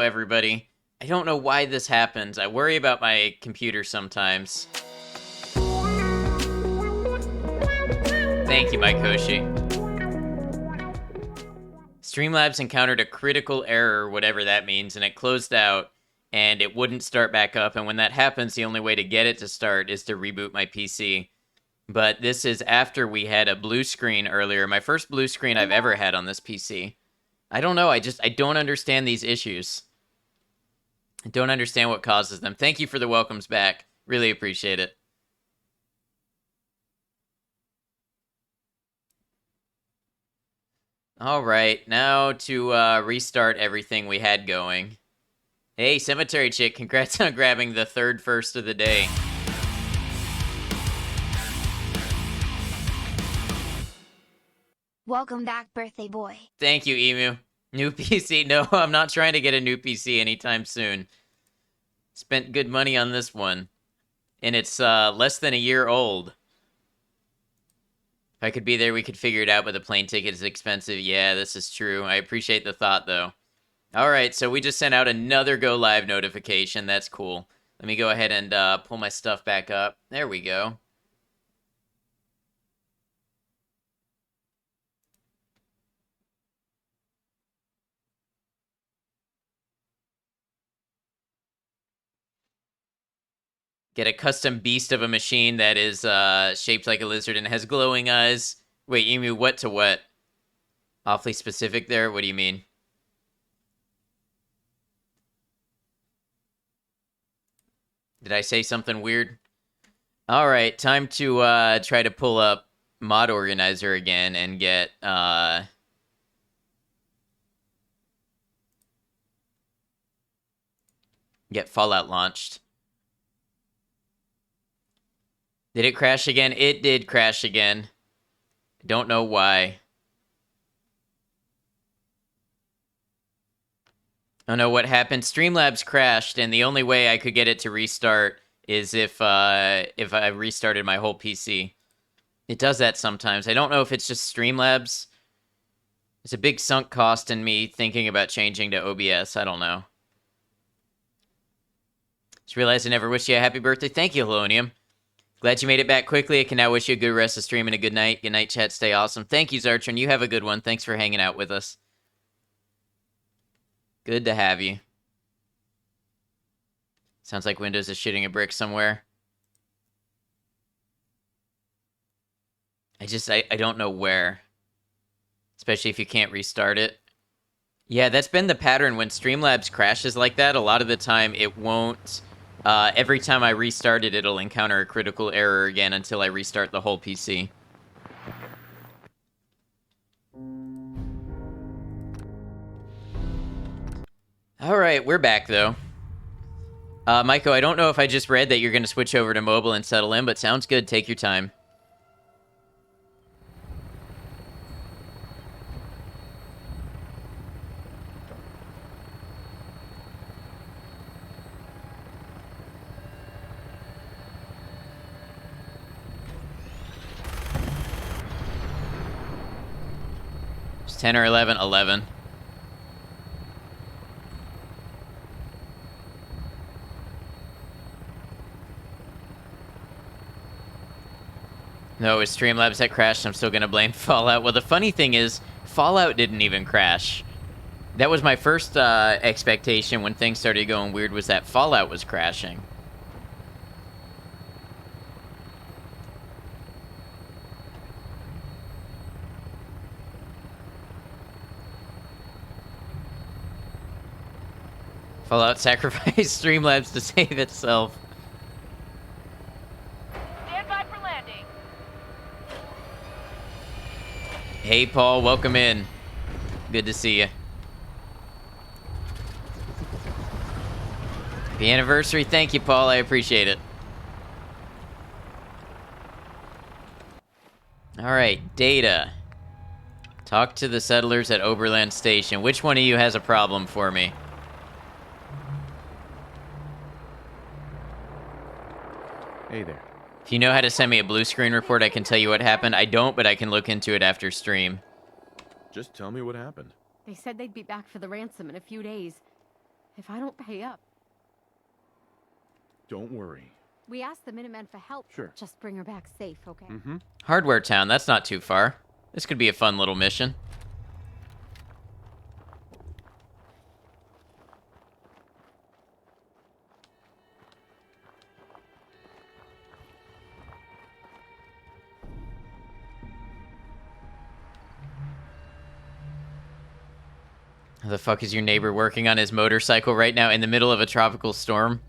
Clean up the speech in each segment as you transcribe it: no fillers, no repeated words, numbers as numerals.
everybody. I don't know why this happens. I worry about my computer sometimes. Thank you, Mike Hoshi. Streamlabs encountered a critical error, whatever that means, and it closed out, and it wouldn't start back up. And when that happens, the only way to get it to start is to reboot my PC. But this is after we had a blue screen earlier. My first blue screen I've ever had on this PC. I don't know. I don't understand these issues. I don't understand what causes them. Thank you for the welcomes back. Really appreciate it. All right, now to restart everything we had going. Hey, Cemetery Chick, congrats on grabbing the third first of the day. Welcome back, birthday boy. Thank you, Emu. New PC. No, I'm not trying to get a new PC anytime soon. Spent good money on this one. And it's less than a year old. If I could be there, we could figure it out, but the plane ticket is expensive. Yeah, this is true. I appreciate the thought, though. All right, so we just sent out another Go Live notification. That's cool. Let me go ahead and pull my stuff back up. There we go. Get a custom beast of a machine that is shaped like a lizard and has glowing eyes. Wait, Emu, what to what? Awfully specific there. What do you mean? Did I say something weird? All right, time to try to pull up Mod Organizer again and get Fallout launched. Did it crash again? It did crash again. Don't know why. Oh no, what happened? Streamlabs crashed, and the only way I could get it to restart is if I restarted my whole PC. It does that sometimes. I don't know if it's just Streamlabs. It's a big sunk cost in me thinking about changing to OBS. I don't know. Just realized I never wished you a happy birthday. Thank you, Helonium. Glad you made it back quickly. I can now wish you a good rest of stream and a good night. Good night, chat. Stay awesome. Thank you, Zartron. You have a good one. Thanks for hanging out with us. Good to have you. Sounds like Windows is shitting a brick somewhere. I don't know where. Especially if you can't restart it. Yeah, that's been the pattern when Streamlabs crashes like that. A lot of the time it won't... every time I restart it, it'll encounter a critical error again until I restart the whole PC. Alright, we're back, though. Maiko, I don't know if I just read that you're going to switch over to mobile and settle in, but sounds good. Take your time. It's 10 or 11? 11. No, it's Streamlabs that crashed. I'm still going to blame Fallout. Well, the funny thing is, Fallout didn't even crash. That was my first expectation when things started going weird, was that Fallout was crashing. Fallout sacrificed Streamlabs to save itself. Stand by for landing. Hey, Paul, welcome in. Good to see you. Happy anniversary. Thank you, Paul. I appreciate it. All right, data. Talk to the settlers at Oberland Station. Which one of you has a problem for me? Hey there. If you know how to send me a blue screen report, I can tell you what happened. I don't, but I can look into it after stream. Just tell me what happened. They said they'd be back for the ransom in a few days. if I don't pay up. Don't worry. We asked the Minutemen for help. Sure. Just bring her back safe, okay? Mm-hmm. Hardware Town, that's not too far. This could be a fun little mission. How the fuck is your neighbor working on his motorcycle right now in the middle of a tropical storm?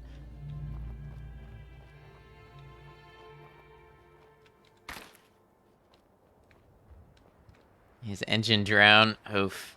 His engine drown. Oof.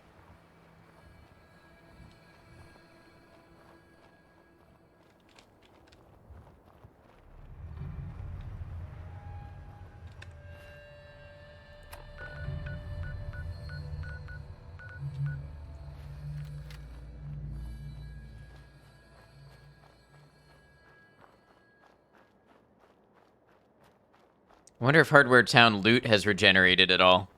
I wonder if Hardware Town loot has regenerated at all.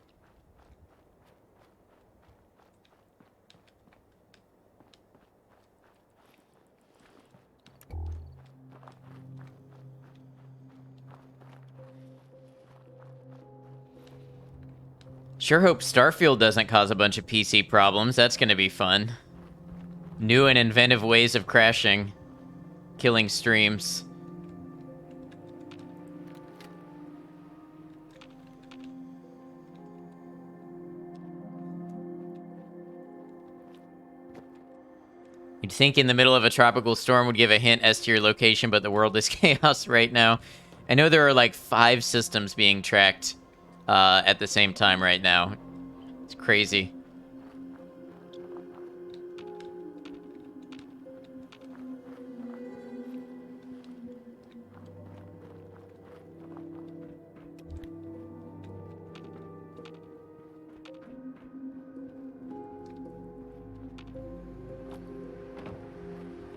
Sure hope Starfield doesn't cause a bunch of PC problems. That's gonna be fun. New and inventive ways of crashing. Killing streams. You'd think in the middle of a tropical storm would give a hint as to your location, but the world is chaos right now. I know there are like 5 systems being tracked at the same time right now. It's crazy.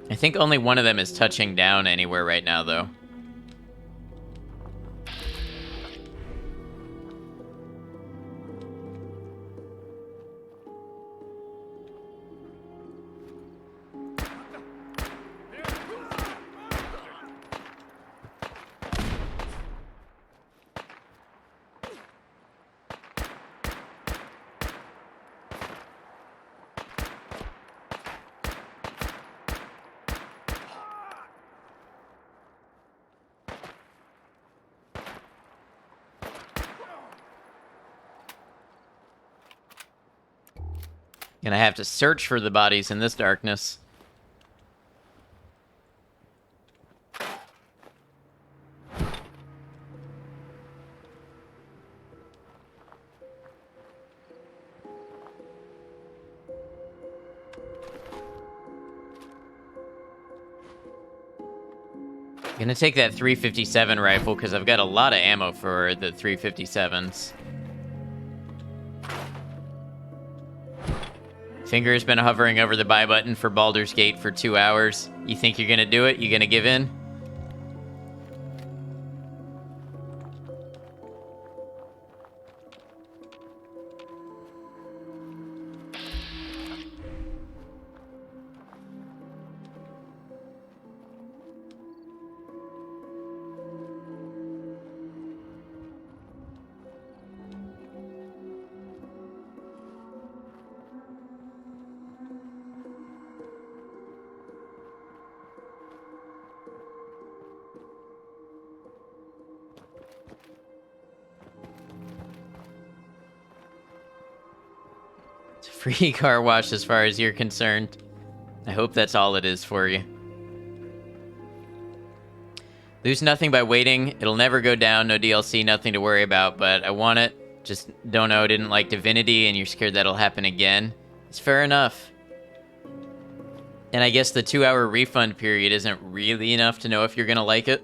I think only one of them is touching down anywhere right now, though. Gonna have to search for the bodies in this darkness. Gonna take that 357 rifle because I've got a lot of ammo for the 357s. Finger's been hovering over the buy button for Baldur's Gate for 2 hours. You think you're gonna do it? You gonna give in? It's a free car wash as far as you're concerned. I hope that's all it is for you. Lose nothing by waiting. It'll never go down. No DLC, nothing to worry about, but I want it. Just don't know, didn't like Divinity, and you're scared that'll happen again. It's fair enough. And I guess the 2-hour refund period isn't really enough to know if you're gonna like it.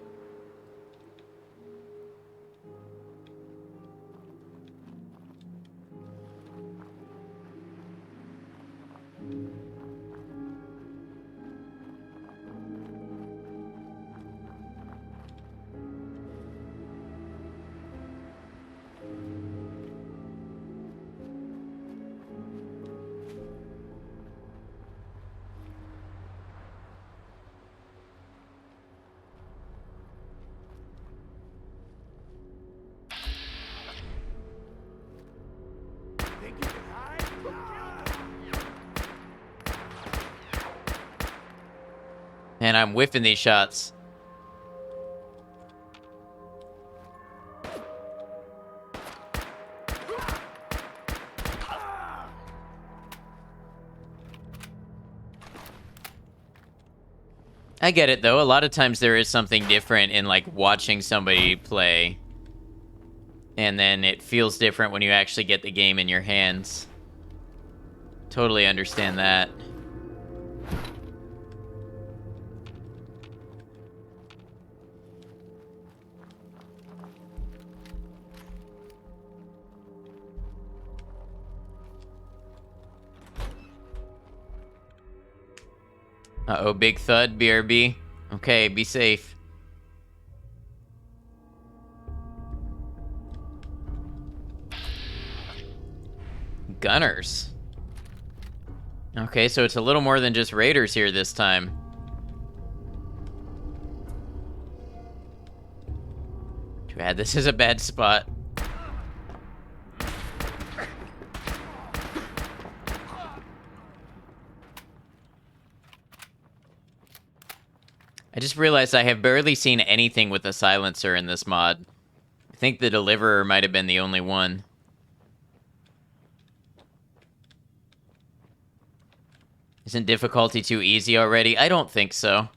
And I'm whiffing these shots. I get it, though. A lot of times there is something different in, like, watching somebody play. And then it feels different when you actually get the game in your hands. Totally understand that. Uh-oh, big thud, BRB. Okay, be safe. Gunners. Okay, so it's a little more than just raiders here this time. Too bad this is a bad spot. I just realized I have barely seen anything with a silencer in this mod. I think the Deliverer might have been the only one. Isn't difficulty too easy already? I don't think so.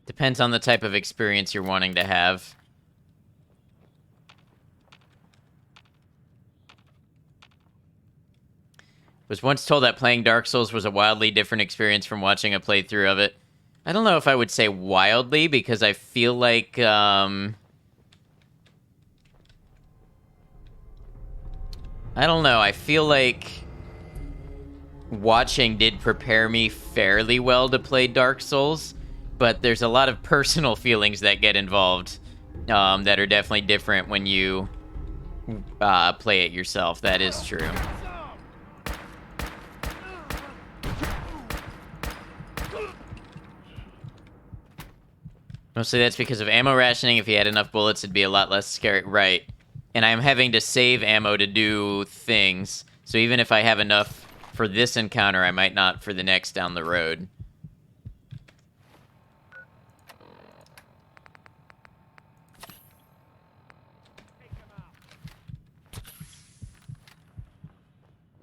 Depends on the type of experience you're wanting to have. Was once told that playing Dark Souls was a wildly different experience from watching a playthrough of it. I don't know if I would say wildly, because I feel like, I don't know, I feel like watching did prepare me fairly well to play Dark Souls, but there's a lot of personal feelings that get involved, that are definitely different when you, play it yourself. That is true. Mostly that's because of ammo rationing. If you had enough bullets, it'd be a lot less scary. Right. And I'm having to save ammo to do things. So even if I have enough for this encounter, I might not for the next down the road.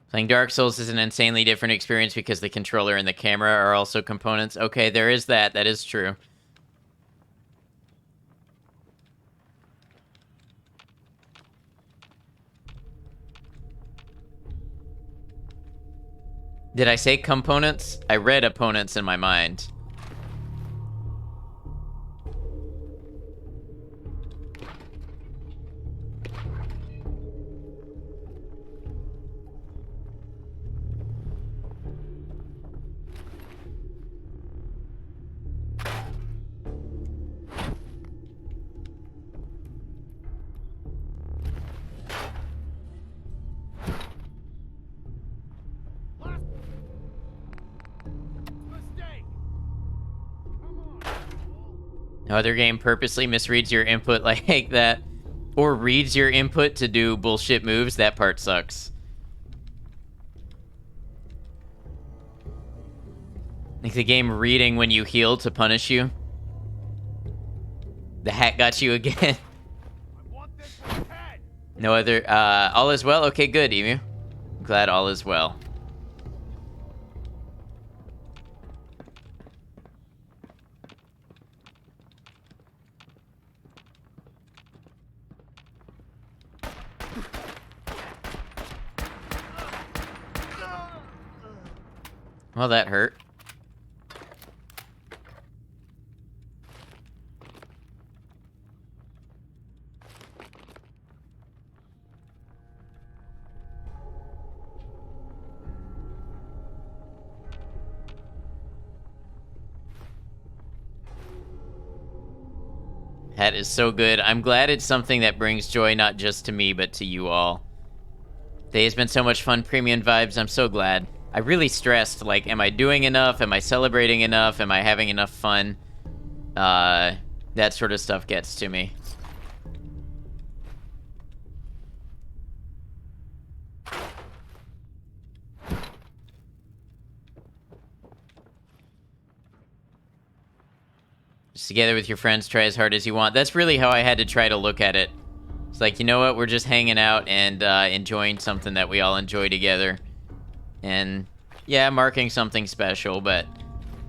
Playing Dark Souls is an insanely different experience because the controller and the camera are also components. Okay, there is that. That is true. Did I say components? I read opponents in my mind. No other game purposely misreads your input like that, or reads your input to do bullshit moves. That part sucks. Like the game reading when you heal to punish you. The hat got you again. No other, all is well? Okay, good, Emu. Glad all is well. Well, that hurt. That is so good. I'm glad it's something that brings joy not just to me, but to you all. Day has been so much fun, premium vibes. I'm so glad. I really stressed, like, am I doing enough? Am I celebrating enough? Am I having enough fun? That sort of stuff gets to me. Just together with your friends, try as hard as you want. That's really how I had to try to look at it. It's like, you know what? We're just hanging out and enjoying something that we all enjoy together. And yeah, marking something special, but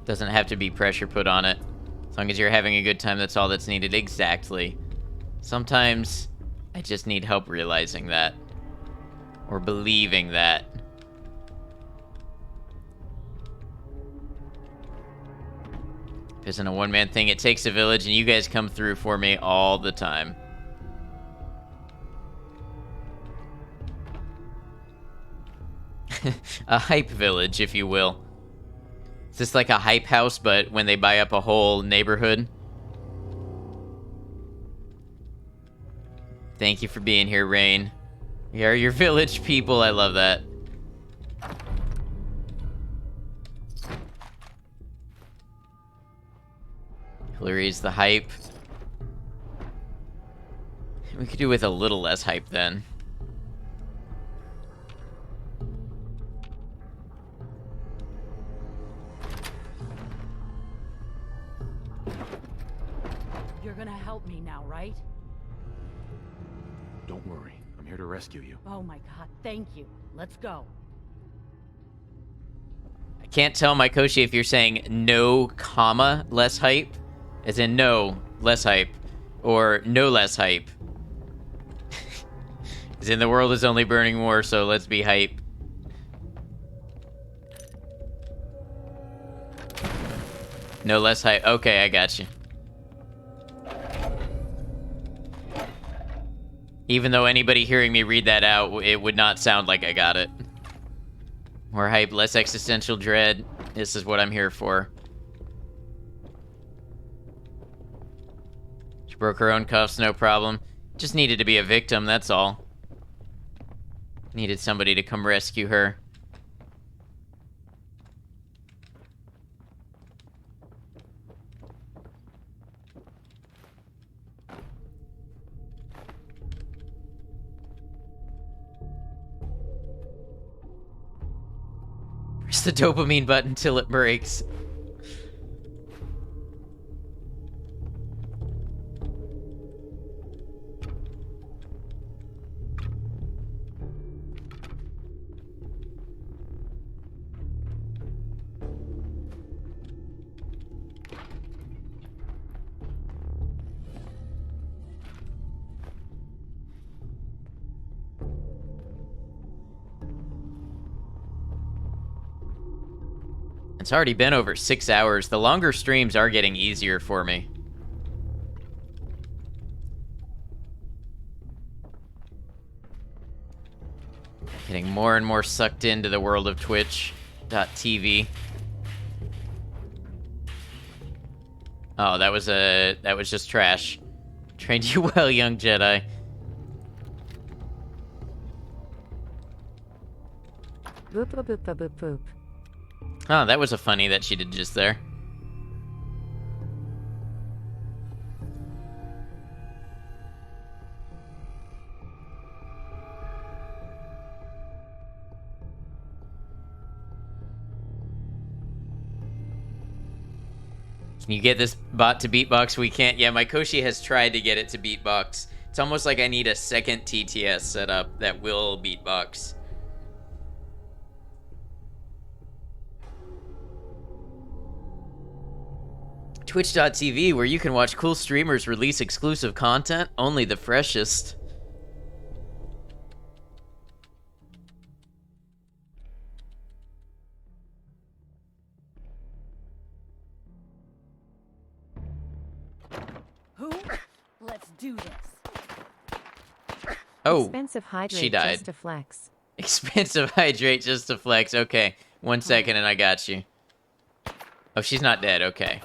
doesn't have to be pressure put on it. As long as you're having a good time, that's all that's needed. Exactly. Sometimes I just need help realizing that. Or believing that. It isn't a one-man thing. It takes a village, and you guys come through for me all the time. A hype village, if you will. Is this like a hype house, but when they buy up a whole neighborhood? Thank you for being here, Rain. We are your village people. I love that. Hillary's the hype. We could do with a little less hype then. You're gonna help me now, right? Don't worry. I'm here to rescue you. Oh my god, thank you. Let's go. I can't tell, Mykoshi, if you're saying no, comma, less hype. As in no, less hype. Or no less hype. As in the world is only burning more, so let's be hype. No less hype. Okay, I got you. Even though anybody hearing me read that out, it would not sound like I got it. More hype, less existential dread. This is what I'm here for. She broke her own cuffs, no problem. Just needed to be a victim, that's all. Needed somebody to come rescue her. Press the dopamine button till it breaks. It's already been over 6 hours. The longer streams are getting easier for me. Getting more and more sucked into the world of Twitch.tv. Oh, that was just trash. Trained you well, young Jedi. Boop boop boop boop boop boop. Oh, that was a funny that she did just there. Can you get this bot to beatbox? We can't. Yeah, Mykoshi has tried to get it to beatbox. It's almost like I need a second TTS set up that will beatbox. Twitch.tv, where you can watch cool streamers release exclusive content, only the freshest. Who? Let's do this. Oh, Expensive hydrate she died. just to flex. Expensive hydrate just to flex. Okay, 1 second and I got you. Oh, she's not dead. Okay.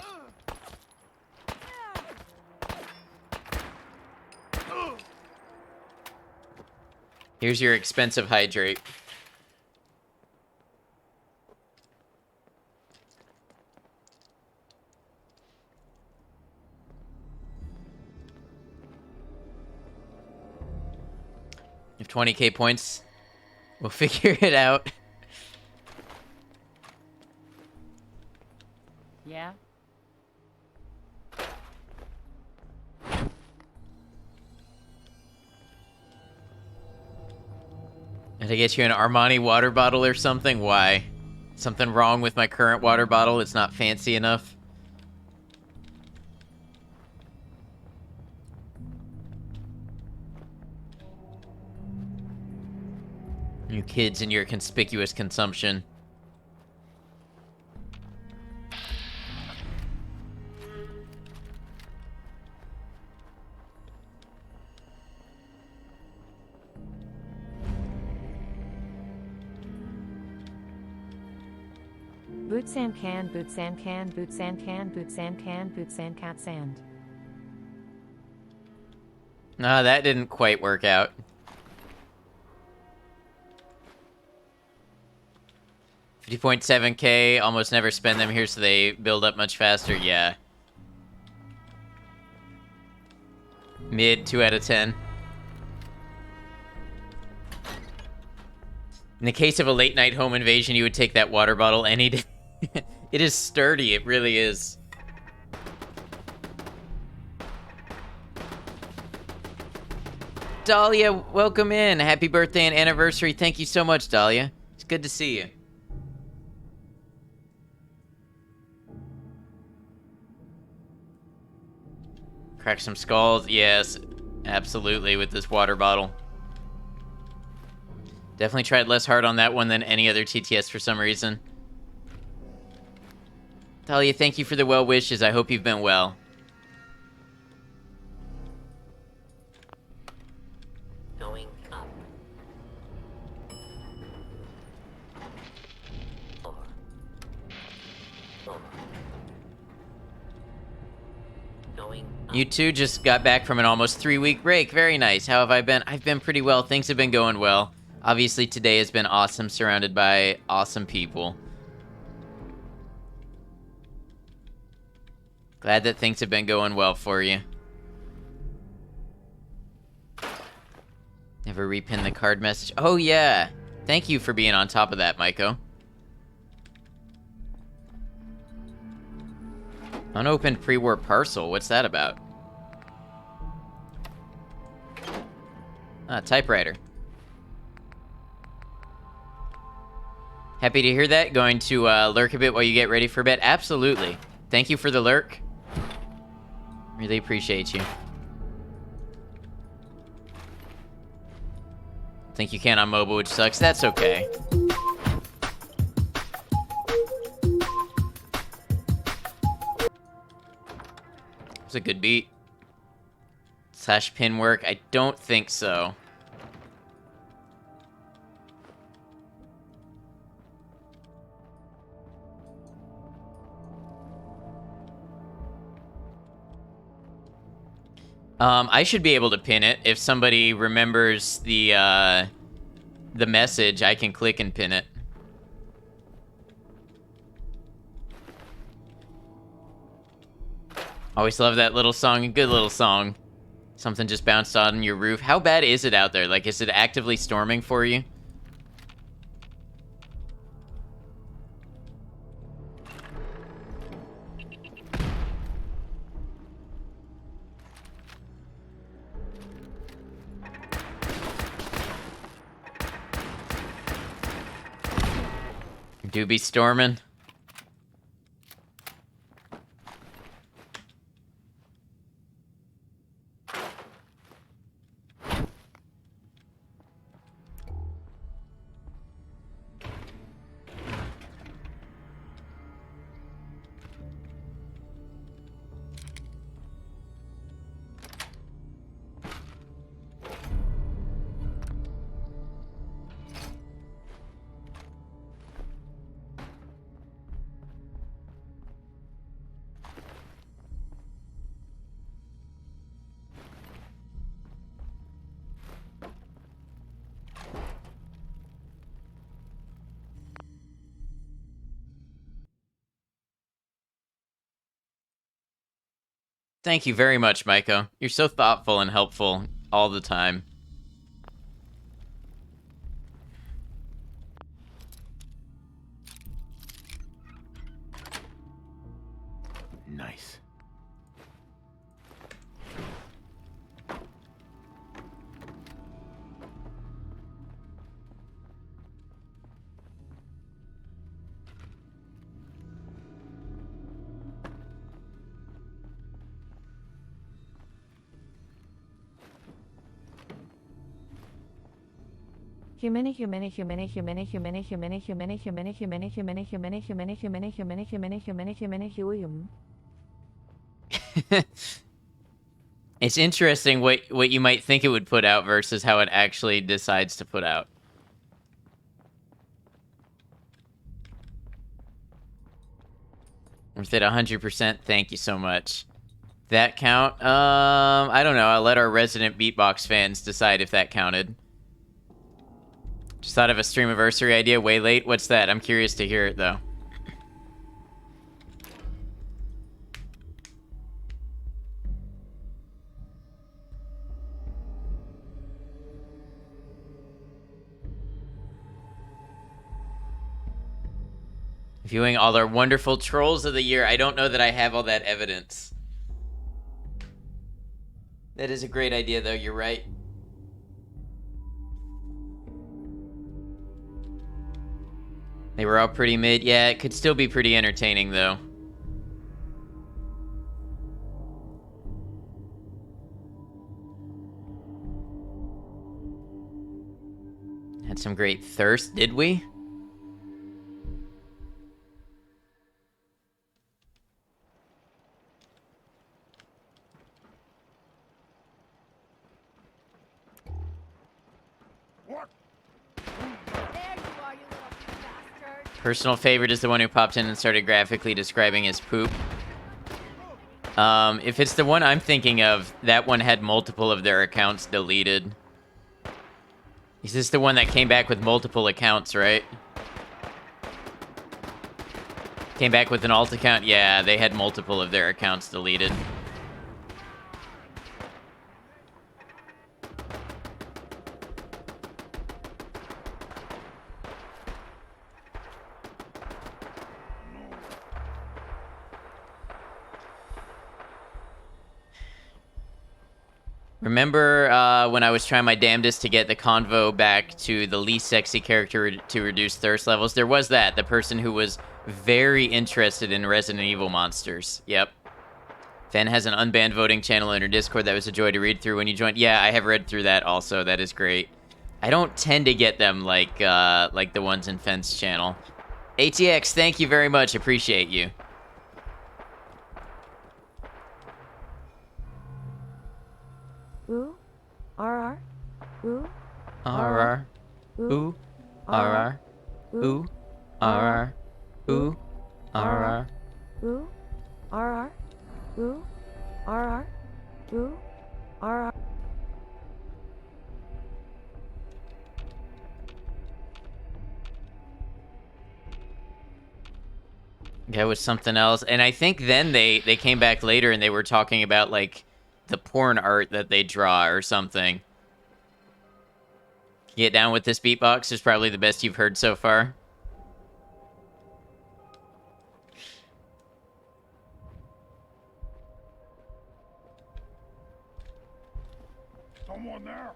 Here's your expensive hydrate. If 20k points, we'll figure it out. Yeah? Did I get you an Armani water bottle or something? Why? Something wrong with my current water bottle? It's not fancy enough? You kids and your conspicuous consumption. Boot sand can, boot sand can, boot sand can, boot sand can, boot sand cat sand. Ah, that didn't quite work out. $50.7k, almost never spend them here so they build up much faster. Yeah. Mid, 2 out of 10. In the case of a late night home invasion, you would take that water bottle any day. It is sturdy, it really is. Dahlia, welcome in. Happy birthday and anniversary. Thank you so much, Dahlia. It's good to see you. Crack some skulls. Yes, absolutely, with this water bottle. Definitely tried less hard on that one than any other TTS for some reason. Talia, thank you for the well wishes. I hope you've been well. Going up. 4. 4. Going up. You two just got back from an almost 3-week break. Very nice. How have I been? I've been pretty well. Things have been going well. Obviously, today has been awesome, surrounded by awesome people. Glad that things have been going well for you. Never repin the card message. Oh, yeah. Thank you for being on top of that, Maiko. Unopened pre-war parcel. What's that about? Ah, typewriter. Happy to hear that. Going to lurk a bit while you get ready for bed? Absolutely. Thank you for the lurk. Really appreciate you. Think you can on mobile, which sucks. That's okay. It's a good beat. Slash pin work? I don't think so. I should be able to pin it. If somebody remembers the message, I can click and pin it. Always love that little song. A good little song. Something just bounced on your roof. How bad is it out there? Like, is it actively storming for you? Do be storming. Thank you very much, Maiko. You're so thoughtful and helpful all the time. Humani humani humani humani humani humani humani humani humani humani humani humani humani humani humani humani humani hum. It's interesting what you might think it would put out versus how it actually decides to put out. Worth it 100%. Thank you so much. That count? I don't know. I'll let our resident beatbox fans decide if that counted. Just thought of a streamiversary idea way late. What's that? I'm curious to hear it, though. Viewing all our wonderful trolls of the year. I don't know that I have all that evidence. That is a great idea, though. You're right. They were all pretty mid. Yeah, it could still be pretty entertaining, though. Had some great thirst, did we? Personal favorite is the one who popped in and started graphically describing his poop. If it's the one I'm thinking of, that one had multiple of their accounts deleted. Is this the one that came back with multiple accounts, right? Came back with an alt account? Yeah, they had multiple of their accounts deleted. Remember when I was trying my damnedest to get the convo back to the least sexy character to reduce thirst levels? There was that. The person who was very interested in Resident Evil monsters. Yep. Fan has an unbanned voting channel in her Discord that was a joy to read through when you joined. Yeah, I have read through that also. That is great. I don't tend to get them like the ones in Fence channel. ATX, thank you very much. Appreciate you. Ooh, RR, ooh, RR, ooh, RR, ooh, RR, ooh, RR, ooh, RR, ooh, RR, ooh, RR. That was something else. And I think then they came back later and they were talking about like the porn art that they draw or something. Get down with this beatbox is probably the best you've heard so far. Someone there?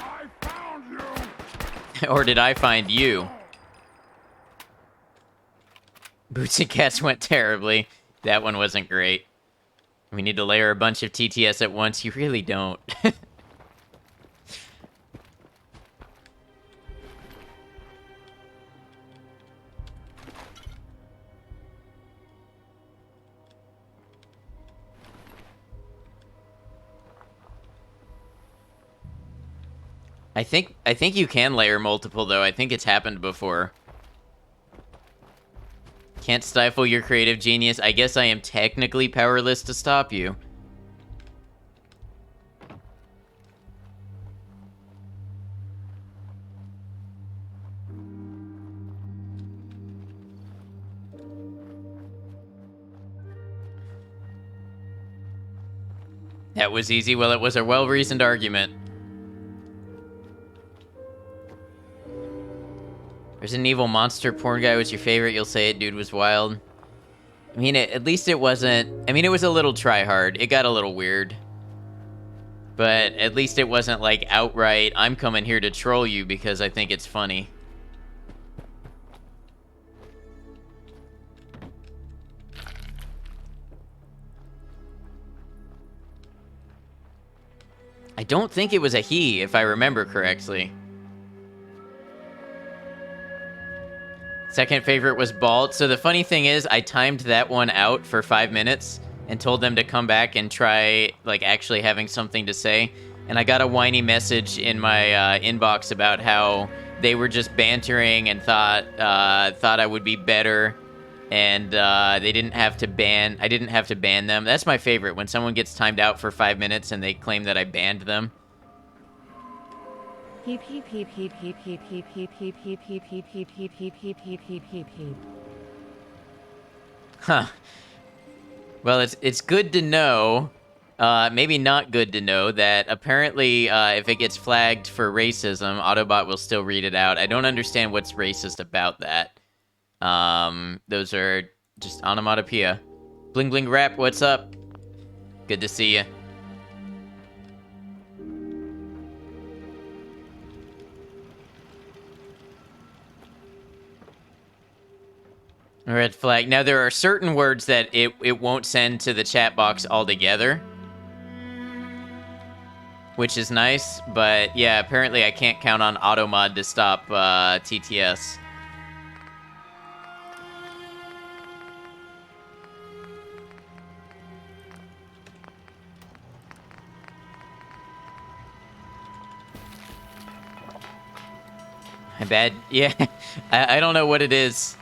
I found you! Or did I find you? Boots and Cats went terribly. That one wasn't great. We need to layer a bunch of TTS at once. You really don't. I think you can layer multiple, though. I think it's happened before. Can't stifle your creative genius. I guess I am technically powerless to stop you. That was easy. Well, it was a well-reasoned argument. Resident Evil monster porn guy was your favorite. You'll say it, dude was wild. I mean, at least it wasn't... I mean, it was a little try-hard. It got a little weird. But at least it wasn't like outright, I'm coming here to troll you because I think it's funny. I don't think it was a he, if I remember correctly. Second favorite was Balt. So the funny thing is, I timed that one out for 5 minutes and told them to come back and try, like, actually having something to say. And I got a whiny message in my inbox about how they were just bantering and thought I would be better, and they didn't have to ban. I didn't have to ban them. That's my favorite, when someone gets timed out for 5 minutes and they claim that I banned them. Heap heap heap heap heap heap heap heap heap heap heap heap heap heap heap heap heap heap heap heap. Huh. Well, it's good to know, maybe not good to know, that apparently if it gets flagged for racism, Autobot will still read it out. I don't understand what's racist about that. Those are just onomatopoeia. Bling Bling Rap, what's up? Good to see you. Red flag. Now, there are certain words that it won't send to the chat box altogether, which is nice, but yeah, apparently I can't count on Automod to stop TTS. I bet. Yeah, I don't know what it is.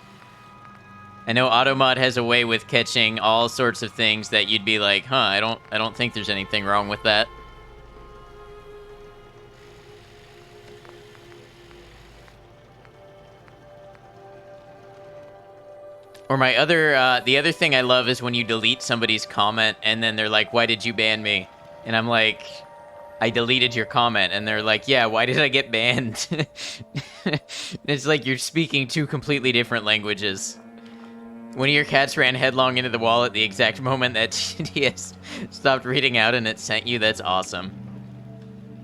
I know Automod has a way with catching all sorts of things that you'd be like, huh, I don't think there's anything wrong with that. Or my other, the other thing I love is when you delete somebody's comment and then they're like, why did you ban me? And I'm like, I deleted your comment. And they're like, yeah, why did I get banned? It's like you're speaking two completely different languages. One of your cats ran headlong into the wall at the exact moment that TTS stopped reading out and it sent you. That's awesome.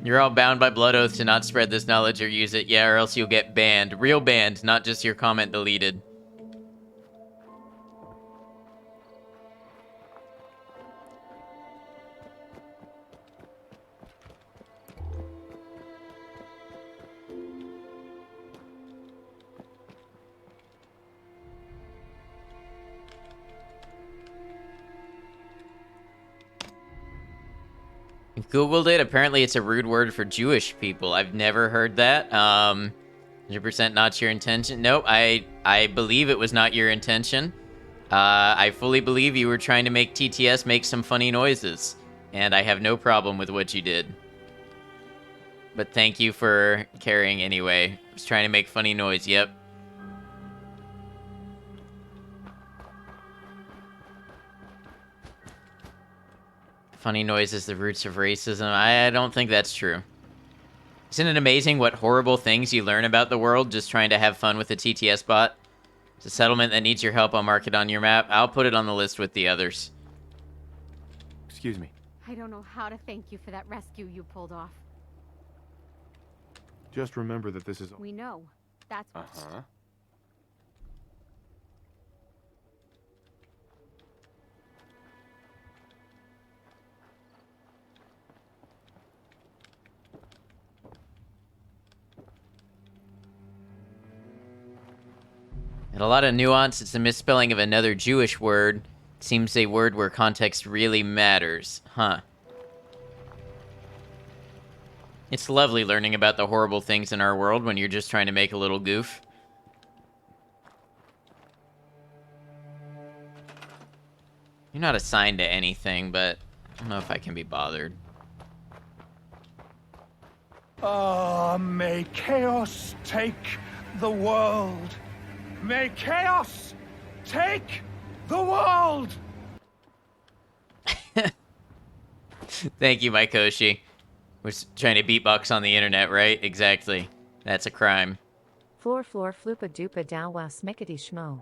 You're all bound by blood oath to not spread this knowledge or use it, yeah, or else you'll get banned. Real banned, not just your comment deleted. Googled it. Apparently it's a rude word for Jewish people. I've never heard that. 100% not your intention. Nope, I believe it was not your intention. I fully believe you were trying to make TTS make some funny noises. And I have no problem with what you did. But thank you for caring anyway. I was trying to make funny noise, yep. Funny noise is the roots of racism. I don't think that's true. Isn't it amazing what horrible things you learn about the world just trying to have fun with a TTS bot? It's a settlement that needs your help. I'll mark it on your map. I'll put it on the list with the others. Excuse me. I don't know how to thank you for that rescue you pulled off. Just remember that this is... We know. That's what. Uh-huh. And a lot of nuance. It's a misspelling of another Jewish word. Seems a word where context really matters. Huh. It's lovely learning about the horrible things in our world when you're just trying to make a little goof. You're not assigned to anything, but I don't know if I can be bothered. Ah, may chaos take the world. May chaos take the world! Thank you, Maikoshi. We're trying to beatbox on the internet, right? Exactly. That's a crime. Floor floopa doopa down wow smickety schmo.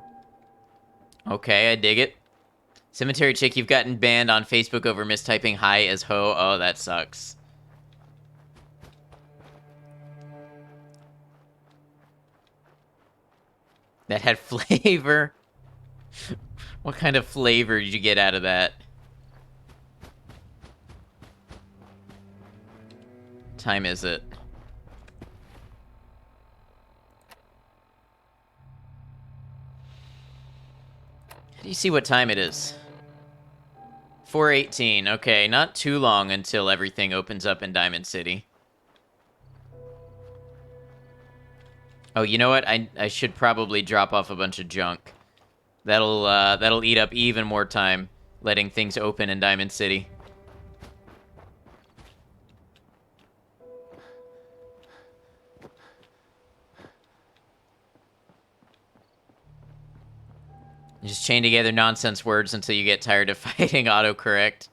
Okay, I dig it. Cemetery Chick, you've gotten banned on Facebook over mistyping hi as ho. Oh, that sucks. That had flavor. What kind of flavor did you get out of that? time is it? How do you see what time it is? 4:18. Okay, not too long until everything opens up in Diamond City. Oh, you know what? I should probably drop off a bunch of junk. That'll eat up even more time letting things open in Diamond City. You just chain together nonsense words until you get tired of fighting autocorrect.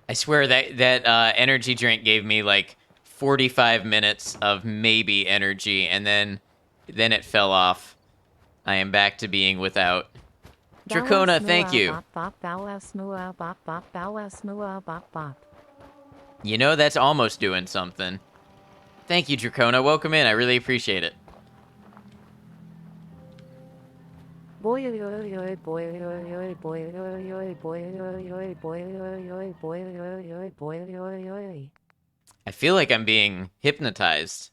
I swear that energy drink gave me like 45 minutes of maybe energy, and then it fell off. I am back to being without. Dracona, thank you. You know, that's almost doing something. Thank you, Dracona. Welcome in. I really appreciate it. I feel like I'm being hypnotized.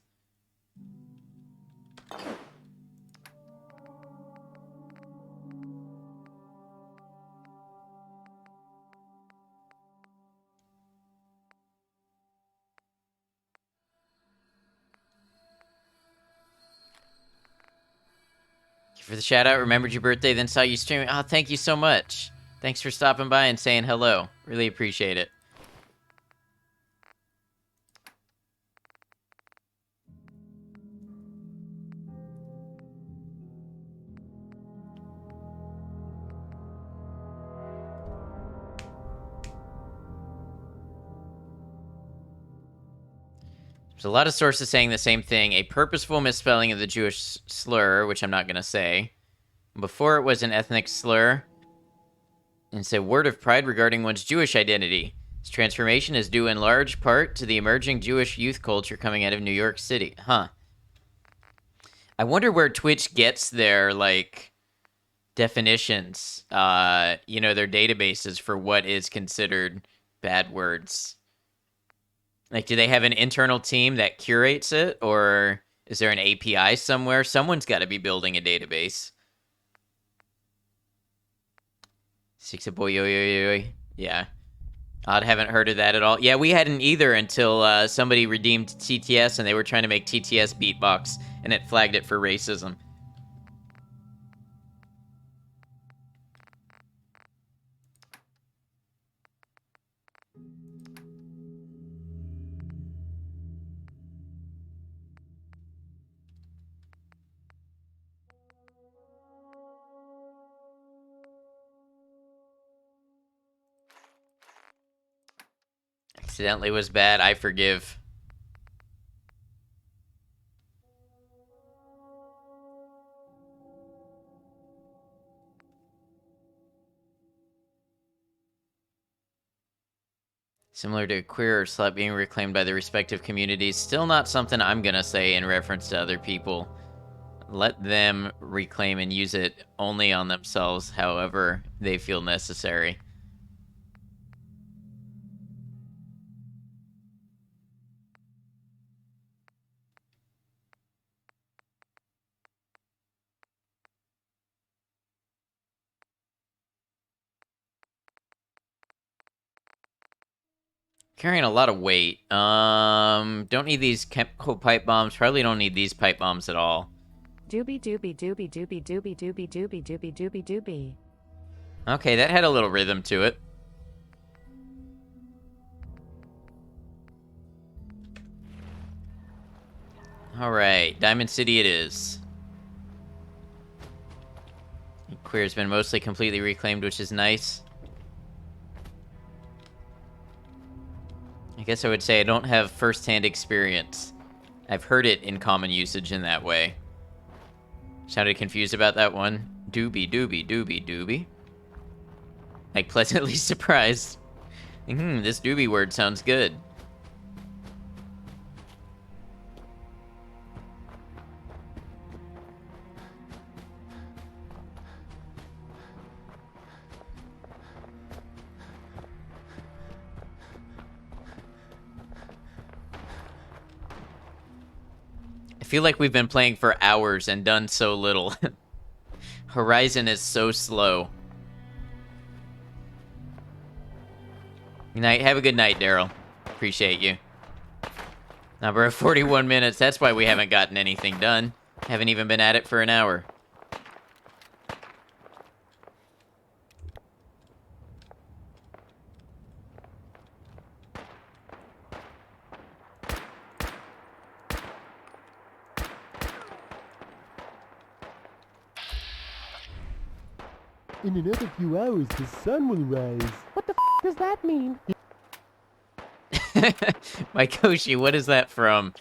For the shout out, remembered your birthday, then saw you streaming. Oh, thank you so much. Thanks for stopping by and saying hello. Really appreciate it. There's a lot of sources saying the same thing. A purposeful misspelling of the Jewish slur, which I'm not going to say. Before it was an ethnic slur. And it's a word of pride regarding one's Jewish identity. Its transformation is due in large part to the emerging Jewish youth culture coming out of New York City. Huh. I wonder where Twitch gets their, like, definitions. You know, their databases for what is considered bad words. Like, do they have an internal team that curates it? Or is there an API somewhere? Someone's got to be building a database. Six a boy, yo, yo, yo, yo. Yeah. I haven't heard of that at all. Yeah, we hadn't either until somebody redeemed TTS and they were trying to make TTS beatbox and it flagged it for racism. Accidentally was bad. I forgive. Similar to queer or slut being reclaimed by the respective communities, still not something I'm gonna say in reference to other people. Let them reclaim and use it only on themselves, however they feel necessary. Carrying a lot of weight. Don't need these chemical pipe bombs. Probably don't need these pipe bombs at all. Doobie doobie doobie doobie doobie doobie doobie doobie doobie doobie. Okay, that had a little rhythm to it. Alright, Diamond City it is. Queer's been mostly completely reclaimed, which is nice. I guess I would say I don't have first-hand experience. I've heard it in common usage in that way. Sounded confused about that one. Doobie, doobie, doobie, doobie. Like, pleasantly surprised. This doobie word sounds good. I feel like we've been playing for hours and done so little. Horizon is so slow. Good night. Have a good night, Daryl. Appreciate you. Number of 41 minutes. That's why we haven't gotten anything done. Haven't even been at it for an hour. In another few hours, the sun will rise. What the does that mean? Mykoshi, what is that from?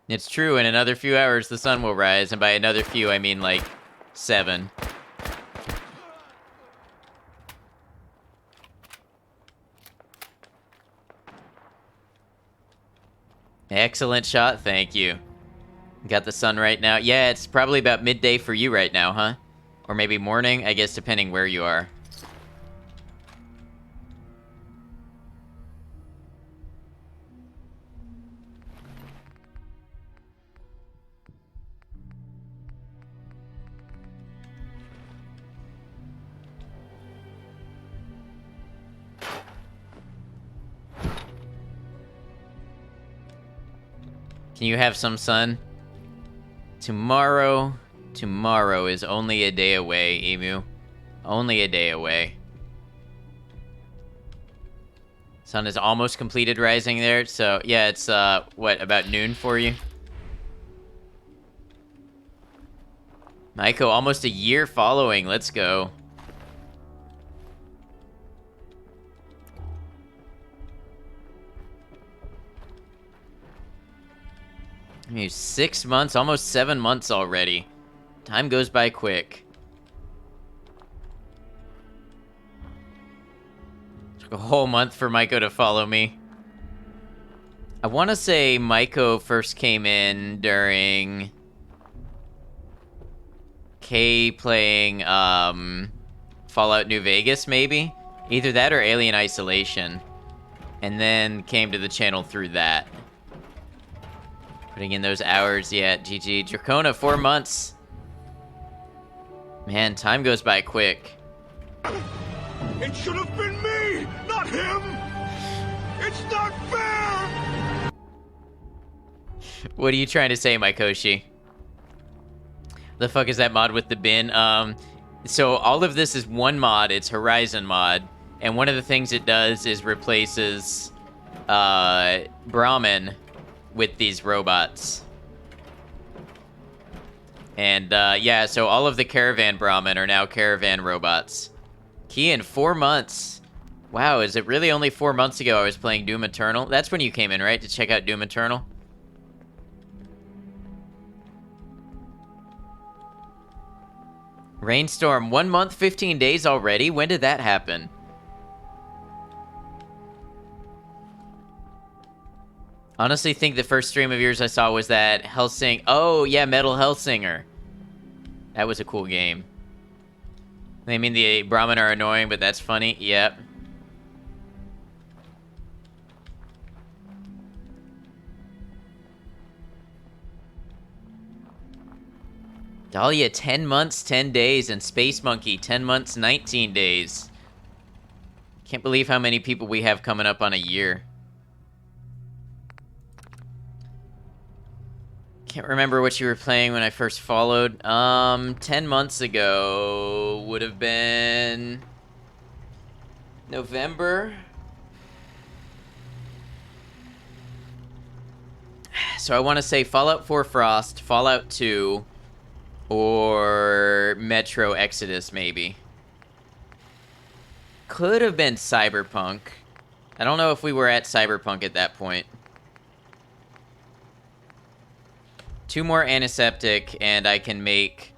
It's true, in another few hours the sun will rise, and by another few I mean like 7. Excellent shot, thank you. Got the sun right now. Yeah, it's probably about midday for you right now, huh? Or maybe morning, I guess, depending where you are. Can you have some sun? Tomorrow is only a day away, Emu. Only a day away. Sun is almost completed rising there, so yeah, it's, what, about noon for you? Maiko, almost a year following, let's go. I mean, 6 months, almost 7 months already. Time goes by quick. Took a whole month for Maiko to follow me. I want to say Maiko first came in during Kay playing Fallout New Vegas, maybe? Either that or Alien Isolation. And then came to the channel through that. Putting in those hours, yeah, GG. Dracona, 4 months. Man, time goes by quick. It should have been me, not him! It's not fair! What are you trying to say, Mykoshi? The fuck is that mod with the bin? So all of this is one mod, it's Horizon mod. And one of the things it does is replaces Brahmin with these robots. And yeah, so all of the Caravan Brahmin are now Caravan robots. Key in 4 months. Wow, is it really only 4 months ago I was playing Doom Eternal? That's when you came in, right? To check out Doom Eternal? Rainstorm, 1 month, 15 days already? When did that happen? Honestly, think the first stream of yours I saw was that Hellsing. Oh, yeah, Metal Hellsinger. That was a cool game. I mean, the Brahmin are annoying, but that's funny. Yep. Dahlia, 10 months, 10 days, and Space Monkey, 10 months, 19 days. Can't believe how many people we have coming up on a year. Can't remember what you were playing when I first followed. 10 months ago would have been November. So I want to say Fallout 4 Frost, Fallout 2, or Metro Exodus, maybe. Could have been Cyberpunk. I don't know if we were at Cyberpunk at that point. 2 more antiseptic, and I can make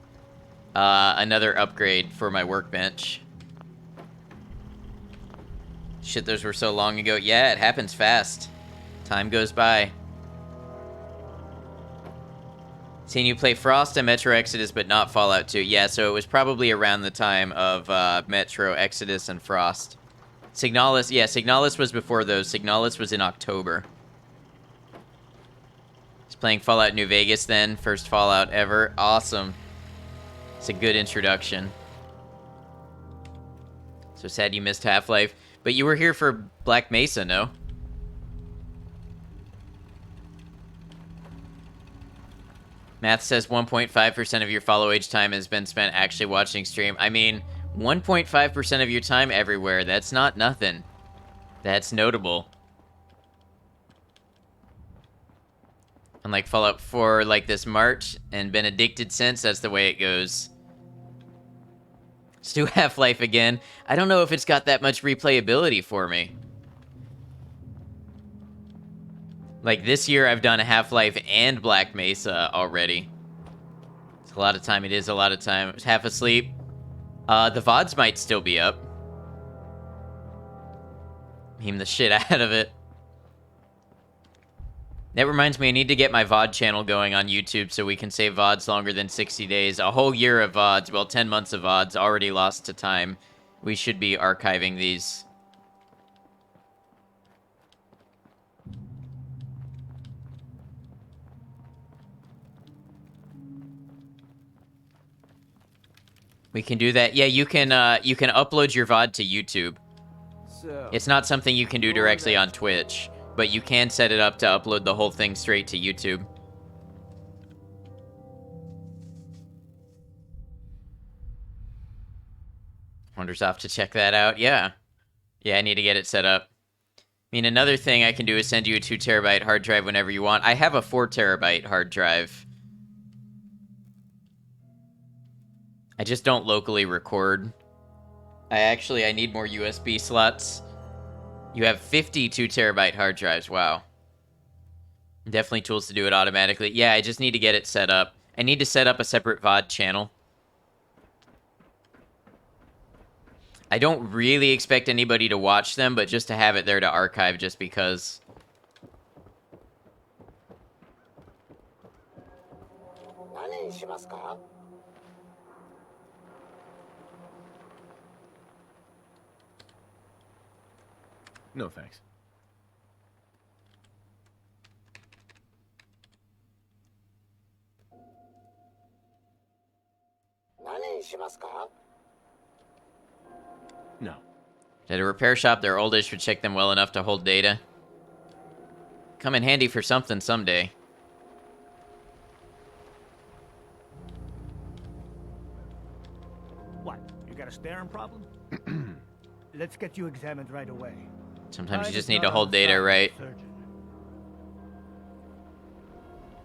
another upgrade for my workbench. Shit, those were so long ago. Yeah, it happens fast. Time goes by. Seen you play Frost and Metro Exodus, but not Fallout 2. Yeah, so it was probably around the time of Metro Exodus and Frost. Signalis, yeah, Signalis was before those. Signalis was in October. Playing Fallout New Vegas then. First Fallout ever. Awesome. It's a good introduction. So sad you missed Half-Life. But you were here for Black Mesa, no? Math says 1.5% of your follow age time has been spent actually watching stream. I mean, 1.5% of your time everywhere. That's not nothing. That's notable. Unlike Fallout 4, like this March, and been addicted since, that's the way it goes. Let's do Half-Life again. I don't know if it's got that much replayability for me. Like, this year I've done Half-Life and Black Mesa already. It's a lot of time. It is a lot of time. I was half asleep. The VODs might still be up. Meme the shit out of it. That reminds me, I need to get my VOD channel going on YouTube so we can save VODs longer than 60 days. A whole year of VODs, well, 10 months of VODs already lost to time. We should be archiving these. We can do that. Yeah, you can upload your VOD to YouTube. So, It's not something you can do directly on Twitch, but you can set it up to upload the whole thing straight to YouTube. Wonders off to check that out. Yeah. Yeah, I need to get it set up. I mean, another thing I can do is send you a 2 terabyte hard drive whenever you want. I have a 4 terabyte hard drive. I just don't locally record. I need more USB slots. You have 52 terabyte hard drives. Wow. Definitely tools to do it automatically. Yeah, I just need to get it set up. I need to set up a separate VOD channel. I don't really expect anybody to watch them, but just to have it there to archive just because. no thanks. No. At a repair shop, they're oldish, but check them well enough to hold data. Come in handy for something someday. What? You got a staring problem? Let's get you examined right away. Sometimes you just need to hold data, right?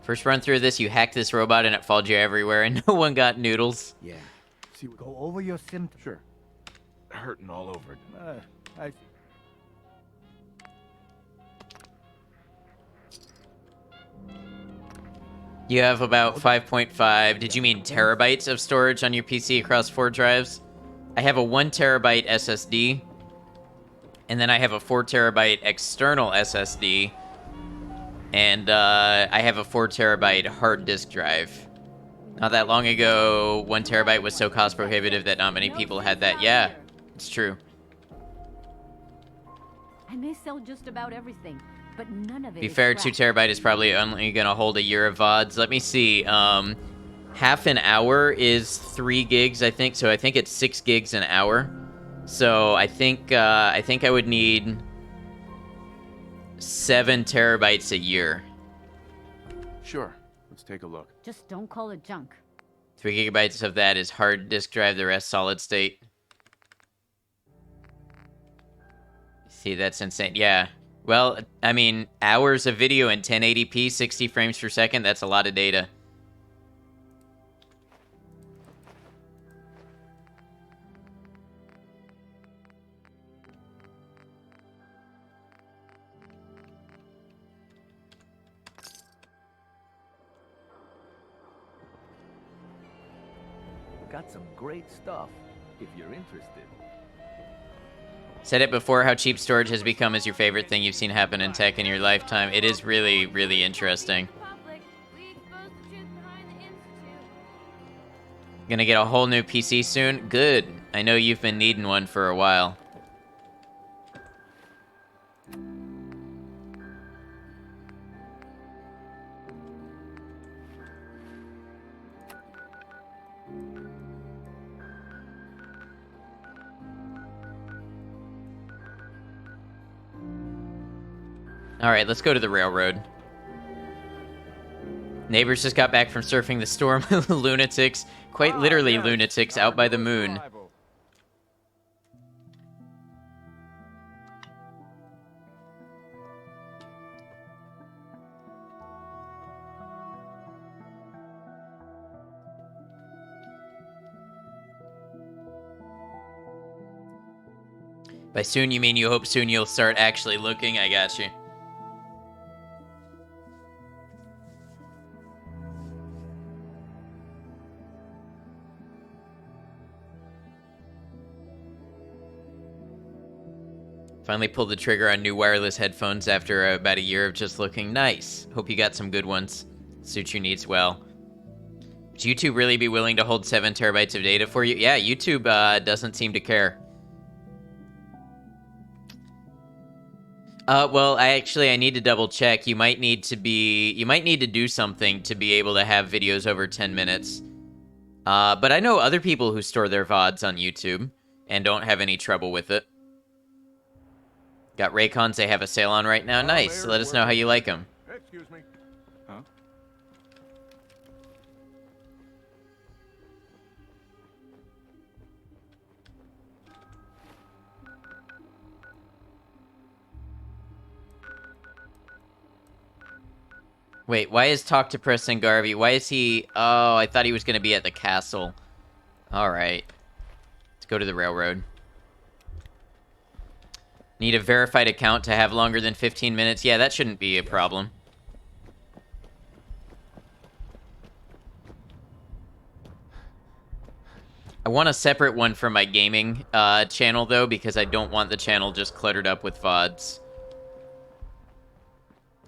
First run through this, you hacked this robot and it followed you everywhere, and no one got noodles. Yeah. See, go over your symptoms. Sure. Hurting all over. I see. You have about 5.5, did you mean terabytes of storage on your PC across 4 drives? I have a 1 terabyte SSD, and then I have a 4 terabyte external SSD, and I have a 4 terabyte hard disk drive. Not that long ago, 1 terabyte was so cost prohibitive that not many people had that. Yeah, it's true. I may sell just about everything, but none of it Be is fair, scrap. 2 terabyte is probably only going to hold a year of VODs. Let me see. Half an hour is 3 gigs, I think. So I think it's 6 gigs an hour. So I think I would need 7 terabytes a year. Sure. Let's take a look. Just don't call it junk. 3 gigabytes of that is hard disk drive, the rest solid state. See, that's insane. Yeah. Well, I mean, hours of video in 1080p, 60 frames per second, that's a lot of data. Got some great stuff, if you're interested. Said it before, how cheap storage has become is your favorite thing you've seen happen in tech in your lifetime. It is really, really interesting. Public, we expose the truth behind the institute. Gonna get a whole new PC soon? Good. I know you've been needing one for a while. Alright, let's go to the railroad. Neighbors just got back from surfing the storm. Lunatics. Quite literally lunatics out by the moon. By soon, you mean you hope soon you'll start actually looking? I got you. Finally pulled the trigger on new wireless headphones after about a year of just looking. Nice. Hope you got some good ones. Suit your needs well. Would YouTube really be willing to hold 7 terabytes of data for you? Yeah, YouTube doesn't seem to care. Well, I need to double check. You might need to do something to be able to have videos over 10 minutes. But I know other people who store their VODs on YouTube and don't have any trouble with it. Got Raycons, they have a sale on right now. Nice. Let us know how you like them. Excuse me. Huh? Wait, why is Talk to Preston Garvey? Why is he... Oh, I thought he was going to be at the castle. Alright. Let's go to the railroad. Need a verified account to have longer than 15 minutes? Yeah, that shouldn't be a problem. I want a separate one for my gaming channel, though, because I don't want the channel just cluttered up with VODs.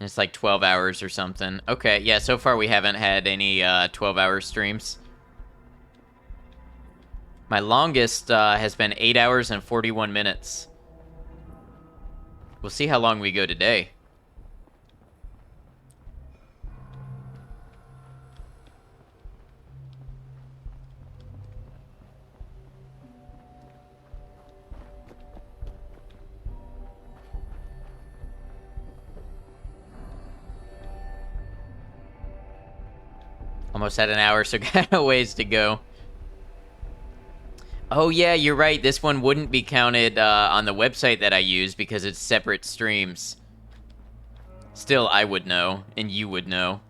It's like 12 hours or something. Okay, yeah, so far we haven't had any 12-hour streams. My longest has been 8 hours and 41 minutes. We'll see how long we go today. Almost at an hour, so got a ways to go. Oh yeah, you're right. This one wouldn't be counted on the website that I use because it's separate streams. Still, I would know, and you would know.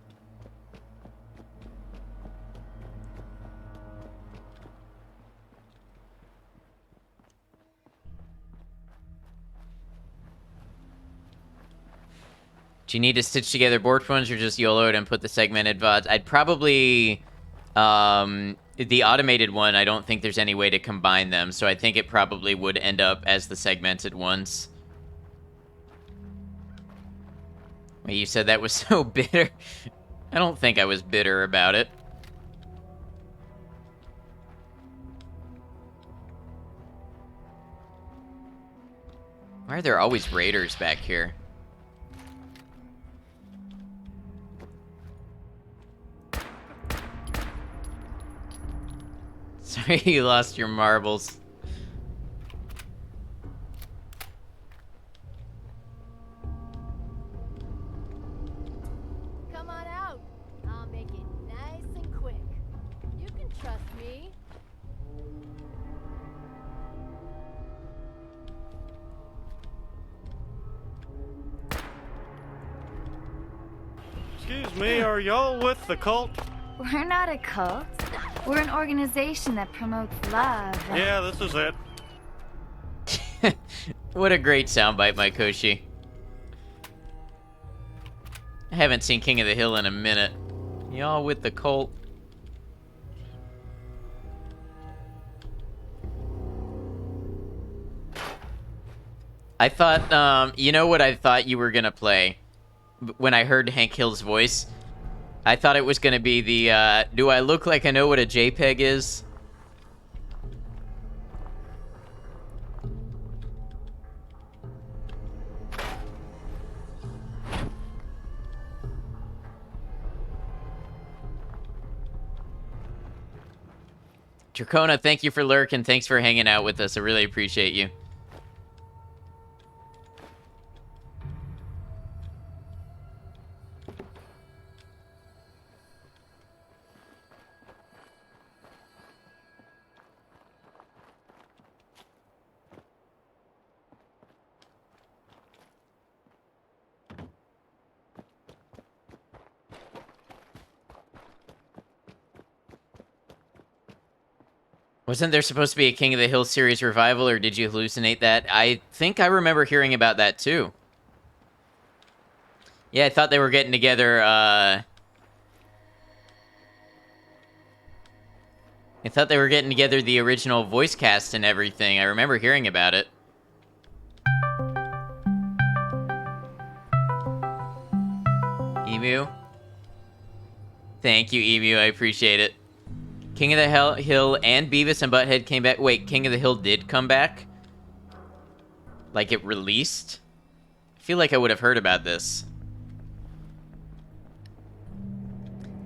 Do you need to stitch together board phones or just YOLO it and put the segmented VODs? I'd probably... the automated one, I don't think there's any way to combine them, so I think it probably would end up as the segmented ones. Wait, you said that was so bitter? I don't think I was bitter about it. Why are there always raiders back here? Sorry you lost your marbles. Come on out. I'll make it nice and quick. You can trust me. Excuse me, are y'all with the cult? We're not a cult. We're an organization that promotes love. Yeah, this is it. What a great soundbite, Maikoshi. I haven't seen King of the Hill in a minute. Y'all with the cult? I thought, you know what I thought you were gonna play? When I heard Hank Hill's voice? I thought it was gonna be the, do I look like I know what a JPEG is? Dracona, thank you for lurking. Thanks for hanging out with us. I really appreciate you. Wasn't there supposed to be a King of the Hill series revival, or did you hallucinate that? I think I remember hearing about that too. Yeah, I thought they were getting together, I thought they were getting together the original voice cast and everything. I remember hearing about it. Emu? Thank you, Emu. I appreciate it. King of the Hill and Beavis and Butthead came back. Wait, King of the Hill did come back? Like it released? I feel like I would have heard about this.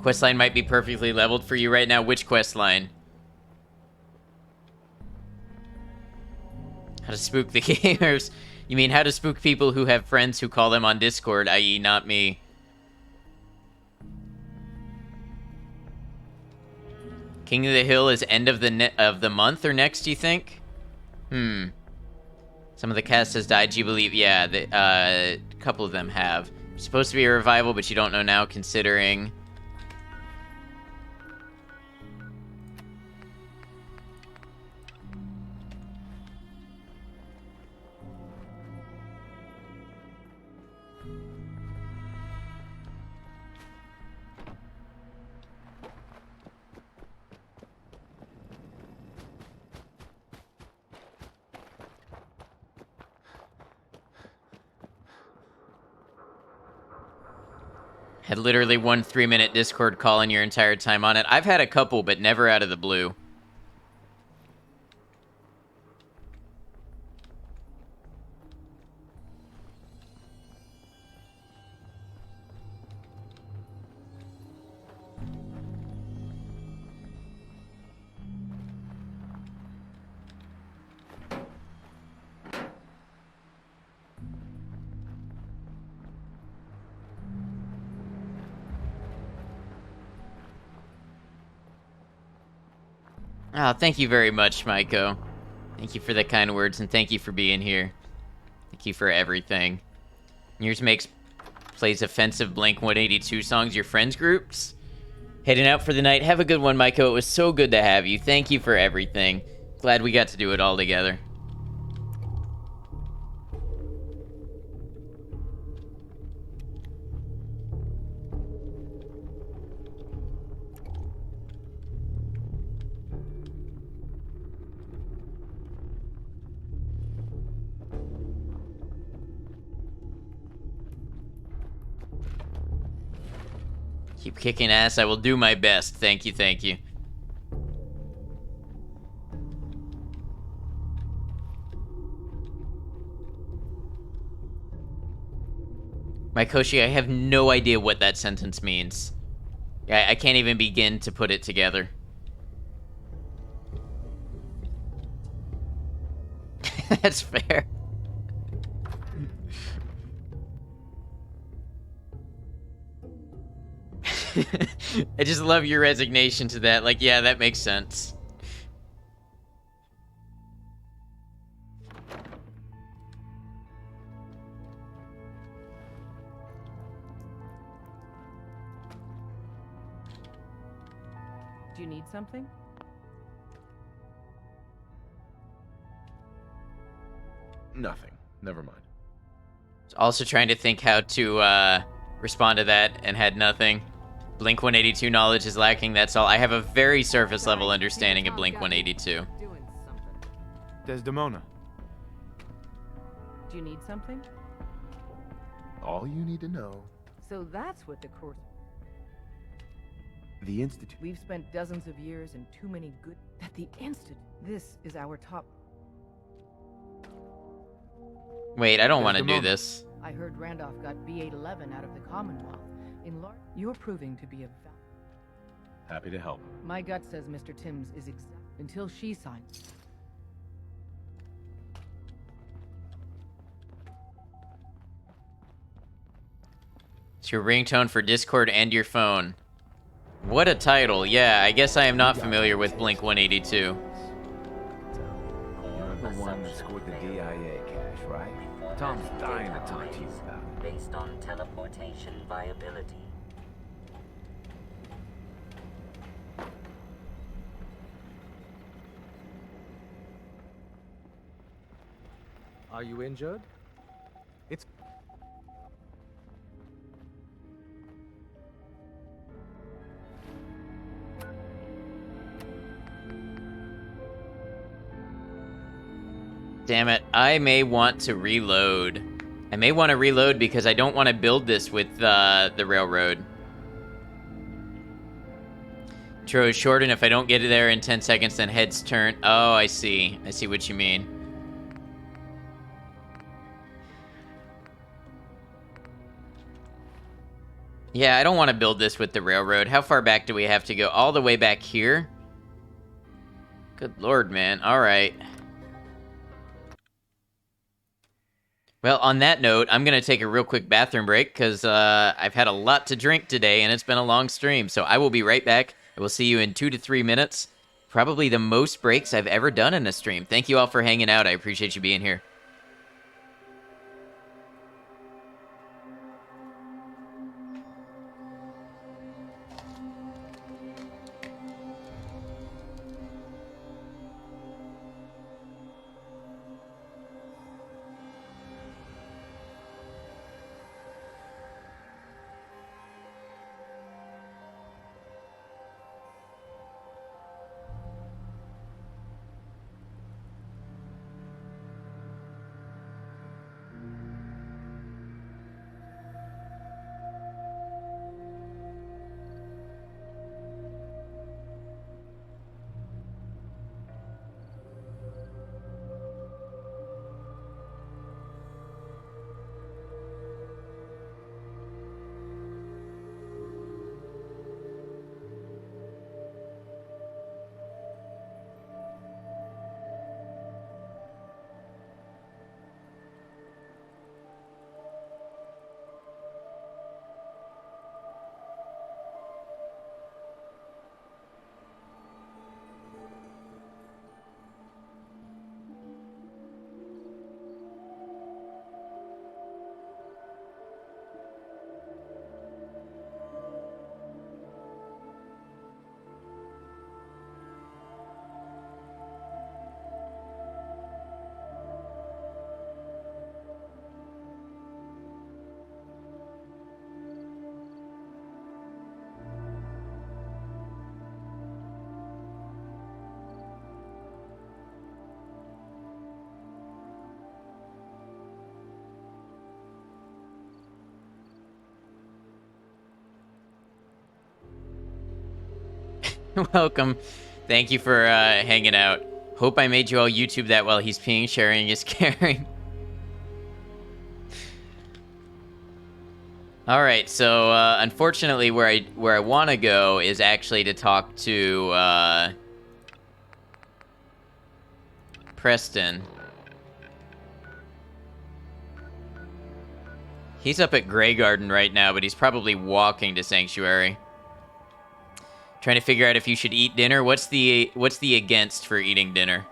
Questline might be perfectly leveled for you right now. Which questline? How to spook the gamers. You mean how to spook people who have friends who call them on Discord, i.e. not me. King of the Hill is end of the month or next, do you think? Some of the cast has died, do you believe? Yeah, a couple of them have. It's supposed to be a revival, but you don't know now, considering... Had literally one 3-minute Discord call in your entire time on it. I've had a couple, but never out of the blue. Oh, thank you very much, Maiko. Thank you for the kind words, and thank you for being here. Thank you for everything. Yours plays offensive Blink-182 songs, your friends groups. Heading out for the night. Have a good one, Maiko. It was so good to have you. Thank you for everything. Glad we got to do it all together. Keep kicking ass. I will do my best. Thank you, thank you. Maikoshi, I have no idea what that sentence means. I can't even begin to put it together. That's fair. I just love your resignation to that. Like, yeah, that makes sense. Do you need something? Nothing. Never mind. Also trying to think how to respond to that and had nothing. Blink-182 knowledge is lacking, that's all. I have a very surface level understanding of Blink-182. Desdemona. Do you need something? All you need to know. So that's what the course... The Institute. We've spent dozens of years and too many good... At the Institute. This is our top... Wait, I don't want to do this. I heard Randolph got B811 out of the Commonwealth. You're proving to be a... Happy to help. My gut says Mr. Timms is until she signs. It's your ringtone for Discord and your phone. What a title. Yeah, I guess I am not familiar with Blink-182. You're the one that scored the DIA cache, right? Tom's dying to talk to you about it. Based on teleportation viability. Are you injured? It's... Damn it, I may want to reload. I may want to reload because I don't want to build this with the railroad. Intro is short, and if I don't get it there in 10 seconds, then heads turn. Oh, I see. I see what you mean. Yeah, I don't want to build this with the railroad. How far back do we have to go? All the way back here? Good lord, man. All right. Well, on that note, I'm going to take a real quick bathroom break because I've had a lot to drink today and it's been a long stream. So I will be right back. I will see you in 2 to 3 minutes. Probably the most breaks I've ever done in a stream. Thank you all for hanging out. I appreciate you being here. Welcome. Thank you for hanging out. Hope I made you all YouTube that while he's peeing, sharing is caring. All right, so unfortunately, where I want to go is actually to talk to Preston. He's up at Grey Garden right now, but he's probably walking to Sanctuary. Trying to figure out if you should eat dinner. What's the against for eating dinner?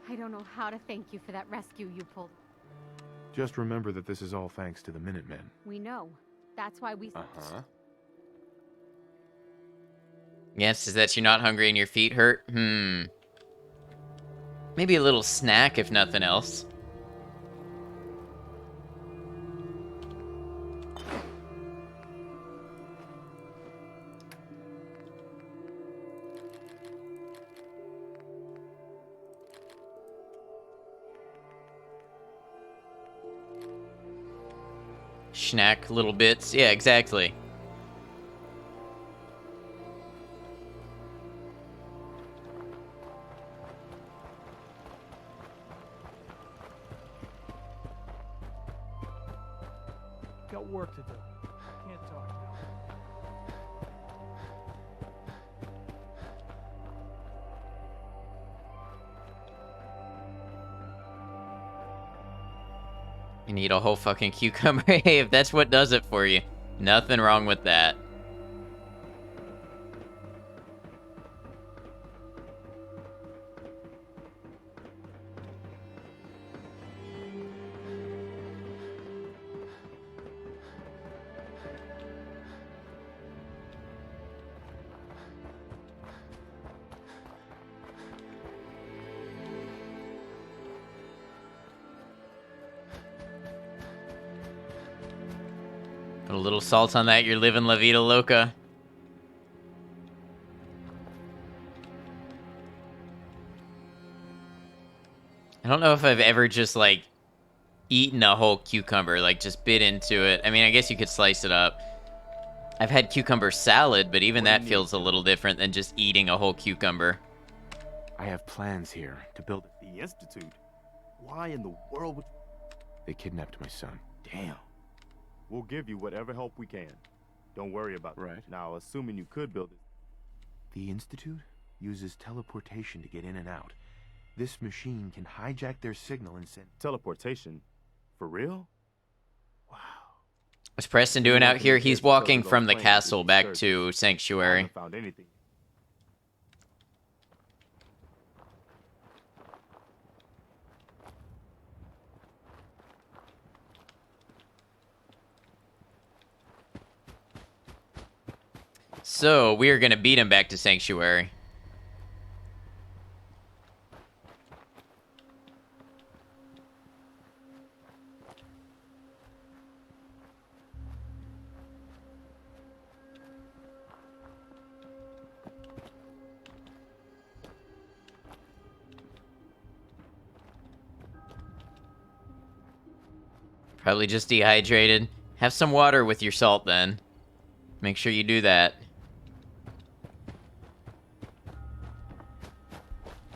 I don't know how to thank you for that rescue you pulled. Just remember that this is all thanks to the Minutemen. We know. That's why we... Uh-huh. Yes, is that you're not hungry and your feet hurt? Maybe a little snack, if nothing else. Snack little bits. Yeah, exactly. Got work to do. Can't talk. You need a whole fucking cucumber. Hey, if that's what does it for you, nothing wrong with that. Put a little salt on that, you're living La Vida Loca. I don't know if I've ever just, like, eaten a whole cucumber, like, just bit into it. I mean, I guess you could slice it up. I've had cucumber salad, but even that feels a little different than just eating a whole cucumber. I have plans here to build... The Institute? Why in the world would... They kidnapped my son. Damn. We'll give you whatever help we can. Don't worry about Right. Now, assuming you could build it. The Institute uses teleportation to get in and out. This machine can hijack their signal and send... Teleportation? For real? Wow. What's Preston doing out here? He's walking from the castle back to I Sanctuary. haven't found anything. So, we are going to beat him back to Sanctuary. Probably just dehydrated. Have some water with your salt then. Make sure you do that.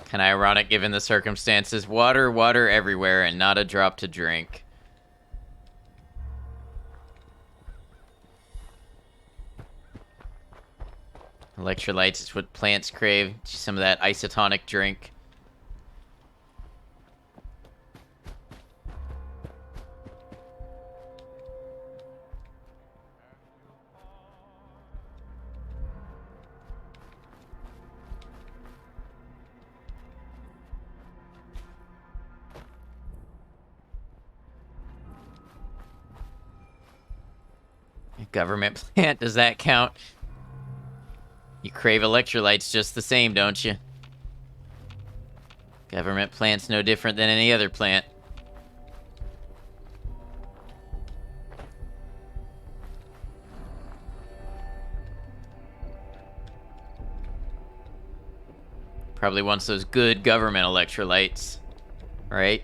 Kind of ironic given the circumstances. Water, water everywhere, and not a drop to drink. Electrolytes is what plants crave. Some of that isotonic drink. Government plant, does that count? You crave electrolytes just the same, don't you? Government plant's no different than any other plant. Probably wants those good government electrolytes, right?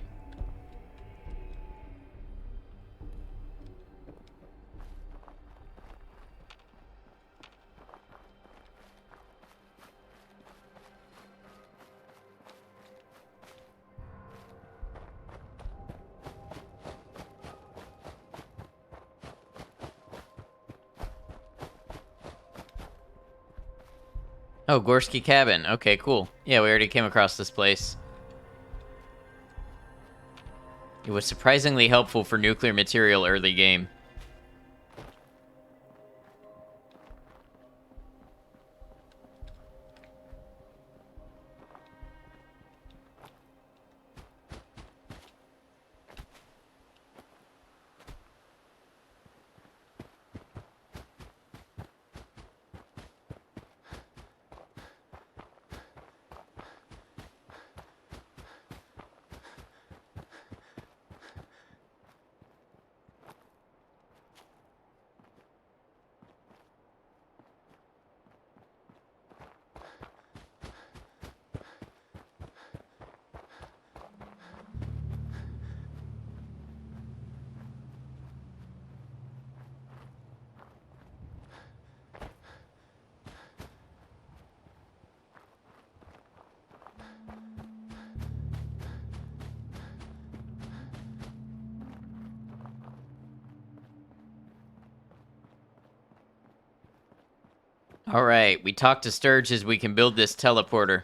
Oh, Gorski Cabin. Okay, cool. Yeah, we already came across this place. It was surprisingly helpful for nuclear material early game. All right, we talked to Sturges. We can build this teleporter.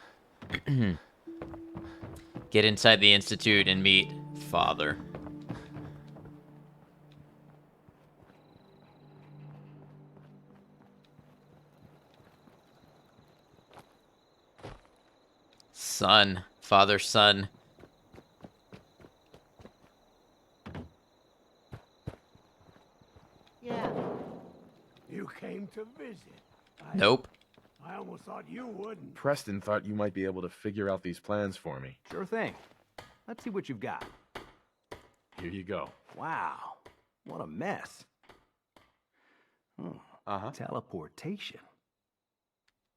Get inside the Institute and meet Father. Son. Father, son. Yeah. You came to visit. Nope. I almost thought you wouldn't. Preston thought you might be able to figure out these plans for me. Sure thing. Let's see what you've got. Here you go. Wow. What a mess. Teleportation.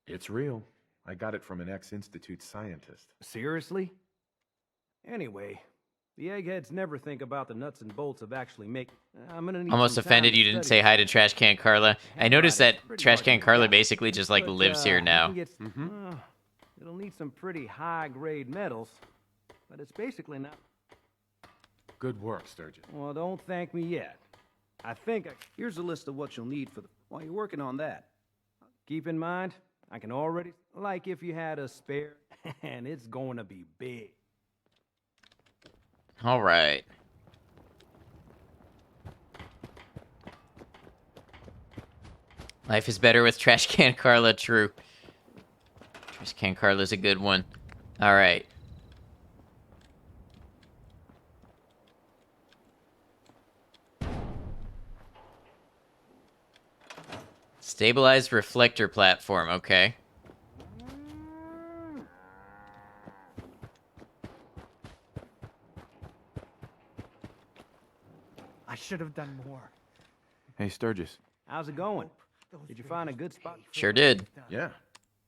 It's real. I got it from an ex-Institute scientist. Seriously? Anyway, the eggheads never think about the nuts and bolts of actually making. I'm gonna need Almost some time offended to you didn't study say hi to Trash Can Carla. I noticed that Pretty Trash hard Can to Carla get. basically just like But, lives here you now. can get- it'll need some pretty high-grade metals, but it's basically not. Good work, Sturgis. Well, don't thank me yet. Here's a list of what you'll need while you're working on that. Keep in mind, I can already, like if you had a spare, and it's going to be big. All right. Life is better with Trash Can Carla, true. Trash Can Carla's a good one. All right. Stabilized reflector platform, okay. I should have done more. Hey, Sturgis. How's it going? Did you find a good spot? Sure did. Yeah.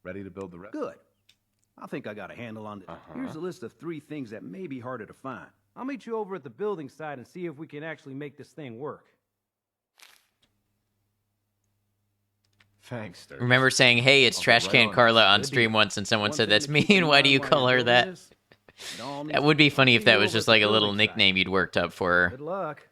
Ready to build the rest? Good. I think I got a handle on this. Here's a list of 3 things that may be harder to find. I'll meet you over at the building site and see if we can actually make this thing work. Thanks, Sturgis. Remember saying, hey, it's I'll be Trash right Can on Carla this. on Good stream deal. once, and someone One said, thing that's to keep me, in and why do mind you while call you're her building that? this, it all needs That to would be funny see if that you was over just at the like a little building site. nickname you'd worked up for her. Good luck.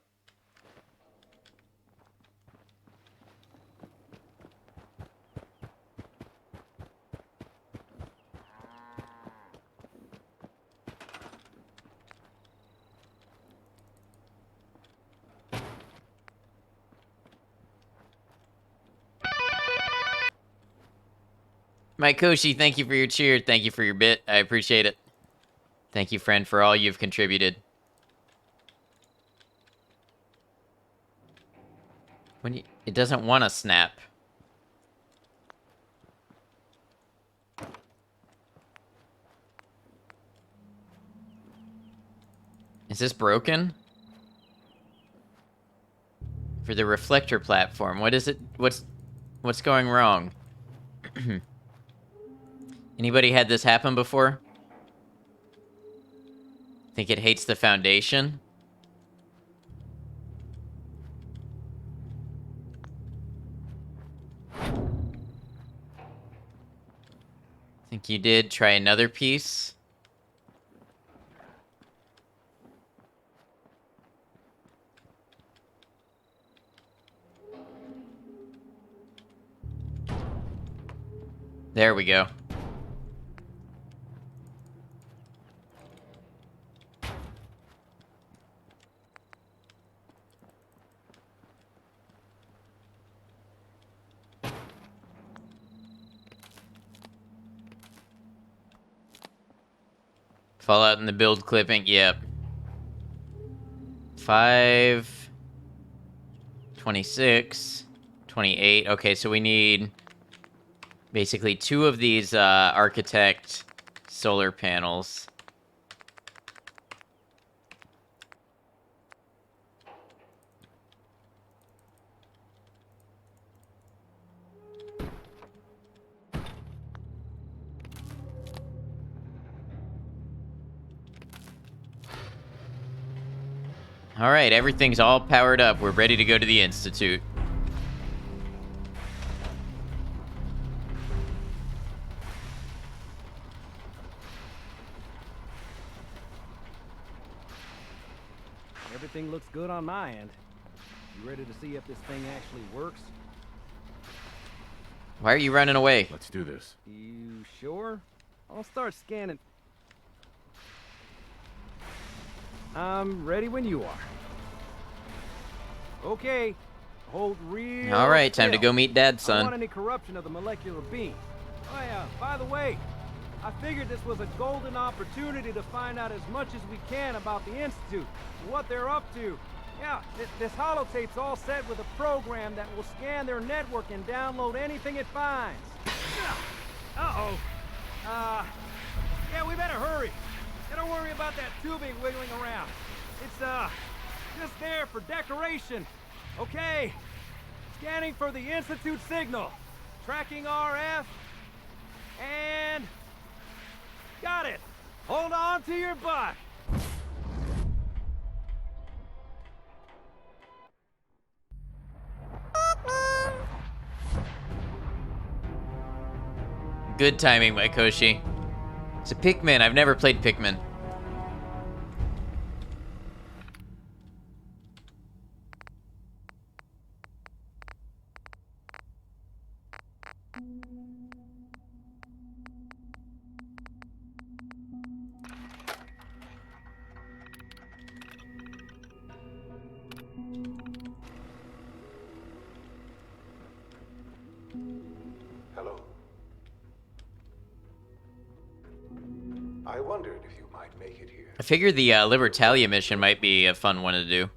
Mike Koshi, thank you for your cheer. Thank you for your bit. I appreciate it. Thank you, friend, for all you've contributed. It doesn't want to snap. Is this broken? For the reflector platform, what is it? What's going wrong? Anybody had this happen before? Think it hates the foundation? Think you did. Try another piece. There we go. Fallout in the build clipping, yep. 5, 26, 28. Okay, so we need basically 2 of these Architect solar panels. All right, everything's all powered up. We're ready to go to the Institute. Everything looks good on my end. You ready to see if this thing actually works? Why are you running away? Let's do this. You sure? I'll start scanning. I'm ready when you are. Okay. Hold real All right, time to still. go meet Dad, I don't want son. any corruption of the molecular beam. Oh yeah, by the way, I figured this was a golden opportunity to find out as much as we can about the Institute, what they're up to. Yeah, this holotape's all set with a program that will scan their network and download anything it finds. Uh-oh. Yeah, we better hurry. Yeah, don't worry about that tubing wiggling around. It's, just there for decoration. Okay. Scanning for the Institute signal. Tracking RF. And... got it! Hold on to your butt! Good timing, my Koshi. It's a Pikmin. I've never played Pikmin. Hello. I wondered if you might make it here. I figured the Libertalia mission might be a fun one to do.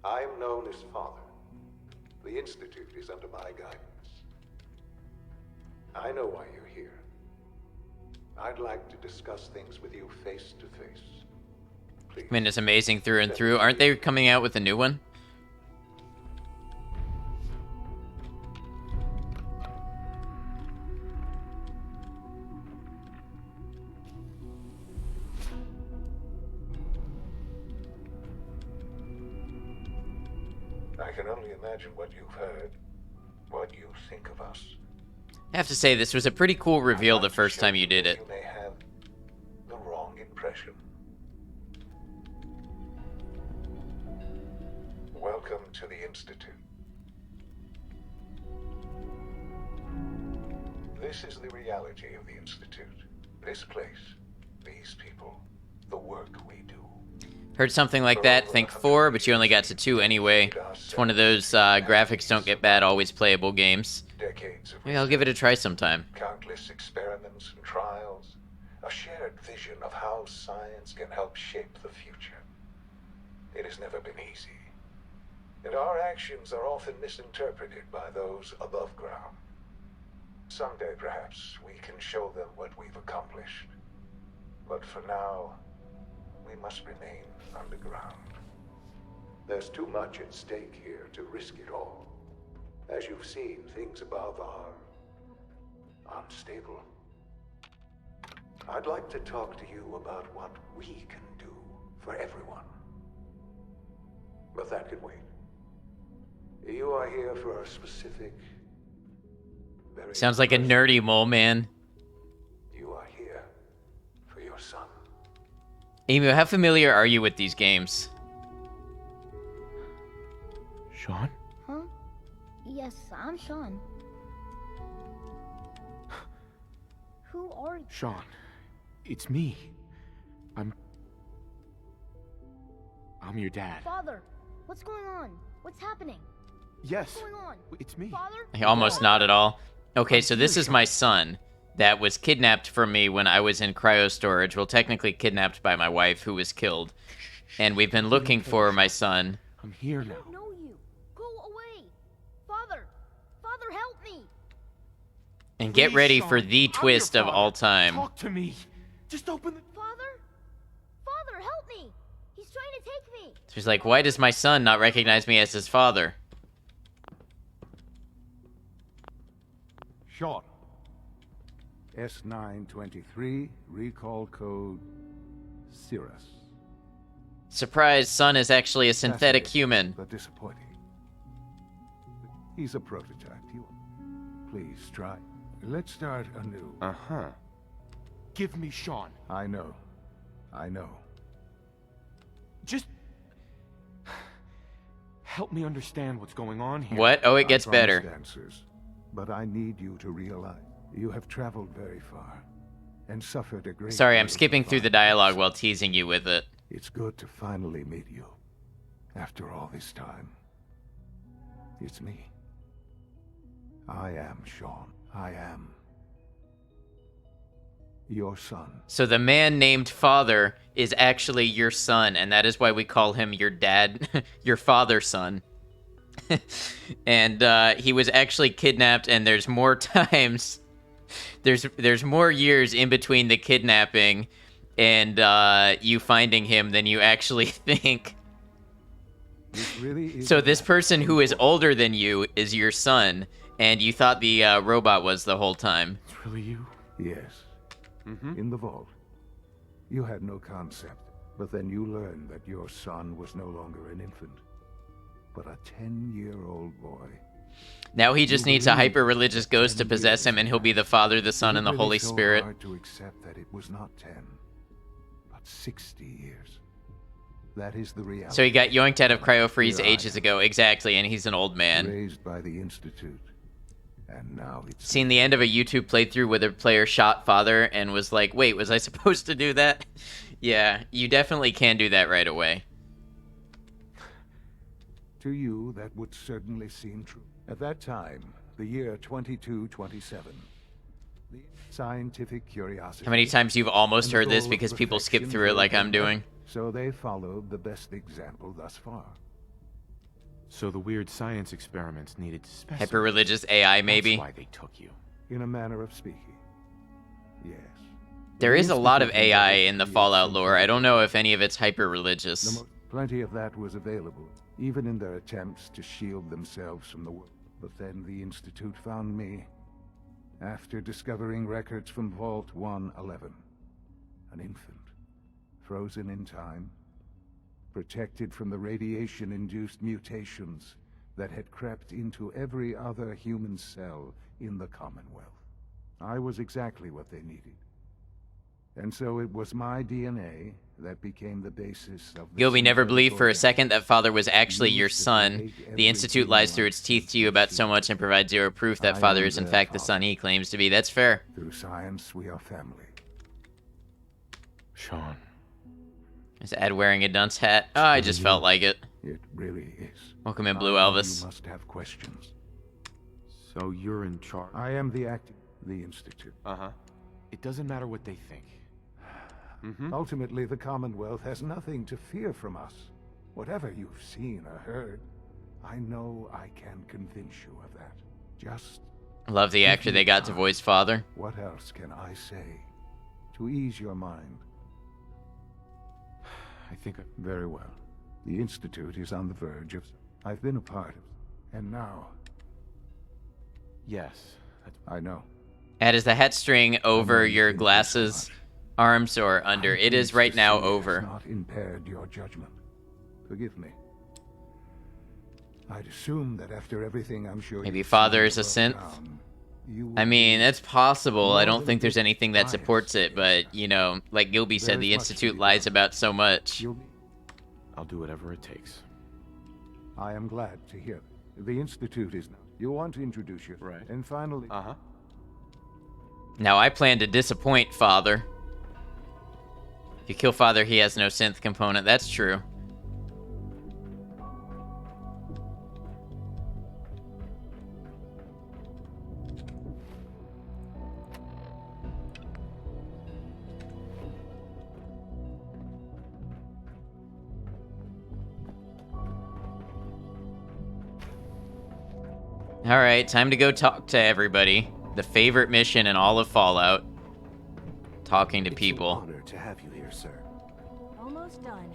I am known as Father. The Institute is under my guidance. I know why you're here. I'd like to discuss things with you face to face. Please. Pikmin is amazing through and through. Aren't they coming out with a new one? I can only imagine what you've heard, what you think of us. I have to say, this was a pretty cool reveal the first time you did it. You may have the wrong impression. Welcome to the Institute. This is the reality of the Institute. This place, these people, the work we do. Heard something like that, think 4, but you only got to 2 anyway. It's one of those graphics don't get bad, always playable games. Decades of Maybe I'll give it a try sometime. countless experiments and trials, a shared vision of how science can help shape the future. It has never been easy, and our actions are often misinterpreted by those above ground. Someday, perhaps, we can show them what we've accomplished. But for now, we must remain underground. There's too much at stake here to risk it all. As you've seen, things above are unstable. I'd like to talk to you about what we can do for everyone. But that can wait. You are here for a specific... Sounds like a nerdy mole man. You are here for your son. Emu, how familiar are you with these games? Sean? Huh? Yes, I'm Sean. Who are you? Sean, it's me. I'm your dad. Father, what's going on? What's happening? Yes, What's going on? it's me. Father? Almost not at all. Okay, so this is my son that was kidnapped from me when I was in cryo storage. Well, technically kidnapped by my wife, who was killed. And we've been looking for my son. I'm here now. I don't know you. Go away. Father! Father, help me! And get ready for the twist of all time. Talk to me. Just open the... Father? Father, help me! He's trying to take me! She's like, why does my son not recognize me as his father? Sean. S923, recall code Cirrus. Surprise, son is actually a synthetic human. But disappointing. He's a prototype. Please try. Let's start anew. Uh-huh. Give me Sean. I know. Just... help me understand what's going on here. What? Oh, it gets I promised better. Answers, but I need you to realize you have traveled very far and suffered a great Sorry, deal I'm to skipping through the find dialogue yourself. while teasing you with it. It's good to finally meet you. After all this time. It's me. I am Sean. I am your son. So the man named Father is actually your son, and that is why we call him your dad, your father's son. And he was actually kidnapped, and there's more times, there's more years in between the kidnapping and you finding him than you actually think. This really is So this person who is older than you is your son, and you thought the robot was the whole time. It's really you? Yes. In the vault. You had no concept, but then you learned that your son was no longer an infant, but a 10-year-old boy. Now he just needs a hyper-religious ghost to possess him, and he'll be the Father, the Son, and the Is it really Holy so Spirit. hard to accept that it was not 10, but 60 years. That is the reality. So he got yoinked out of cryo-freeze Here I ages ago, exactly, and he's an old man. Raised by the Institute, and now it's Seen the end of a YouTube playthrough where the player shot Father and was like, wait, was I supposed to do that? Yeah, you definitely can do that right away. To you, that would certainly seem true. At that time, the year 2227, the scientific curiosity... How many times you've almost and the heard this goal of because people skip perfection through it like drove I'm them doing? So they followed the best example thus far. So the weird science experiments needed to specify. Hyper-religious AI, maybe? That's why they took you. In a manner of speaking, yes. There is a lot of Institute AI conducted in the the Fallout lore. I essential- don't know if any of it's hyper-religious. Plenty of that was available, even in their attempts to shield themselves from the world. But then the Institute found me, after discovering records from Vault 111. An infant, frozen in time, protected from the radiation-induced mutations that had crept into every other human cell in the Commonwealth. I was exactly what they needed. And so it was my DNA that became the basis of the Gilby never synthetic believed for a organism second that Father was actually your used to son. create The every Institute human lies through life its teeth to you about so much and provides zero proof that I Father am is in their fact the father. son he claims to be. That's fair. Through science, we are family. Sean. Is Ed wearing a dunce hat? Oh, I just felt like it. It really is. Welcome in, Blue I know Elvis. You must have questions. So you're in charge. I am the Institute. Uh-huh. It doesn't matter what they think. Ultimately, the Commonwealth has nothing to fear from us. Whatever you've seen or heard, I know I can convince you of that. Just Love the actor they got to voice Father. what else can I say to ease your mind? I think Very well. The Institute is on the verge of... I've been a part of... And now... yes. I know. Ed, is the hat string over your glasses, arms, or under? It is right now Has over. not impaired your judgment. Forgive me. I'd assume that after everything I'm sure Maybe you've Father seen is a above synth? ground, you I mean, it's possible. I don't think there's anything that biased. supports it, but, you know, like Gilby said, There's the much to Institute be lies done. about so much. I'll do whatever it takes. I am glad to hear that. The Institute is now. You want to introduce yourself. Right. And finally... Uh-huh. Now, I plan to disappoint Father. If you kill Father, he has no synth component. That's true. Alright, time to go talk to everybody. The favorite mission in all of Fallout. Talking to people. Honor to have you here, sir. Almost done.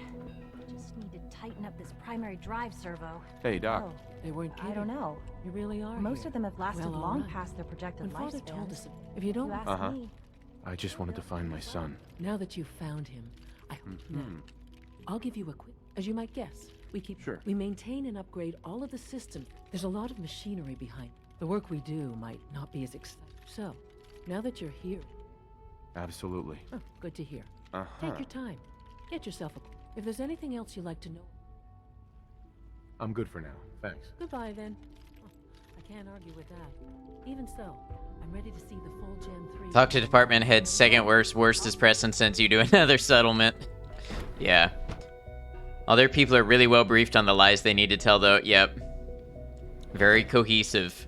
Just need to tighten up this primary drive servo. Hey, Doc. Oh, They weren't kidding. I don't know. You really are. Most here. of them have lasted Well, all long right. past their projected When Father lifespan. told us, if you don't, You ask Uh-huh. me. I just wanted to find my son. now that you've found him, now, I'll give you a quick, as you might guess. Sure. We maintain and upgrade all of the systems. There's a lot of machinery behind. The work we do might not be as exciting. So, now that you're here, Absolutely. good to hear. Uh-huh. Take your time. Get yourself a. If there's anything else you'd like to know, I'm good for now. Thanks. goodbye then. I can't argue with that. Even so, I'm ready to see the full Gen 3. Talk to department head. Second worst. Worst is Preston sends you to another settlement. Yeah. Other people are really well briefed on the lies they need to tell, though. Yep. Very cohesive.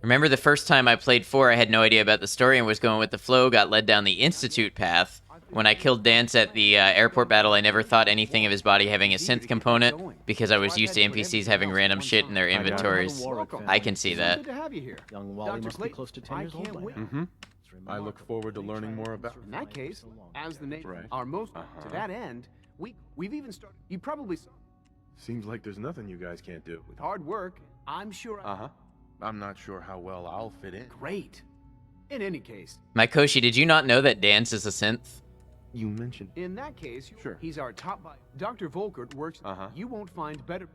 Remember the first time I played 4, I had no idea about the story and was going with the flow, got led down the Institute path. When I killed Dance at the airport battle, I never thought anything of his body having a synth component, because I was used to NPCs having random shit in their inventories. I can see that. Good to have you here. Young Wally Dr. must be Clayton, close to 10 I years old can't by wait. now. Mm-hmm. I look forward to learning more about. In that case, as the name, Right. our most to that end, we've even started. You probably saw. Seems like there's nothing you guys can't do. With hard work, I'm sure. I'm not sure how well I'll fit in. Great. In any case, Mykoshi, did you not know that dance is a synth? You mentioned. in that case, Sure. he's our top buyer. Dr. Volkert works. You won't find better.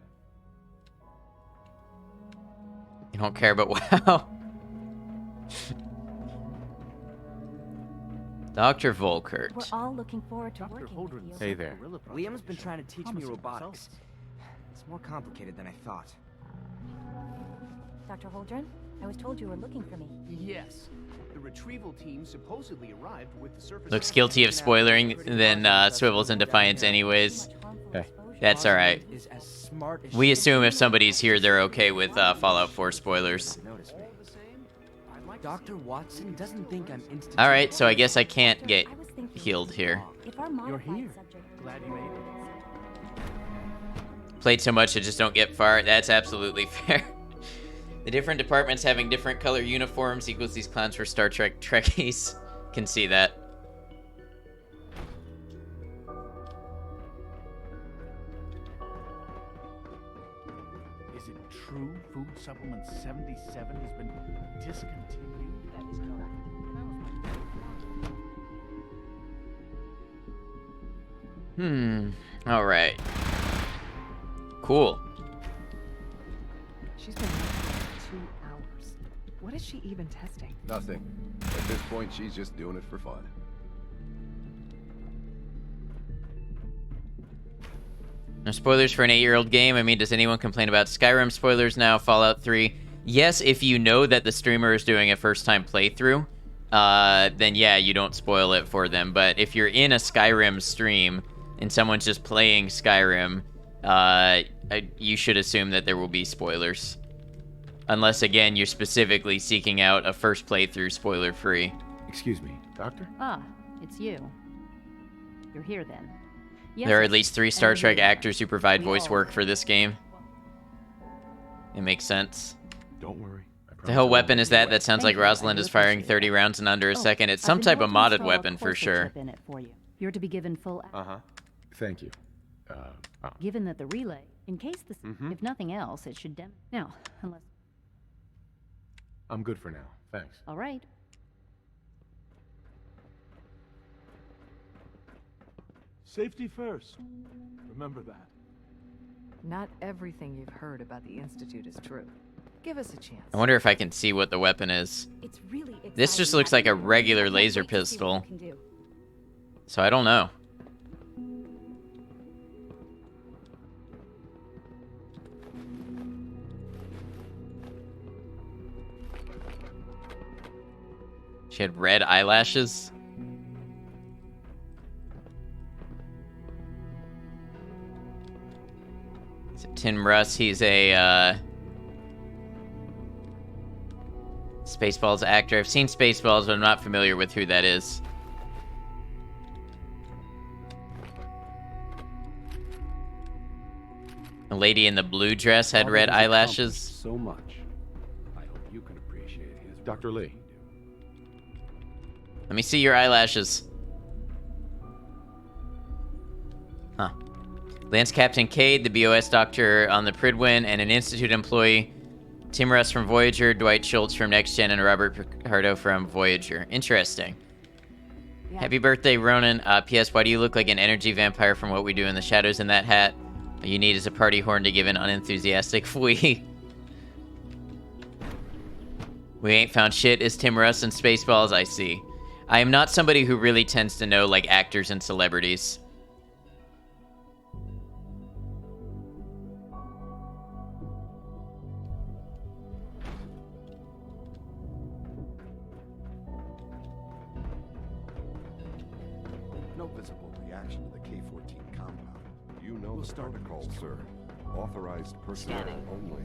You don't care, but wow. Dr. Volkert. We're all looking forward to working with you. Hey there. Liam's been trying to teach me robotics. It's more complicated than I thought. Dr. Holdren, I was told you were looking for me. Yes. The retrieval team supposedly arrived with the surface. Looks guilty of spoiling, then swivels in defiance anyways. Hey. That's alright. Is as smart as We assume if somebody's here, they're okay with Fallout 4 spoilers. notice me. Dr. Watson doesn't think I'm instant. Alright, so I guess I can't get healed here. If our modified subject Glad you made it. Played so much I just don't get far. That's absolutely fair. The different departments having different color uniforms equals these clowns for Star Trek Trekkies. Can see that. Is it true Food Supplement 77 has been discontinued? That is correct. Alright. Cool. She's been for 2 hours. What is she even testing? Nothing. At this point, she's just doing it for fun. No spoilers for an 8-year-old game. I mean, does anyone complain about Skyrim spoilers now? Fallout 3? Yes, if you know that the streamer is doing a first-time playthrough, then yeah, you don't spoil it for them. But if you're in a Skyrim stream and someone's just playing Skyrim, you should assume that there will be spoilers. Unless, again, you're specifically seeking out a first playthrough spoiler-free. Excuse me, Doctor? Ah, it's you. You're here then. Yes, There are at least 3 Star and Trek we- actors who provide we voice all- work for this game. It makes sense. Don't worry. The hell weapon is that? That sounds like Rosalind is firing 30 rounds in under a second. It's some type of modded weapon for sure. In it for you. You're to be given full. Thank you. Given that the relay, in case this, Mhm. if nothing else, it should now, unless. I'm good for now. Thanks. All right. Safety first. Remember that. Not everything you've heard about the Institute is true. Give us a chance. I wonder if I can see what the weapon is. It's really This just looks like a regular laser pistol. So I don't know. She had red eyelashes. Is it Tim Russ? He's a Spaceballs actor. I've seen Spaceballs, but I'm not familiar with who that is. The lady in the blue dress had red eyelashes. So much. I hope you can appreciate his. Dr. Lee. Let me see your eyelashes. Huh. Lance Captain Cade, the BOS doctor on the Pridwin, and an Institute employee. Tim Russ from Voyager, Dwight Schultz from Next Gen, and Robert Picardo from Voyager. Interesting. Yeah. Happy birthday, Ronan. P.S. Why do you look like an energy vampire from What We Do in the Shadows in that hat? All you need is a party horn to give an unenthusiastic fwee. We ain't found shit is Tim Russ and Spaceballs, I see. I am not somebody who really tends to know, like, actors and celebrities. No visible reaction to the K-14 compound. You know the protocol, sir. Authorized personnel only.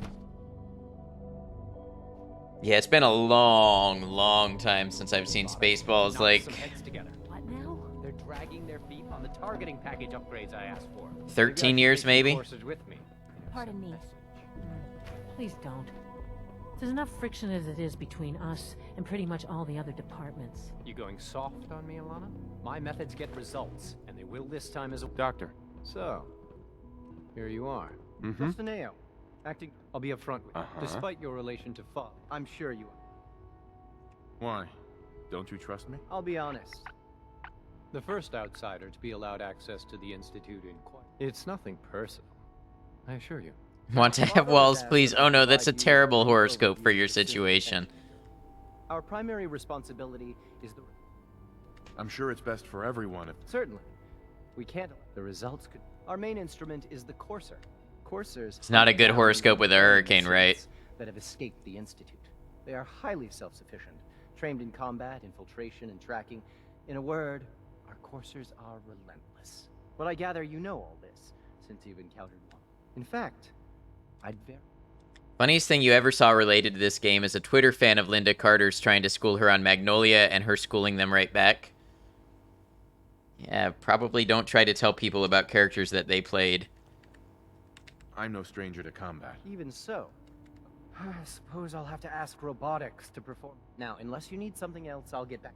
Yeah, it's been a long time since I've seen Spaceballs, like... What now? They're dragging their feet on the targeting package upgrades I asked for. 13 years, maybe? Pardon me. Please don't. There's enough friction as it is between us and pretty much all the other departments. You going soft on me, Alana? My methods get results, and they will this time as a... Doctor. So, here you are. Mm-hmm. Justin Ao, acting... I'll be upfront with you. Uh-huh. Despite your relation to Fa, I'm sure you are. Why? Don't you trust me? I'll be honest. The first outsider to be allowed access to the Institute in quite... It's nothing personal, I assure you. Want to have walls, please? Oh no, that's a terrible horoscope for your situation. Our primary responsibility is the... I'm sure it's best for everyone if... Certainly. We can't... The results could... Our main instrument is the Courser. Coursers... It's not a good horoscope with a hurricane, right? ...that have escaped the Institute. They are highly self-sufficient, trained in combat, infiltration, and tracking. In a word, our Coursers are relentless. But I gather you know all this, since you've encountered one. In fact, I'd very... Funniest thing you ever saw related to this game is a Twitter fan of Linda Carter's trying to school her on Magnolia and her schooling them right back. Yeah, probably don't try to tell people about characters that they played. I'm no stranger to combat. Even so, I suppose I'll have to ask robotics to perform. Now, unless you need something else, I'll get back.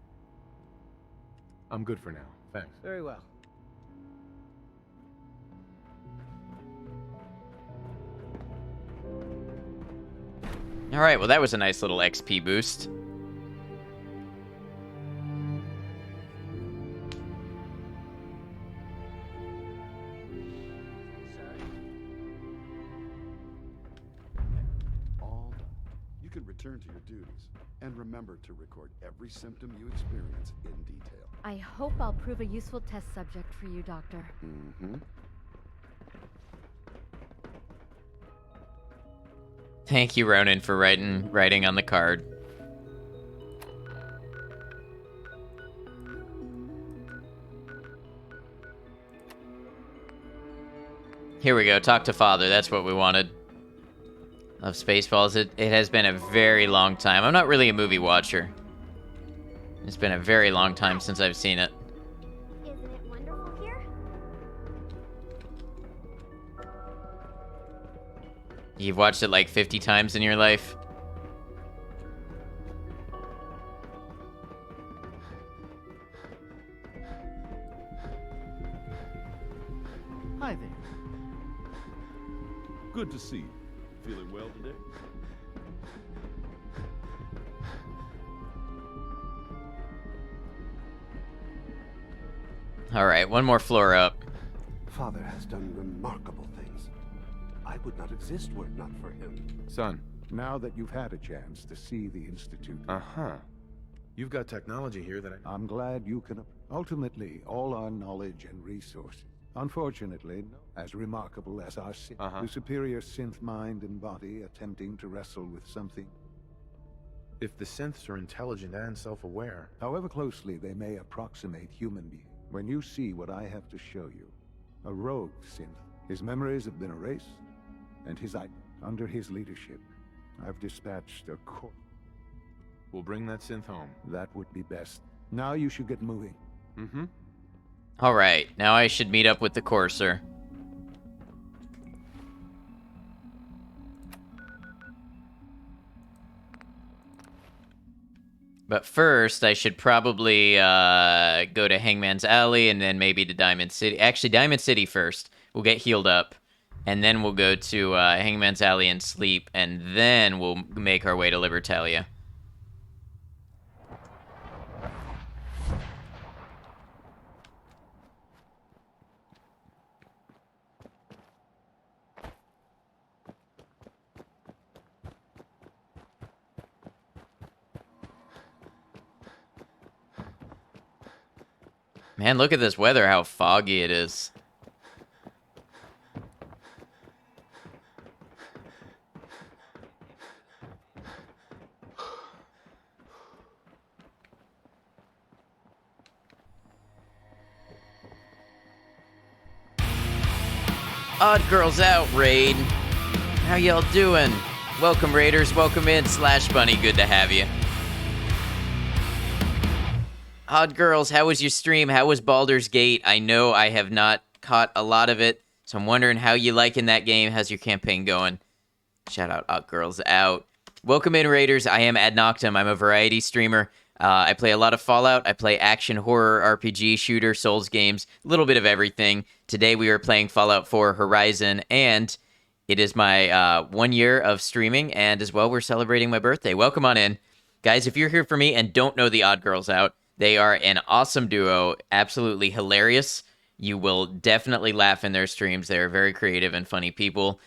I'm good for now. Thanks. Very well. Alright, well that was a nice little XP boost. All done. You can return to your duties. And remember to record every symptom you experience in detail. I hope I'll prove a useful test subject for you, Doctor. Mm-hmm. Thank you, Ronan, for writing on the card. Here we go, talk to Father, that's what we wanted. Love Spaceballs, it has been a very long time. I'm not really a movie watcher. It's been a very long time since I've seen it. Isn't it wonderful here? You've watched it like 50 times in your life? Hi there. Good to see you. Feeling well today? Alright, one more floor up. Father has done remarkable things. I would not exist were it not for him. Son. Now that you've had a chance to see the Institute... Uh-huh. You've got technology here that I'm glad you can... Ultimately, all our knowledge and resources. Unfortunately, as remarkable as our the superior synth mind and body attempting to wrestle with something. If the synths are intelligent and self-aware... However closely they may approximate human beings, when you see what I have to show you, a rogue synth, his memories have been erased, and under his leadership, I've dispatched a corps. We'll bring that synth home. That would be best. Now you should get moving. Mm-hmm. Alright, now I should meet up with the Courser. But first, I should probably go to Hangman's Alley and then maybe to Diamond City. Actually, Diamond City first. We'll get healed up. And then we'll go to Hangman's Alley and sleep. And then we'll make our way to Libertalia. Man, look at this weather, how foggy it is. Odd Girls Out, Raid. How y'all doing? Welcome, Raiders. Welcome in. Slash Bunny, good to have you. Odd Girls, how was your stream? How was Baldur's Gate? I know I have not caught a lot of it, so I'm wondering how you liking that game. How's your campaign going? Shout out Odd Girls Out. Welcome in, Raiders. I am Ad Noctem. I'm a variety streamer. I play a lot of Fallout. I play action, horror, RPG, shooter, Souls games, a little bit of everything. Today we are playing Fallout 4 Horizon, and it is my 1 year of streaming, and as well, we're celebrating my birthday. Welcome on in. Guys, if you're here for me and don't know the Odd Girls Out, they are an awesome duo, absolutely hilarious. You will definitely laugh in their streams. They are very creative and funny people.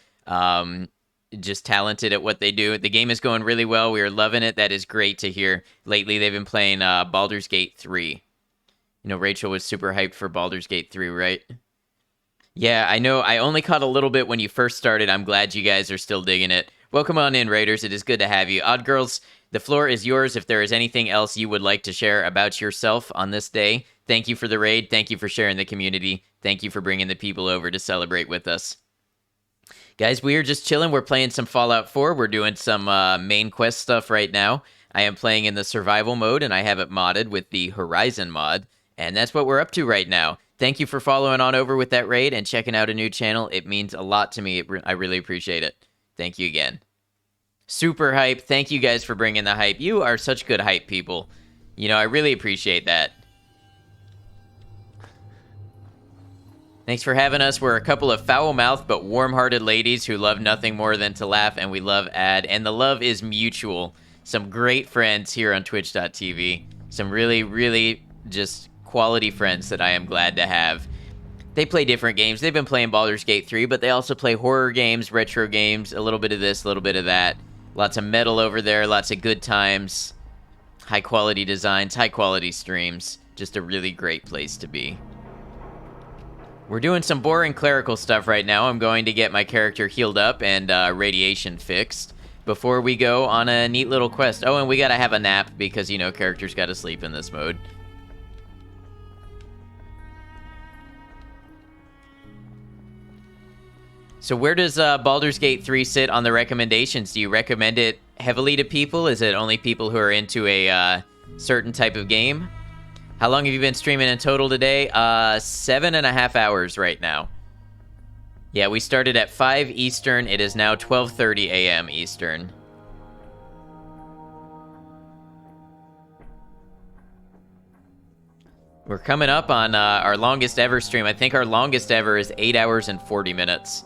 Just talented at what they do. The game is going really well. We are loving it. That is great to hear. Lately, they've been playing Baldur's Gate 3. You know, Rachel was super hyped for Baldur's Gate 3, right? Yeah, I know. I only caught a little bit when you first started. I'm glad you guys are still digging it. Welcome on in, Raiders. It is good to have you. Odd Girls, the floor is yours if there is anything else you would like to share about yourself on this day. Thank you for the raid. Thank you for sharing the community. Thank you for bringing the people over to celebrate with us. Guys, we are just chilling. We're playing some Fallout 4. We're doing some main quest stuff right now. I am playing in the survival mode, and I have it modded with the Horizon mod. And that's what we're up to right now. Thank you for following on over with that raid and checking out a new channel. It means a lot to me. I really appreciate it. Thank you again. Super hype. Thank you guys for bringing the hype. You are such good hype people. You know, I really appreciate that. Thanks for having us. We're a couple of foul-mouthed but warm-hearted ladies who love nothing more than to laugh, and we love Ad, and the love is mutual. Some great friends here on Twitch.tv. Some really, really just quality friends that I am glad to have. They play different games. They've been playing Baldur's Gate 3, but they also play horror games, retro games, a little bit of this, a little bit of that. Lots of metal over there, lots of good times, high-quality designs, high-quality streams. Just a really great place to be. We're doing some boring clerical stuff right now. I'm going to get my character healed up and radiation fixed before we go on a neat little quest. Oh, and we gotta have a nap because, you know, characters gotta sleep in this mode. So where does Baldur's Gate 3 sit on the recommendations? Do you recommend it heavily to people? Is it only people who are into a certain type of game? How long have you been streaming in total today? 7.5 hours right now. Yeah, we started at 5 Eastern. It is now 12:30 a.m. Eastern. We're coming up on our longest ever stream. I think our longest ever is 8 hours and 40 minutes.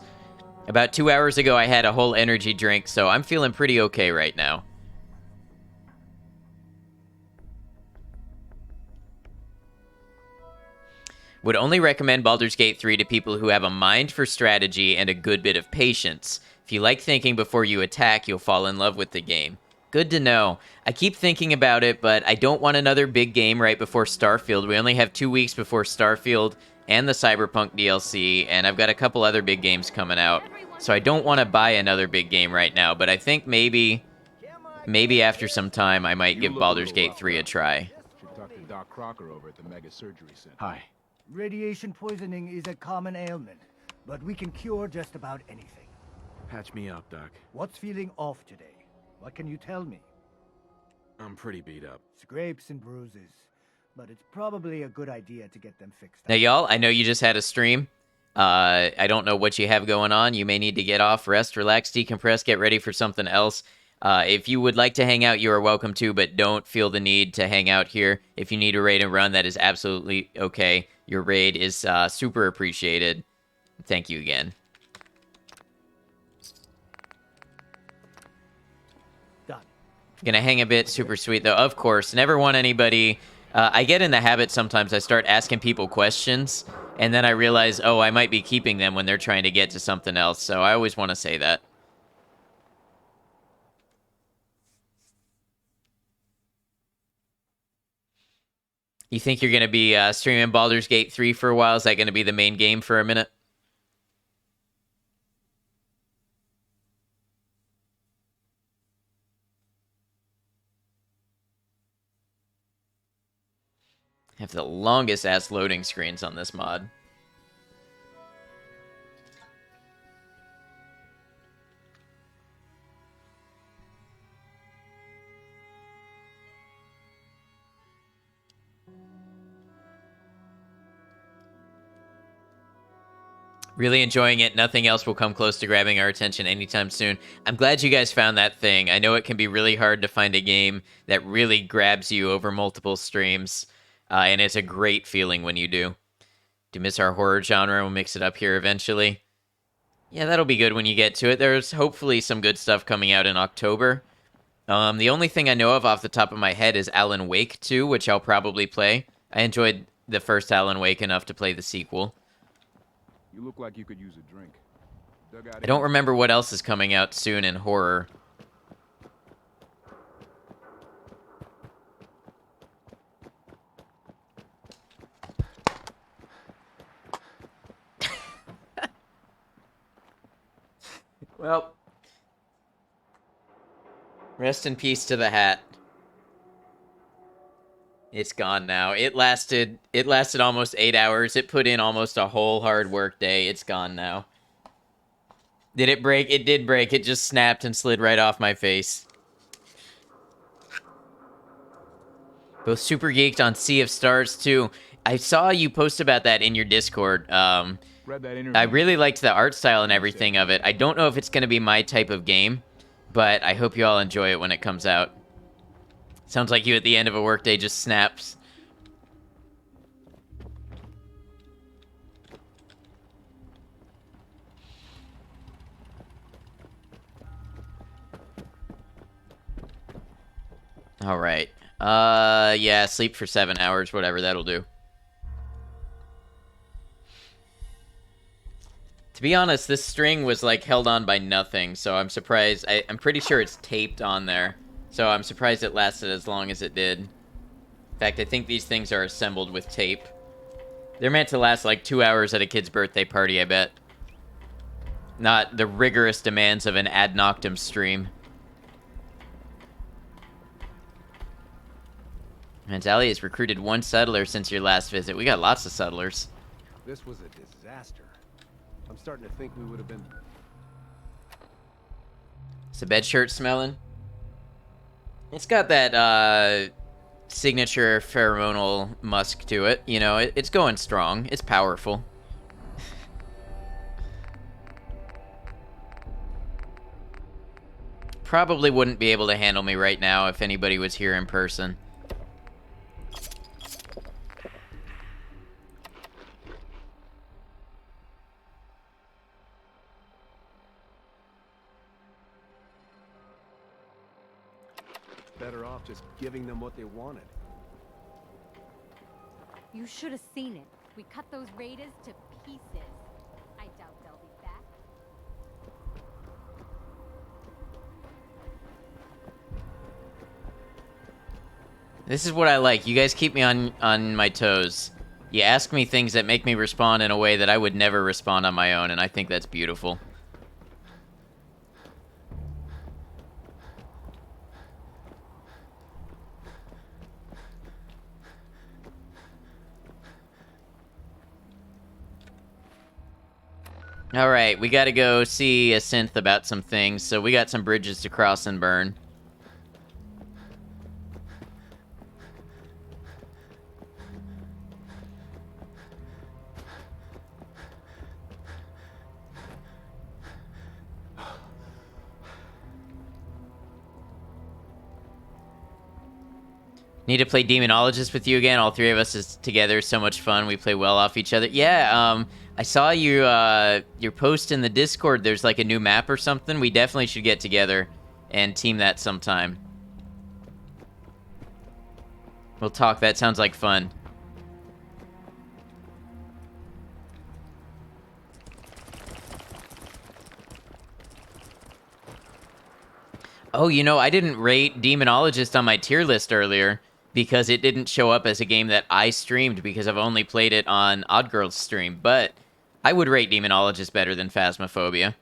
About 2 hours ago, I had a whole energy drink, so I'm feeling pretty okay right now. Would only recommend Baldur's Gate 3 to people who have a mind for strategy and a good bit of patience. If you like thinking before you attack, you'll fall in love with the game. Good to know. I keep thinking about it, but I don't want another big game right before Starfield. We only have 2 weeks before Starfield and the Cyberpunk DLC, and I've got a couple other big games coming out. So I don't want to buy another big game right now, but I think maybe after some time I might give Baldur's Gate 3 a try. Should talk to Doc Crocker over at the Mega Surgery Center. Hi. Radiation poisoning is a common ailment, but we can cure just about anything. Patch me up, Doc. What's feeling off today? What can you tell me? I'm pretty beat up. Scrapes and bruises, but it's probably a good idea to get them fixed. Now, y'all, I know you just had a stream. I don't know what you have going on. You may need to get off, rest, relax, decompress, get ready for something else. If you would like to hang out, you are welcome to, but don't feel the need to hang out here. If you need a raid and run, that is absolutely okay. Your raid is super appreciated. Thank you again. Done. Gonna hang a bit, super sweet though. Of course, never want anybody... I get in the habit sometimes, I start asking people questions, and then I realize, oh, I might be keeping them when they're trying to get to something else, so I always want to say that. You think you're going to be streaming Baldur's Gate 3 for a while? Is that going to be the main game for a minute? I have the longest ass loading screens on this mod. Really enjoying it. Nothing else will come close to grabbing our attention anytime soon. I'm glad you guys found that thing. I know it can be really hard to find a game that really grabs you over multiple streams, and it's a great feeling when you do. Do miss our horror genre. We'll mix it up here eventually. Yeah, that'll be good when you get to it. There's hopefully some good stuff coming out in October. The only thing I know of off the top of my head is Alan Wake 2, which I'll probably play. I enjoyed the first Alan Wake enough to play the sequel. You look like you could use a drink. I don't remember what else is coming out soon in horror. Well, rest in peace to the hat. It's gone now. It lasted almost 8 hours. It put in almost a whole hard work day. It's gone now. Did it break? It did break. It just snapped and slid right off my face. Both super geeked on Sea of Stars too. I saw you post about that in your Discord. Read that interview. I really liked the art style and everything of it. I don't know if it's going to be my type of game, but I hope you all enjoy it when it comes out. Sounds like you at the end of a workday just snaps. All right. Yeah, sleep for 7 hours, whatever, that'll do. To be honest, this string was like held on by nothing, so I'm surprised. I'm pretty sure it's taped on there, so I'm surprised it lasted as long as it did. In fact, I think these things are assembled with tape. They're meant to last like 2 hours at a kid's birthday party, I bet. Not the rigorous demands of an ad noctem stream. Manzali has recruited 1 settler since your last visit. We got lots of settlers. This was a disaster. I'm starting to think we would have been... Is the bed shirt smelling? It's got that, signature pheromonal musk to it. You know, it's going strong. It's powerful. Probably wouldn't be able to handle me right now if anybody was here in person. Better off just giving them what they wanted. You should have seen it. We cut those raiders to pieces. I doubt they'll be back. This is what I like. You guys keep me on my toes. You ask me things that make me respond in a way that I would never respond on my own, and I think that's beautiful. Alright, we gotta go see a synth about some things, so we got some bridges to cross and burn. Need to play Demonologist with you again. All 3 of us is together. So much fun. We play well off each other. Yeah, I saw you, your post in the Discord. There's like a new map or something. We definitely should get together and team that sometime. We'll talk. That sounds like fun. Oh, you know, I didn't rate Demonologist on my tier list earlier because it didn't show up as a game that I streamed because I've only played it on Oddgirl's stream, but I would rate Demonologist better than Phasmophobia.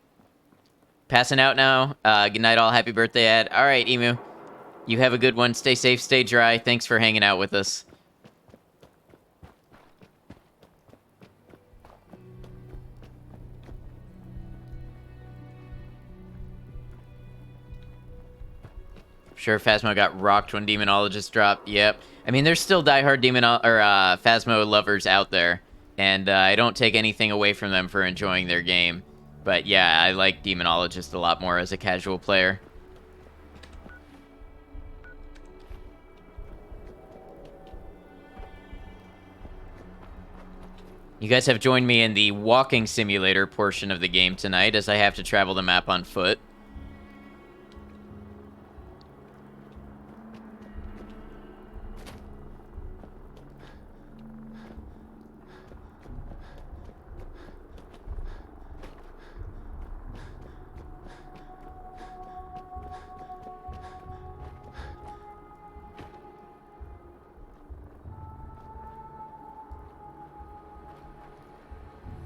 Passing out now. Good night all. Happy birthday, Ed. All right, Emu. You have a good one. Stay safe, stay dry. Thanks for hanging out with us. Sure, Phasmo got rocked when Demonologist dropped. Yep. I mean, there's still diehard Phasmo lovers out there. and I don't take anything away from them for enjoying their game. But yeah, I like Demonologist a lot more as a casual player. You guys have joined me in the walking simulator portion of the game tonight, as I have to travel the map on foot.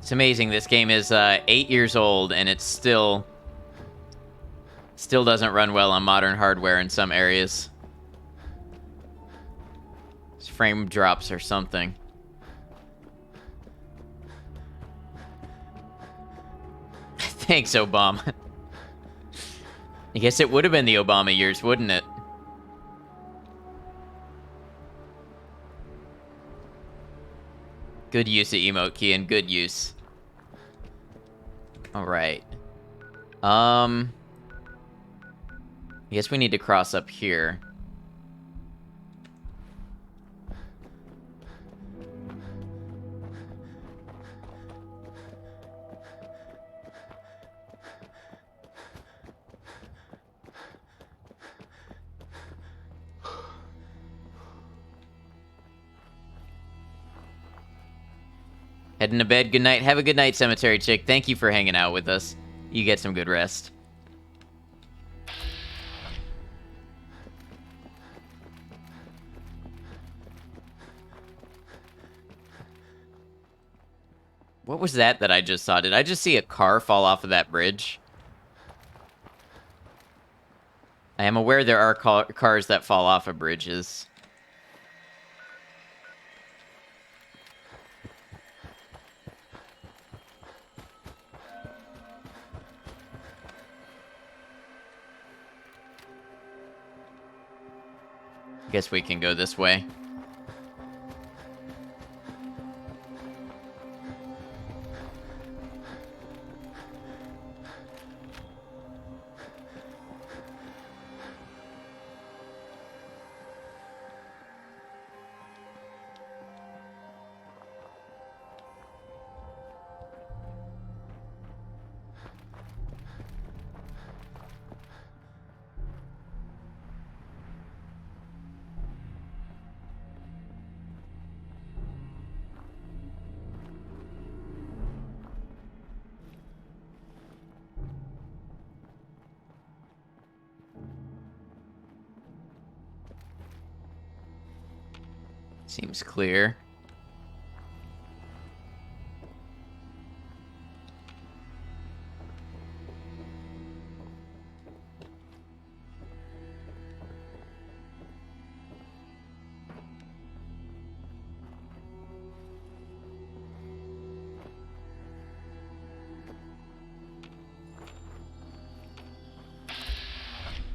It's amazing. This game is 8 years old, and it still doesn't run well on modern hardware in some areas. It's frame drops or something. Thanks, Obama. I guess it would have been the Obama years, wouldn't it? Good use of emote key and good use. Alright. I guess we need to cross up here. Heading to bed. Good night. Have a good night, Cemetery Chick. Thank you for hanging out with us. You get some good rest. What was that I just saw? Did I just see a car fall off of that bridge? I am aware there are cars that fall off of bridges. Guess we can go this way. Seems clear.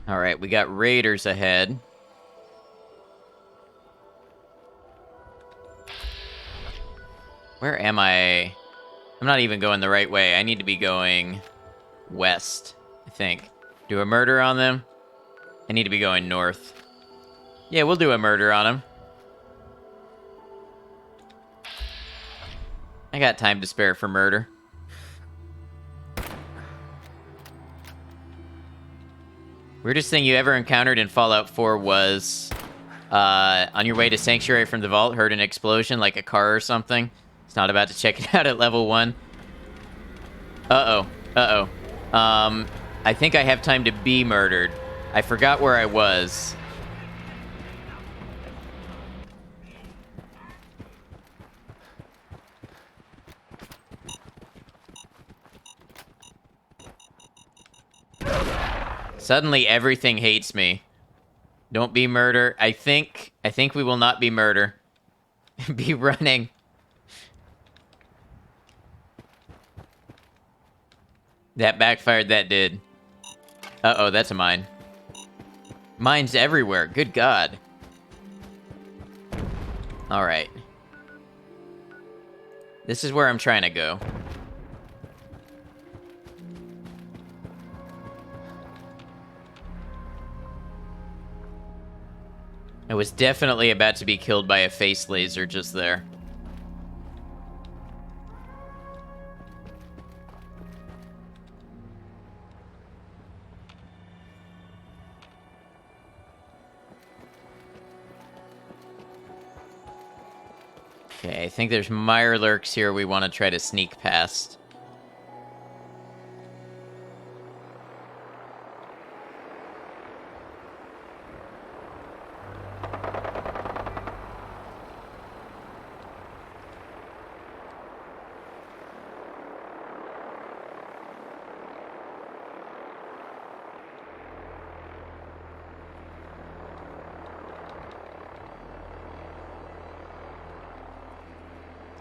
All right, we got raiders ahead. Where am I? I'm not even going the right way. I need to be going west, I think. Do a murder on them? I need to be going north. Yeah, we'll do a murder on them. I got time to spare for murder. Weirdest thing you ever encountered in Fallout 4 was on your way to Sanctuary from the Vault, heard an explosion like a car or something. It's not about to check it out at level 1. Uh-oh. I think I have time to be murdered. I forgot where I was. Suddenly everything hates me. Don't be murder. I think we will not be murder. Be running. That backfired, that did. Uh-oh, that's a mine. Mines everywhere, good God. Alright. This is where I'm trying to go. I was definitely about to be killed by a face laser just there. Okay, I think there's Mirelurks here we want to try to sneak past.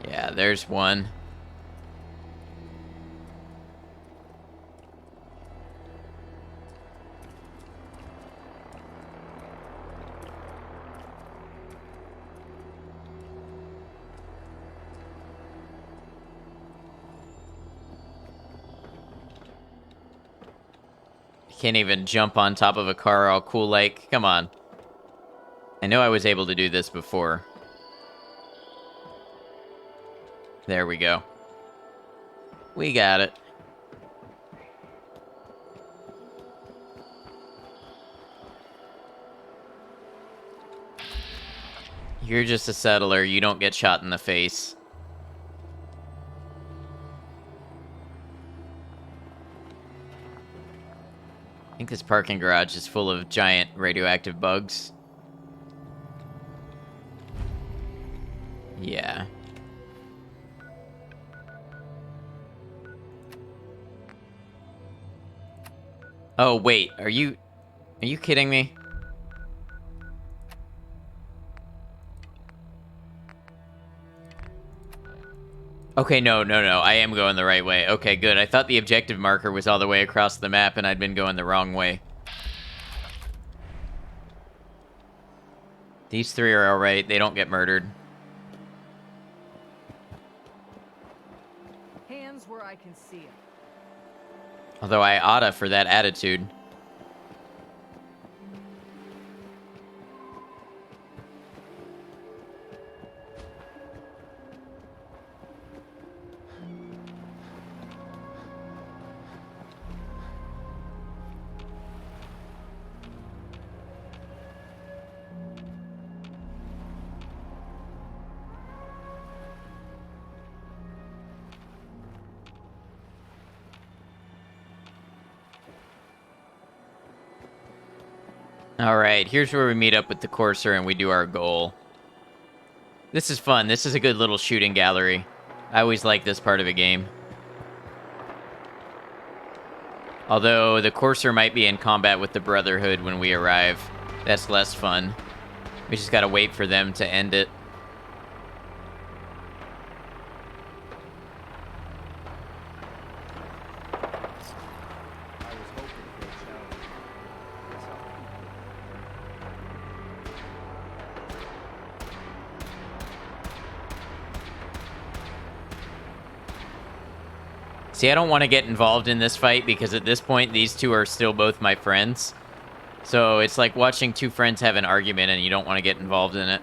Yeah, there's one. Can't even jump on top of a car all cool like. Come on. I know I was able to do this before. There we go. We got it. You're just a settler. You don't get shot in the face. I think this parking garage is full of giant radioactive bugs. Yeah. Oh, wait. Are you kidding me? Okay, no. I am going the right way. Okay, good. I thought the objective marker was all the way across the map and I'd been going the wrong way. These three are alright. They don't get murdered. Hands where I can see it. Although I oughta for that attitude. Alright, here's where we meet up with the Courser and we do our goal. This is fun. This is a good little shooting gallery. I always like this part of a game. Although the Courser might be in combat with the Brotherhood when we arrive. That's less fun. We just gotta wait for them to end it. See, I don't want to get involved in this fight because at this point, these two are still both my friends. So it's like watching two friends have an argument and you don't want to get involved in it.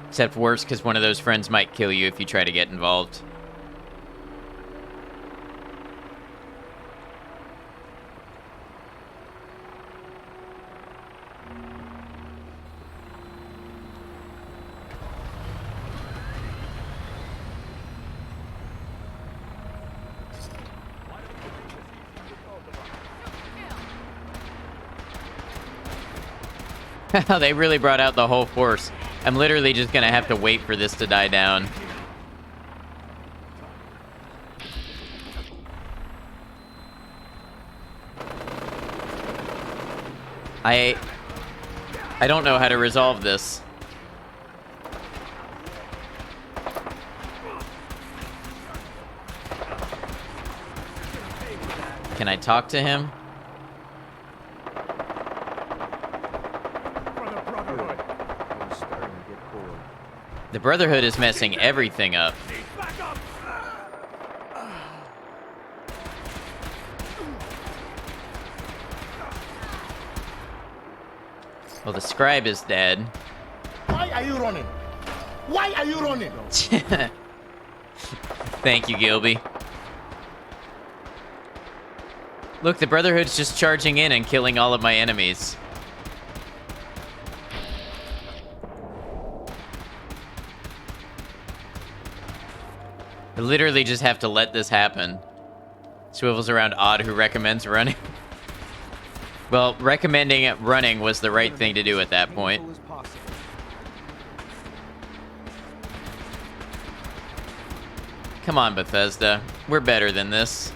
Except worse because one of those friends might kill you if you try to get involved. They really brought out the whole force. I'm literally just gonna have to wait for this to die down. I don't know how to resolve this. Can I talk to him? The Brotherhood is messing everything up. Well, the scribe is dead. Why are you running? Why are you running? Thank you, Gilby. Look, the Brotherhood's just charging in and killing all of my enemies. I literally just have to let this happen. Swivels around Odd, who recommends running. Well, recommending running was the right thing to do at that point. Come on, Bethesda. We're better than this.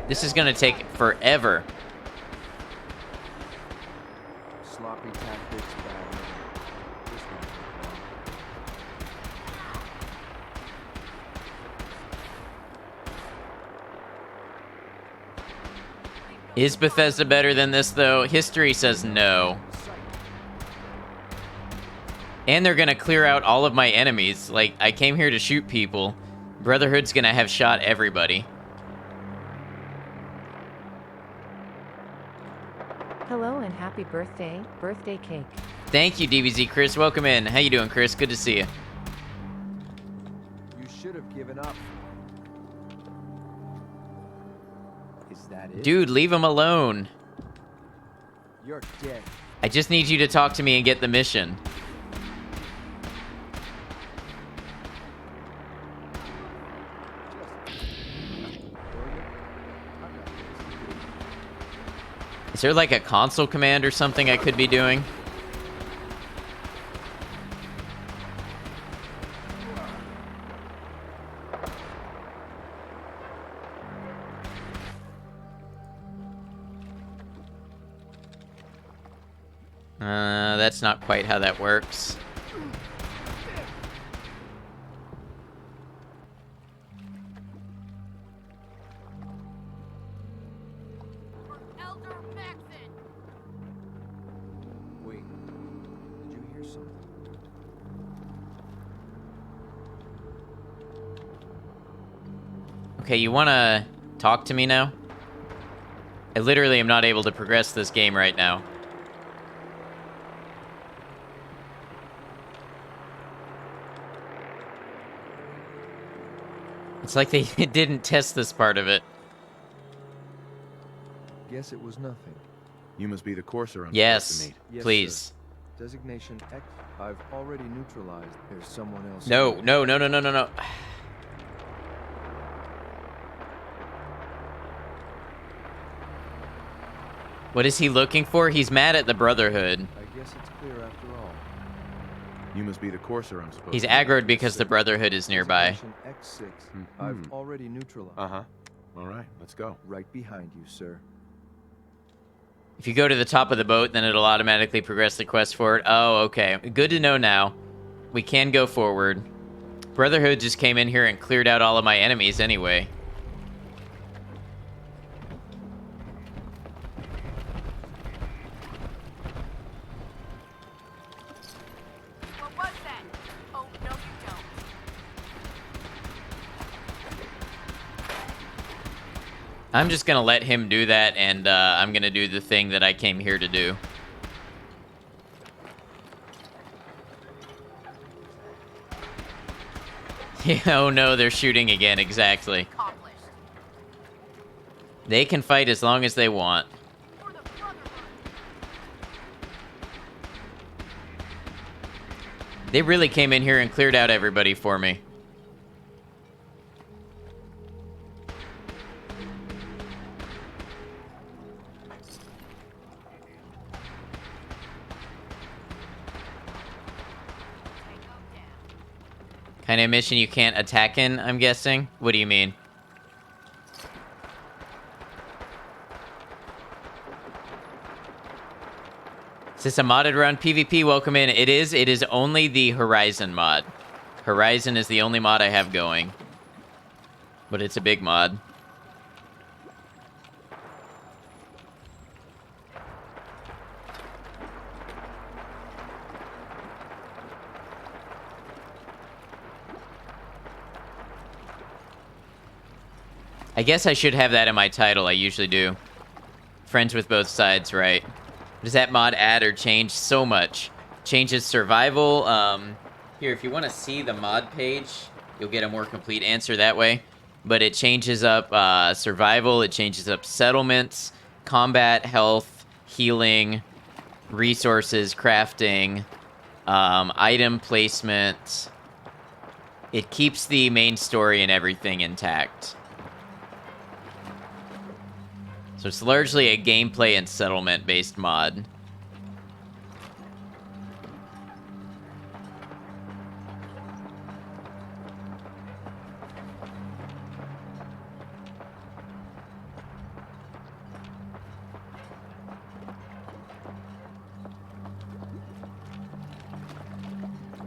This is gonna take forever. Sloppy tactics, bad. This one. Is Bethesda better than this, though? History says no. And they're gonna clear out all of my enemies. Like, I came here to shoot people. Brotherhood's gonna have shot everybody. Hello and happy birthday. Birthday cake. Thank you, DBZ Chris. Welcome in. How you doing, Chris? Good to see you. You should have given up. Is that it? Dude, leave him alone. You're dead. I just need you to talk to me and get the mission. Is there like a console command or something I could be doing? That's not quite how that works. Wait, did you hear something? Okay, you wanna talk to me now? I literally am not able to progress this game right now. It's like they didn't test this part of it. Guess it was nothing. You must be the courser I'm supposed Yes, to meet. Yes, please. sir. Designation X. I've already neutralized. There's someone else. No, no, no, no, no, no, no. What is he looking for? He's mad at the Brotherhood. I guess it's clear after all. You must be the courser I'm supposed He's to aggroed because the Brotherhood is nearby. Designation X6. I've already neutralized. Uh-huh. All right, let's go. Right behind you, sir. If you go to the top of the boat, then it'll automatically progress the quest forward. Oh, okay. Good to know now. We can go forward. Brotherhood just came in here and cleared out all of my enemies anyway. What was that? Oh, no, you don't. I'm just gonna let him do that, and I'm gonna do the thing that I came here to do. Yeah, oh no, they're shooting again, exactly. They can fight as long as they want. They really came in here and cleared out everybody for me. Kind of mission you can't attack in, I'm guessing? What do you mean? Is this a modded run PvP? Welcome in. It is. It is only the Horizon mod. Horizon is the only mod I have going. But it's a big mod. I guess I should have that in my title. I usually do. Friends with both sides, right? Does that mod add or change? So much. Changes survival. Here, if you want to see the mod page, you'll get a more complete answer that way. But it changes up survival. It changes up settlements, combat, health, healing, resources, crafting, item placement. It keeps the main story and everything intact. So it's largely a gameplay and settlement-based mod.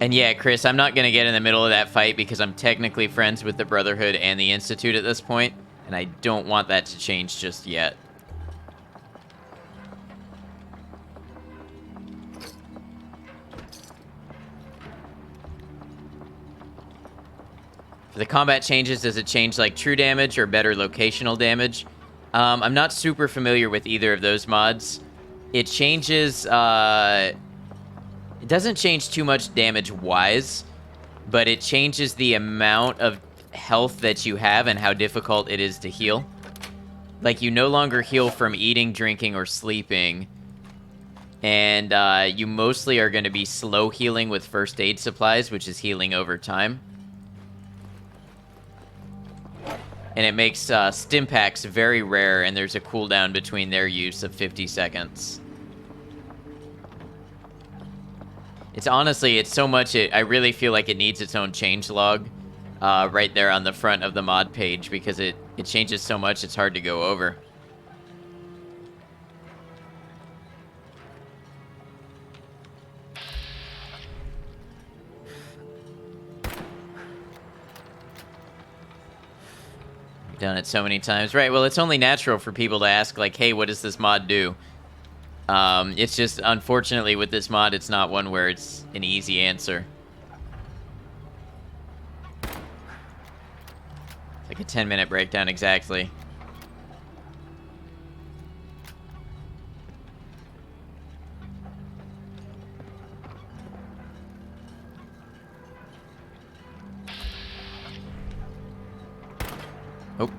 And yeah, Chris, I'm not going to get in the middle of that fight because I'm technically friends with the Brotherhood and the Institute at this point, and I don't want that to change just yet. For the combat changes, does it change like true damage or better locational damage? I'm not super familiar with either of those mods. It changes... It doesn't change too much damage-wise, but it changes the amount of health that you have and how difficult it is to heal. Like, you no longer heal from eating, drinking, or sleeping, and you mostly are going to be slow healing with first aid supplies, which is healing over time. And it makes stim packs very rare, and there's a cooldown between their use of 50 seconds. It's honestly, it's so much, I really feel like it needs its own changelog right there on the front of the mod page because it changes so much it's hard to go over. I've done it so many times. Right, well, it's only natural for people to ask, like, hey, what does this mod do? It's just, unfortunately, with this mod, it's not one where it's an easy answer. It's like a 10-minute breakdown exactly. Oh.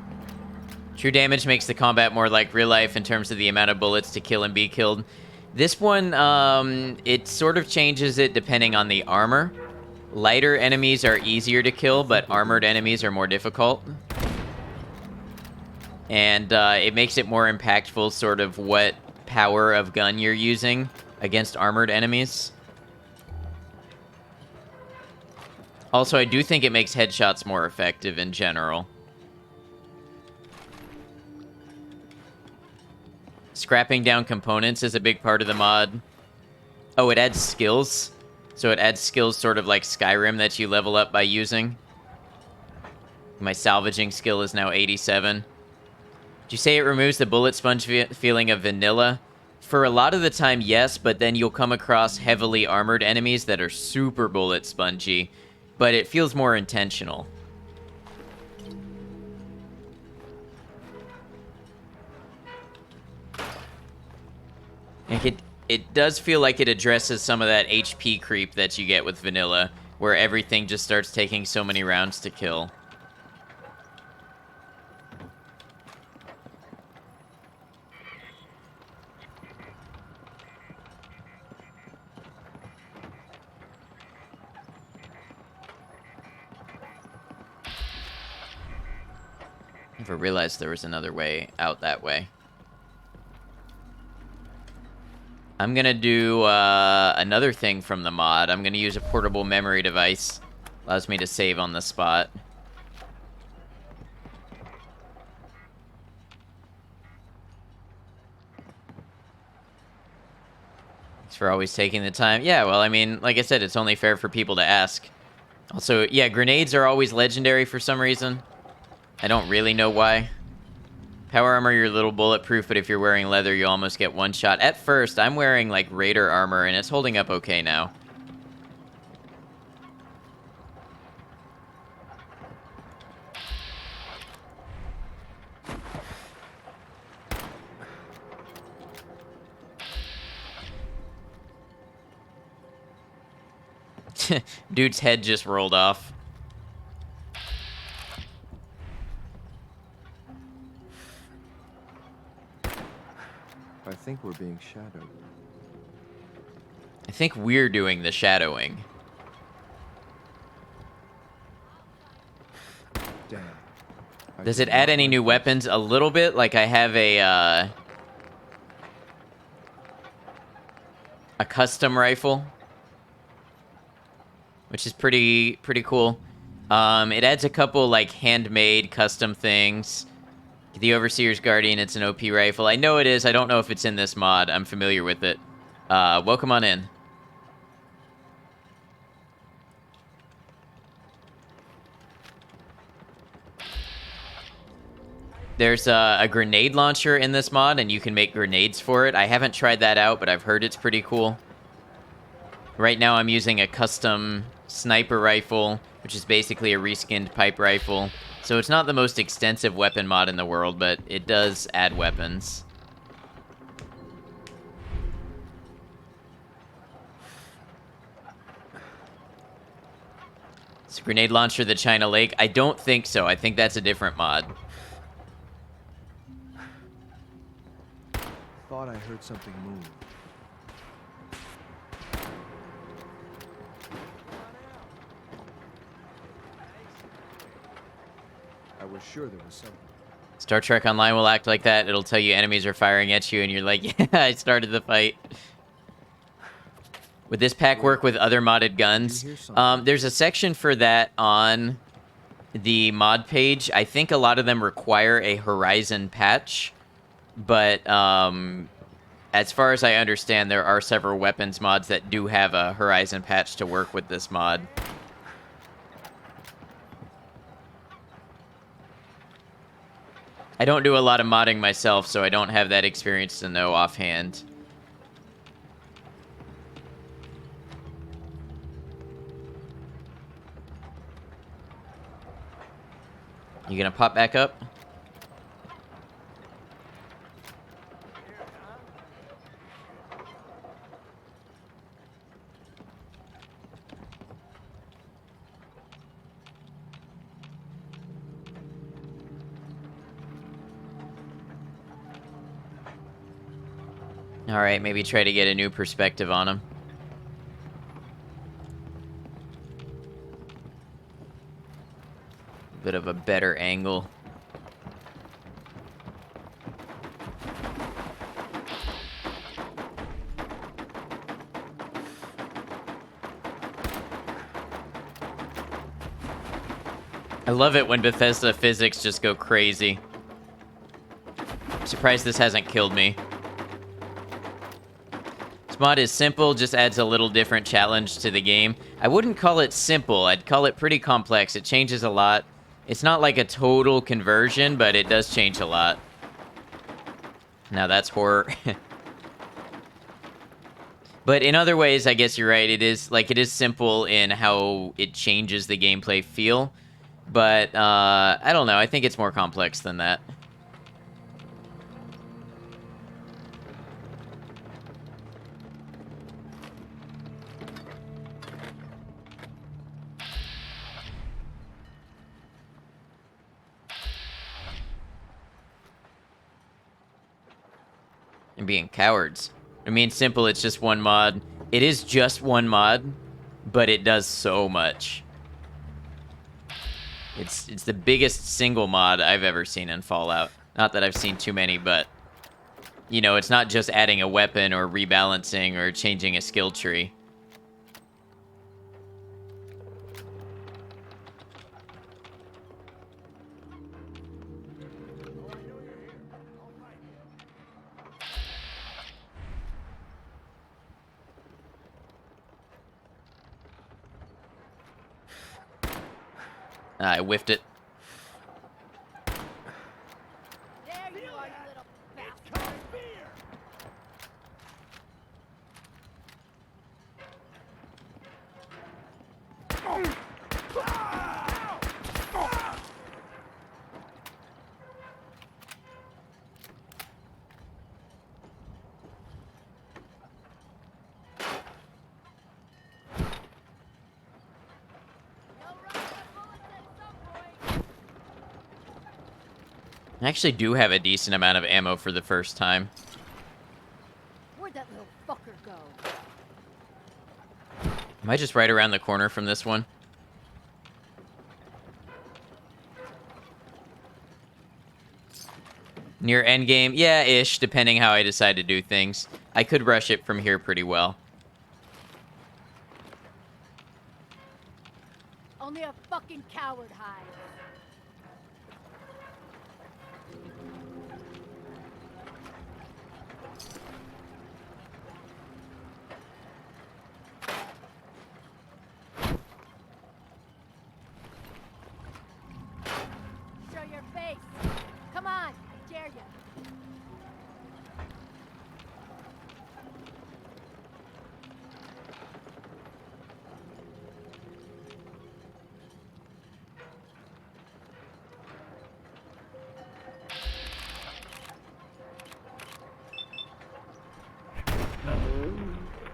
True damage makes the combat more like real life in terms of the amount of bullets to kill and be killed. This one, it sort of changes it depending on the armor. Lighter enemies are easier to kill, but armored enemies are more difficult. And it makes it more impactful sort of what power of gun you're using against armored enemies. Also, I do think it makes headshots more effective in general. Scrapping down components is a big part of the mod. Oh, it adds skills. So it adds skills sort of like Skyrim that you level up by using. My salvaging skill is now 87. Did you say it removes the bullet sponge feeling of vanilla? For a lot of the time, yes, but then you'll come across heavily armored enemies that are super bullet spongy, but it feels more intentional. It does feel like it addresses some of that HP creep that you get with vanilla, where everything just starts taking so many rounds to kill. Never realized there was another way out that way. I'm gonna do another thing from the mod. I'm gonna use a portable memory device. Allows me to save on the spot. Thanks for always taking the time. Yeah, well, I mean, like I said, it's only fair for people to ask. Also, yeah, grenades are always legendary for some reason. I don't really know why. Power armor, you're a little bulletproof, but if you're wearing leather, you almost get one shot. At first, I'm wearing, like, Raider armor, and it's holding up okay now. Dude's head just rolled off. I think we're being shadowed. I think we're doing the shadowing. Damn. Does it add any new weapons? A little bit. Like I have a custom rifle, which is pretty cool. It adds a couple like handmade custom things. The Overseer's Guardian, it's an OP rifle. I know it is. I don't know if it's in this mod. I'm familiar with it. Welcome on in. There's a grenade launcher in this mod, and you can make grenades for it. I haven't tried that out, but I've heard it's pretty cool. Right now I'm using a custom sniper rifle, which is basically a reskinned pipe rifle. So it's not the most extensive weapon mod in the world, but it does add weapons. Is a grenade launcher the China Lake? I don't think so. I think that's a different mod. Thought I heard something move. I was sure there was something. Star Trek Online will act like that. It'll tell you enemies are firing at you, and you're like, yeah, I started the fight. Would this pack work with other modded guns? There's a section for that on the mod page. I think a lot of them require a Horizon patch, but as far as I understand, there are several weapons mods that do have a Horizon patch to work with this mod. I don't do a lot of modding myself, so I don't have that experience to know offhand. You gonna pop back up? Alright, maybe try to get a new perspective on him. Bit of a better angle. I love it when Bethesda physics just go crazy. I'm surprised this hasn't killed me. This mod is simple, just adds a little different challenge to the game. I wouldn't call it simple, I'd call it pretty complex. It changes a lot. It's not like a total conversion, but it does change a lot. Now that's horror. But in other ways, I guess you're right. It is simple in how it changes the gameplay feel. But I don't know. I think it's more complex than that. And being cowards. I mean, simple, it's just one mod. It is just one mod, but it does so much. It's the biggest single mod I've ever seen in Fallout. Not that I've seen too many, but you know, it's not just adding a weapon or rebalancing or changing a skill tree. I whiffed it. I actually do have a decent amount of ammo for the first time. Where'd that little fucker go? Am I just right around the corner from this one? Near endgame? Yeah, ish, depending how I decide to do things. I could rush it from here pretty well. Only a fucking coward hides. Show your face. Come on, I dare you.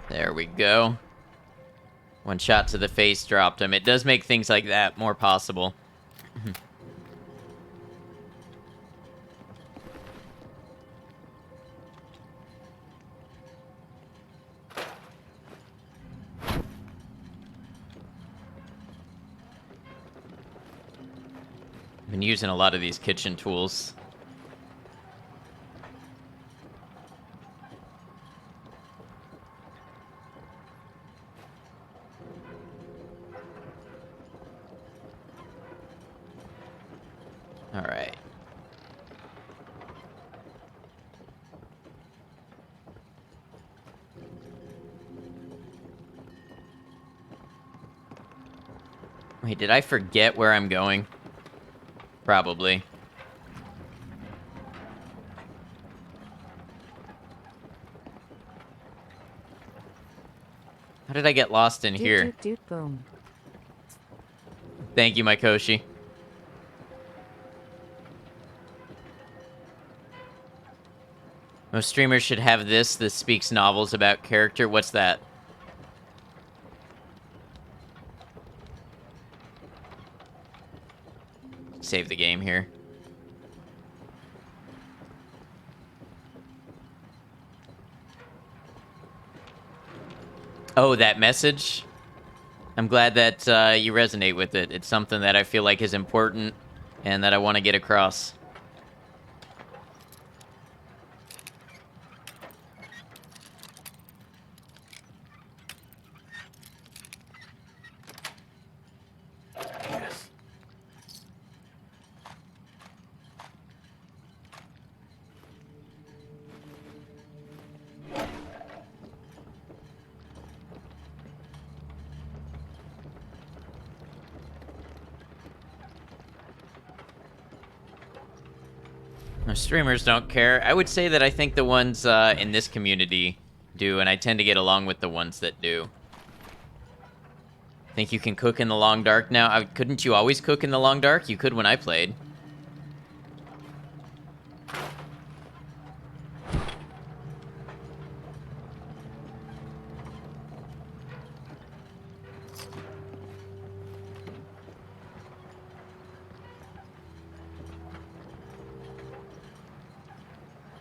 There we go. One shot to the face dropped him. It does make things like that more possible. Been using a lot of these kitchen tools. All right. Wait, did I forget where I'm going? Probably. How did I get lost in here? Boom. Thank you, Mykoshi. Most streamers should have this speaks novels about character. What's that? Save the game here. Oh, that message? I'm glad that you resonate with it. It's something that I feel like is important and that I want to get across. Streamers don't care. I would say that I think the ones in this community do, and I tend to get along with the ones that do. Think you can cook in the long dark now? Couldn't you always cook in the long dark? You could when I played.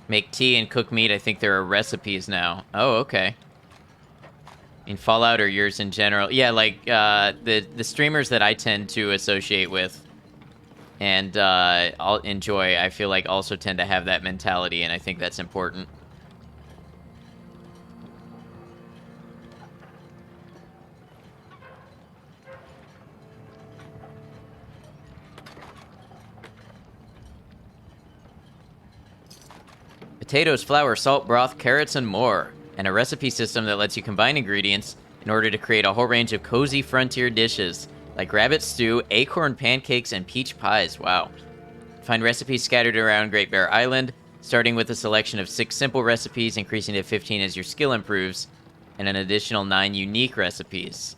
Make tea and cook meat. I think there are recipes now. Oh, okay. In Fallout or yours in general? Yeah, like the streamers that I tend to associate with and I'll enjoy, I feel like also tend to have that mentality, and I think that's important. Potatoes, flour, salt, broth, carrots, and more. And a recipe system that lets you combine ingredients in order to create a whole range of cozy frontier dishes, like rabbit stew, acorn pancakes, and peach pies. Wow. Find recipes scattered around Great Bear Island, starting with a selection of 6 simple recipes, increasing to 15 as your skill improves, and an additional 9 unique recipes.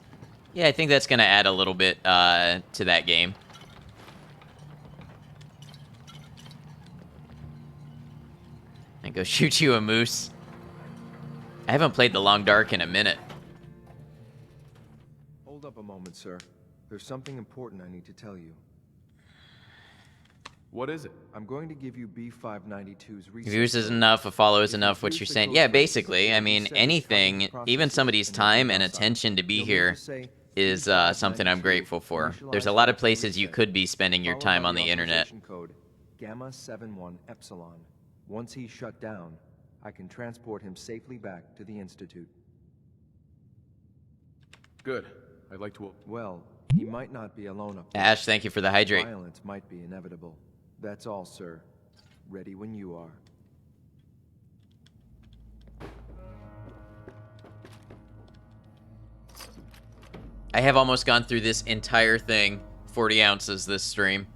Yeah, I think that's going to add a little bit to that game. And go shoot you a moose. I haven't played The Long Dark in a minute. Hold up a moment, sir. There's something important I need to tell you. What is it? I'm going to give you B592's research. Views is enough, a follow is enough, what you're saying. Yeah, basically. I mean, anything, even somebody's time and attention to be here is something I'm grateful for. There's a lot of places you could be spending your time on the internet. Code Gamma 71 Epsilon. Once he's shut down, I can transport him safely back to the Institute. Good. I'd like to... Well, he might not be alone up there. Ash, thank you for the hydrate. Violence might be inevitable. That's all, sir. Ready when you are. I have almost gone through this entire thing, 40 ounces this stream.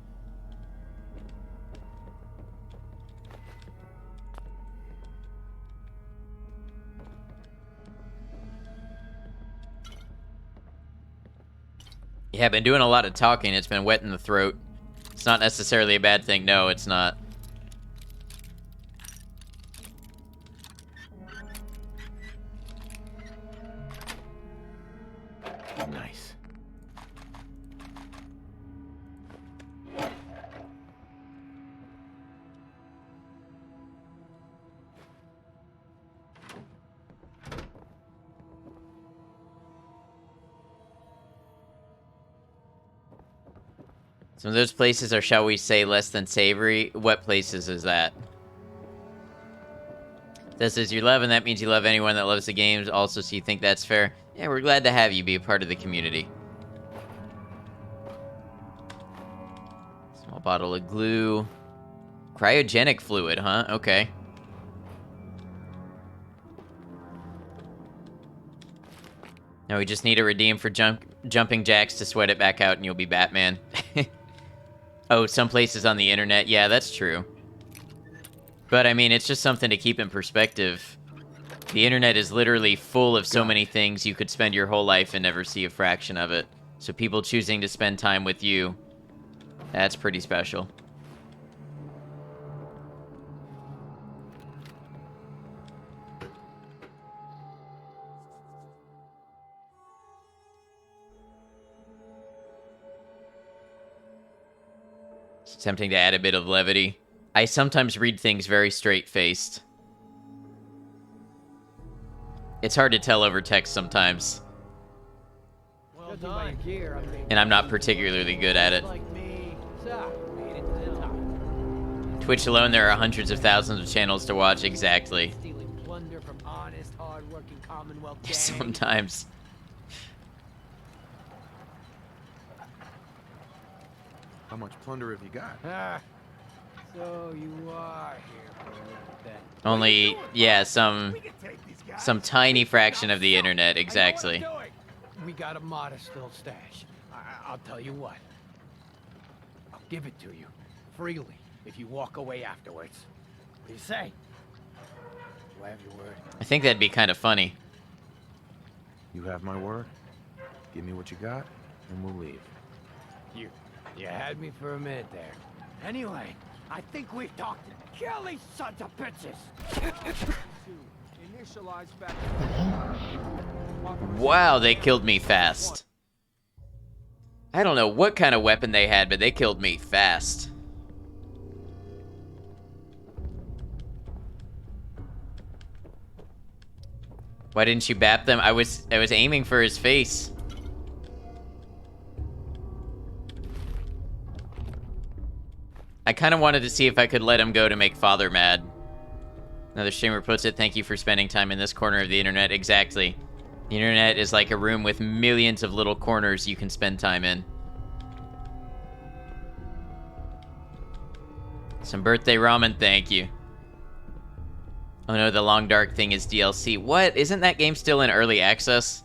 Yeah, I've been doing a lot of talking. It's been wet in the throat. It's not necessarily a bad thing. No, it's not. Nice. Some of those places are, shall we say, less than savory. What places is that? This is you love, and that means you love anyone that loves the games. Also, so you think that's fair? Yeah, we're glad to have you be a part of the community. Small bottle of glue. Cryogenic fluid, huh? Okay. Now we just need to redeem for jumping jacks to sweat it back out, and you'll be Batman. Oh, some places on the internet. Yeah, that's true. But, I mean, it's just something to keep in perspective. The internet is literally full of so many things you could spend your whole life and never see a fraction of it. So people choosing to spend time with you, that's pretty special. It's tempting to add a bit of levity. I sometimes read things very straight-faced. It's hard to tell over text sometimes. Well done. And I'm not particularly good at it. Twitch alone, there are hundreds of thousands of channels to watch. Exactly. Plunder from honest, hard-working Commonwealth gangs. Sometimes. How much plunder have you got? Ah, so you are here for a little bit. Only, yeah, some tiny fraction of the internet, exactly. We got a modest little stash. I'll tell you what. I'll give it to you, freely, if you walk away afterwards. What do you say? Do I have your word? I think that'd be kind of funny. You have my word. Give me what you got, and we'll leave. You had me for a minute there. Anyway, I think we've talked. Kill these sons of bitches! Wow, they killed me fast. I don't know what kind of weapon they had, but they killed me fast. Why didn't you bap them? I was aiming for his face. I kind of wanted to see if I could let him go to make Father mad. Another streamer puts it, thank you for spending time in this corner of the internet. Exactly. The internet is like a room with millions of little corners you can spend time in. Some birthday ramen, thank you. Oh no, the Long Dark thing is DLC. What? Isn't that game still in early access?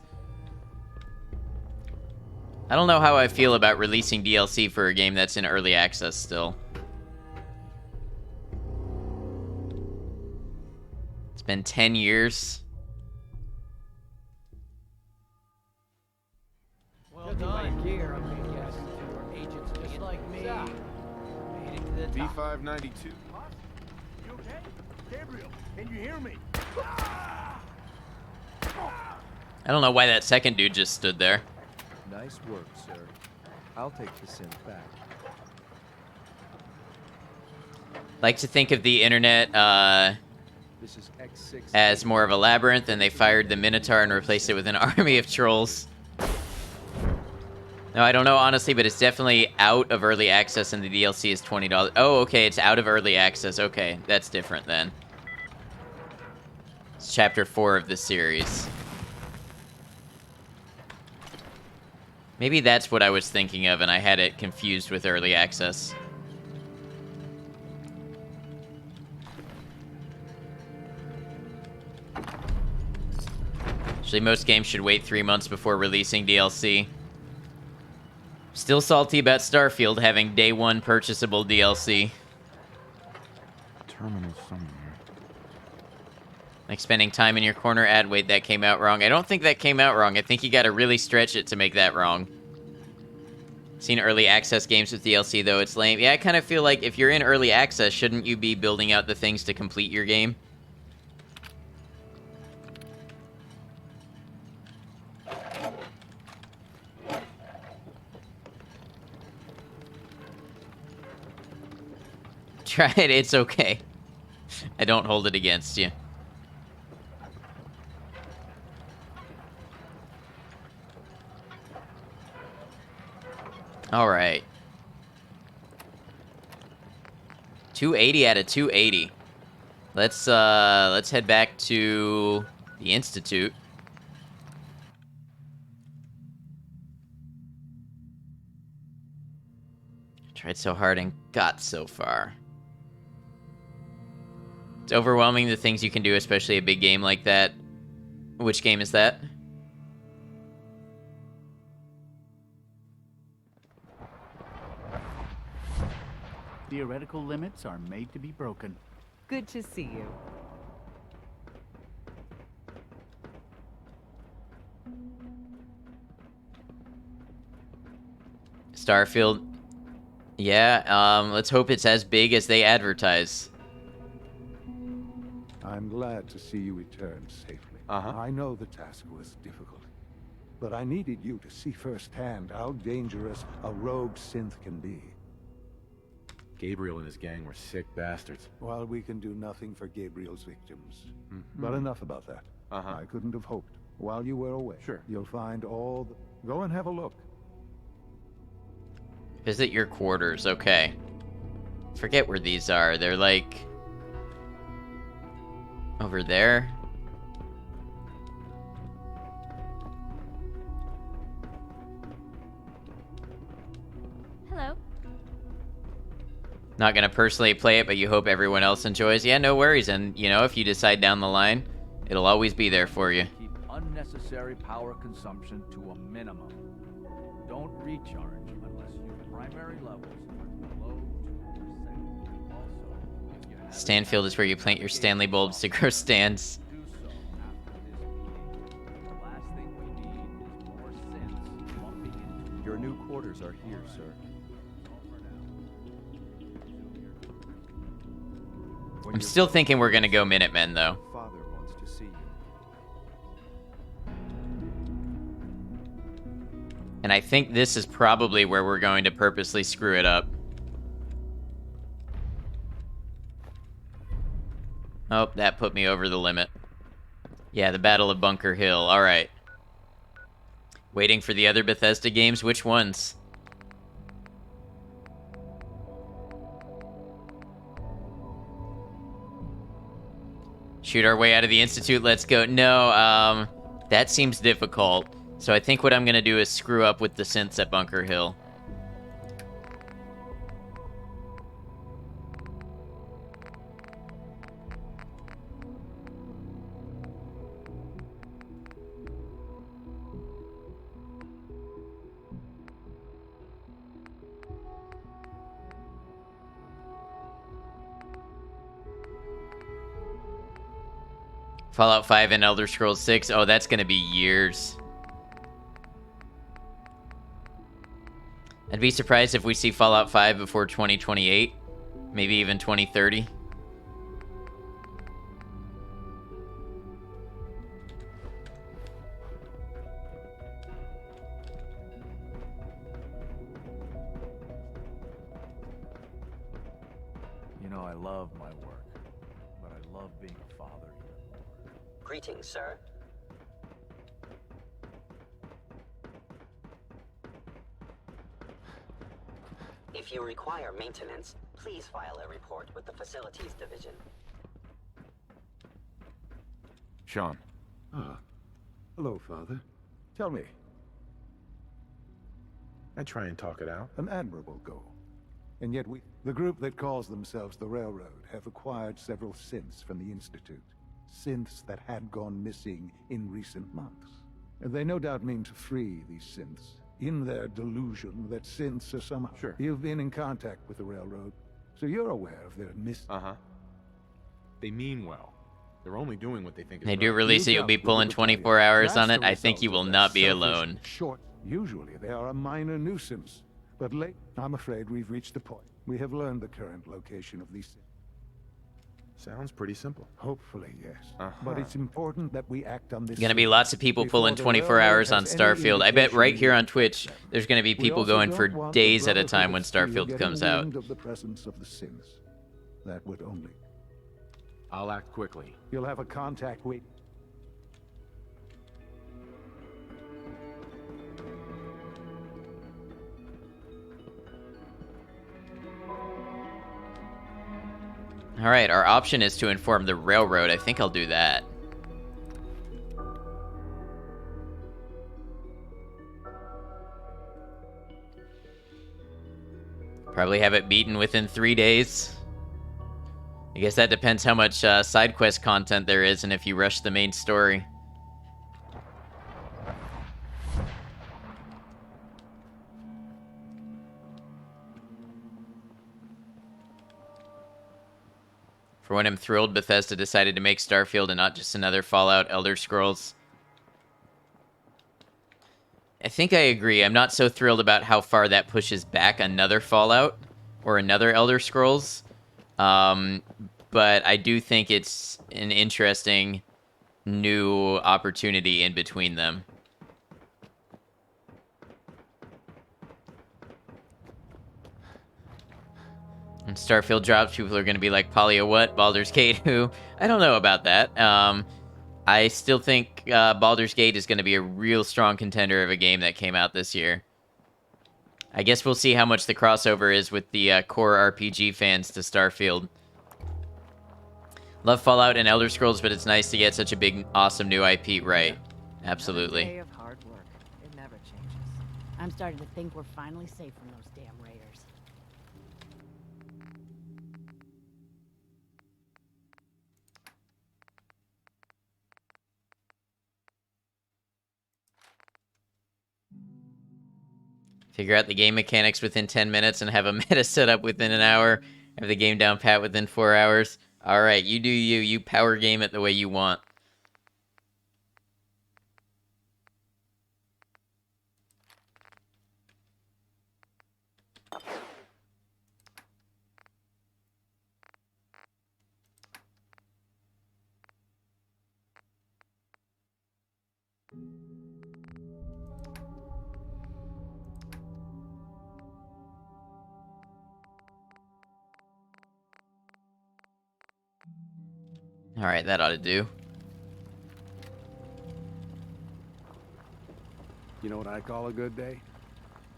I don't know how I feel about releasing DLC for a game that's in early access still. It's been 10 years. Well done. Here, I'm gonna guess we're agents just like me. Made it to the top. B592. You okay? Gabriel, can you hear me? I don't know why that second dude just stood there. Nice work, sir. I'll take the synth back. Like to think of the internet This is X6. as more of a labyrinth, and they fired the Minotaur and replaced it with an army of trolls. No, I don't know, honestly, but it's definitely out of early access, and the DLC is $20. Oh, okay, it's out of early access. Okay, that's different then. It's chapter 4 of the series. Maybe that's what I was thinking of, and I had it confused with early access. Actually, most games should wait 3 months before releasing DLC. Still salty about Starfield having day 1 purchasable DLC. Terminal somewhere. Like spending time in your corner ad. Wait, that came out wrong. I don't think that came out wrong. I think you gotta really stretch it to make that wrong. Seen early access games with DLC, though. It's lame. Yeah, I kind of feel like if you're in early access, shouldn't you be building out the things to complete your game? Try it, it's okay. I don't hold it against you. All right. 280 out of 280. Let's head back to the Institute. Tried so hard and got so far. It's overwhelming the things you can do, especially a big game like that. Which game is that? Theoretical limits are made to be broken. Good to see you. Starfield. Yeah, let's hope it's as big as they advertise. I'm glad to see you return safely. I know the task was difficult, but I needed you to see firsthand how dangerous a rogue synth can be. Gabriel and his gang were sick bastards. While we can do nothing for Gabriel's victims. But enough about that. I couldn't have hoped. While you were away, you'll find all the... Go and have a look. Visit your quarters, okay. Forget where these are. They're like... over there. Hello. Not gonna personally play it, but you hope everyone else enjoys. Yeah, no worries. And, you know, if you decide down the line, it'll always be there for you. Keep unnecessary power consumption to a minimum. Don't recharge unless your primary levels are below 2%. Also, if you have Stanfield is where you plant your Stanley bulbs to grow stands. do so after this meeting. The last thing we need is more synths bumping into Your new quarters are here, sir. I'm still thinking we're gonna go Minutemen, though. Father wants to see you. And I think this is probably where we're going to purposely screw it up. Oh, that put me over the limit. Yeah, the Battle of Bunker Hill. Alright. Waiting for the other Bethesda games? Which ones? Shoot our way out of the Institute, let's go. No, that seems difficult. So I think what I'm gonna do is screw up with the synths at Bunker Hill. Fallout 5 and Elder Scrolls 6. Oh, that's gonna be years. I'd be surprised if we see Fallout 5 before 2028. Maybe even 2030. You know, I love my work, but I love being a father even more. Greetings, sir. If you require maintenance, please file a report with the Facilities Division. Sean. Ah. Hello, Father. Tell me. I try and talk it out. An admirable goal. And yet the group that calls themselves the Railroad, have acquired several synths from the Institute. Synths that had gone missing in recent months. And they no doubt mean to free these synths, in their delusion that synths are somehow... Sure. You've been in contact with the Railroad, so you're aware of their Uh-huh. They mean well. They're only doing what they think is They right. do release it, you'll be pulling 24 hours on it. I think you will not be alone. Short. Usually they are a minor nuisance. But late, I'm afraid we've reached the point. We have learned the current location of these... Sounds pretty simple. Hopefully, yes. But it's important that we act on this... Gonna be lots of people pulling 24 hours on Starfield. I bet right here on Twitch, there's gonna be people going for days at a time when Starfield comes out. Of the presence of the synths. That would only... I'll act quickly. You'll have a contact wait. Alright, our option is to inform the Railroad. I think I'll do that. Probably have it beaten within 3 days. I guess that depends how much side quest content there is and if you rush the main story. For when I'm thrilled Bethesda decided to make Starfield and not just another Fallout Elder Scrolls. I think I agree. I'm not so thrilled about how far that pushes back another Fallout or another Elder Scrolls. But I do think it's an interesting new opportunity in between them. When Starfield drops, people are going to be like, Polya what? Baldur's Gate who? I don't know about that. I still think Baldur's Gate is going to be a real strong contender of a game that came out this year. I guess we'll see how much the crossover is with the core RPG fans to Starfield. Love Fallout and Elder Scrolls, but it's nice to get such a big, awesome new IP right. Absolutely. Day of hard work. It never changes. I'm starting to think we're finally safe from those damn raiders. Figure out the game mechanics within 10 minutes and have a meta set up within an hour. Have the game down pat within 4 hours. Alright, you do you. You power game it the way you want. Alright, that ought to do. You know what I call a good day?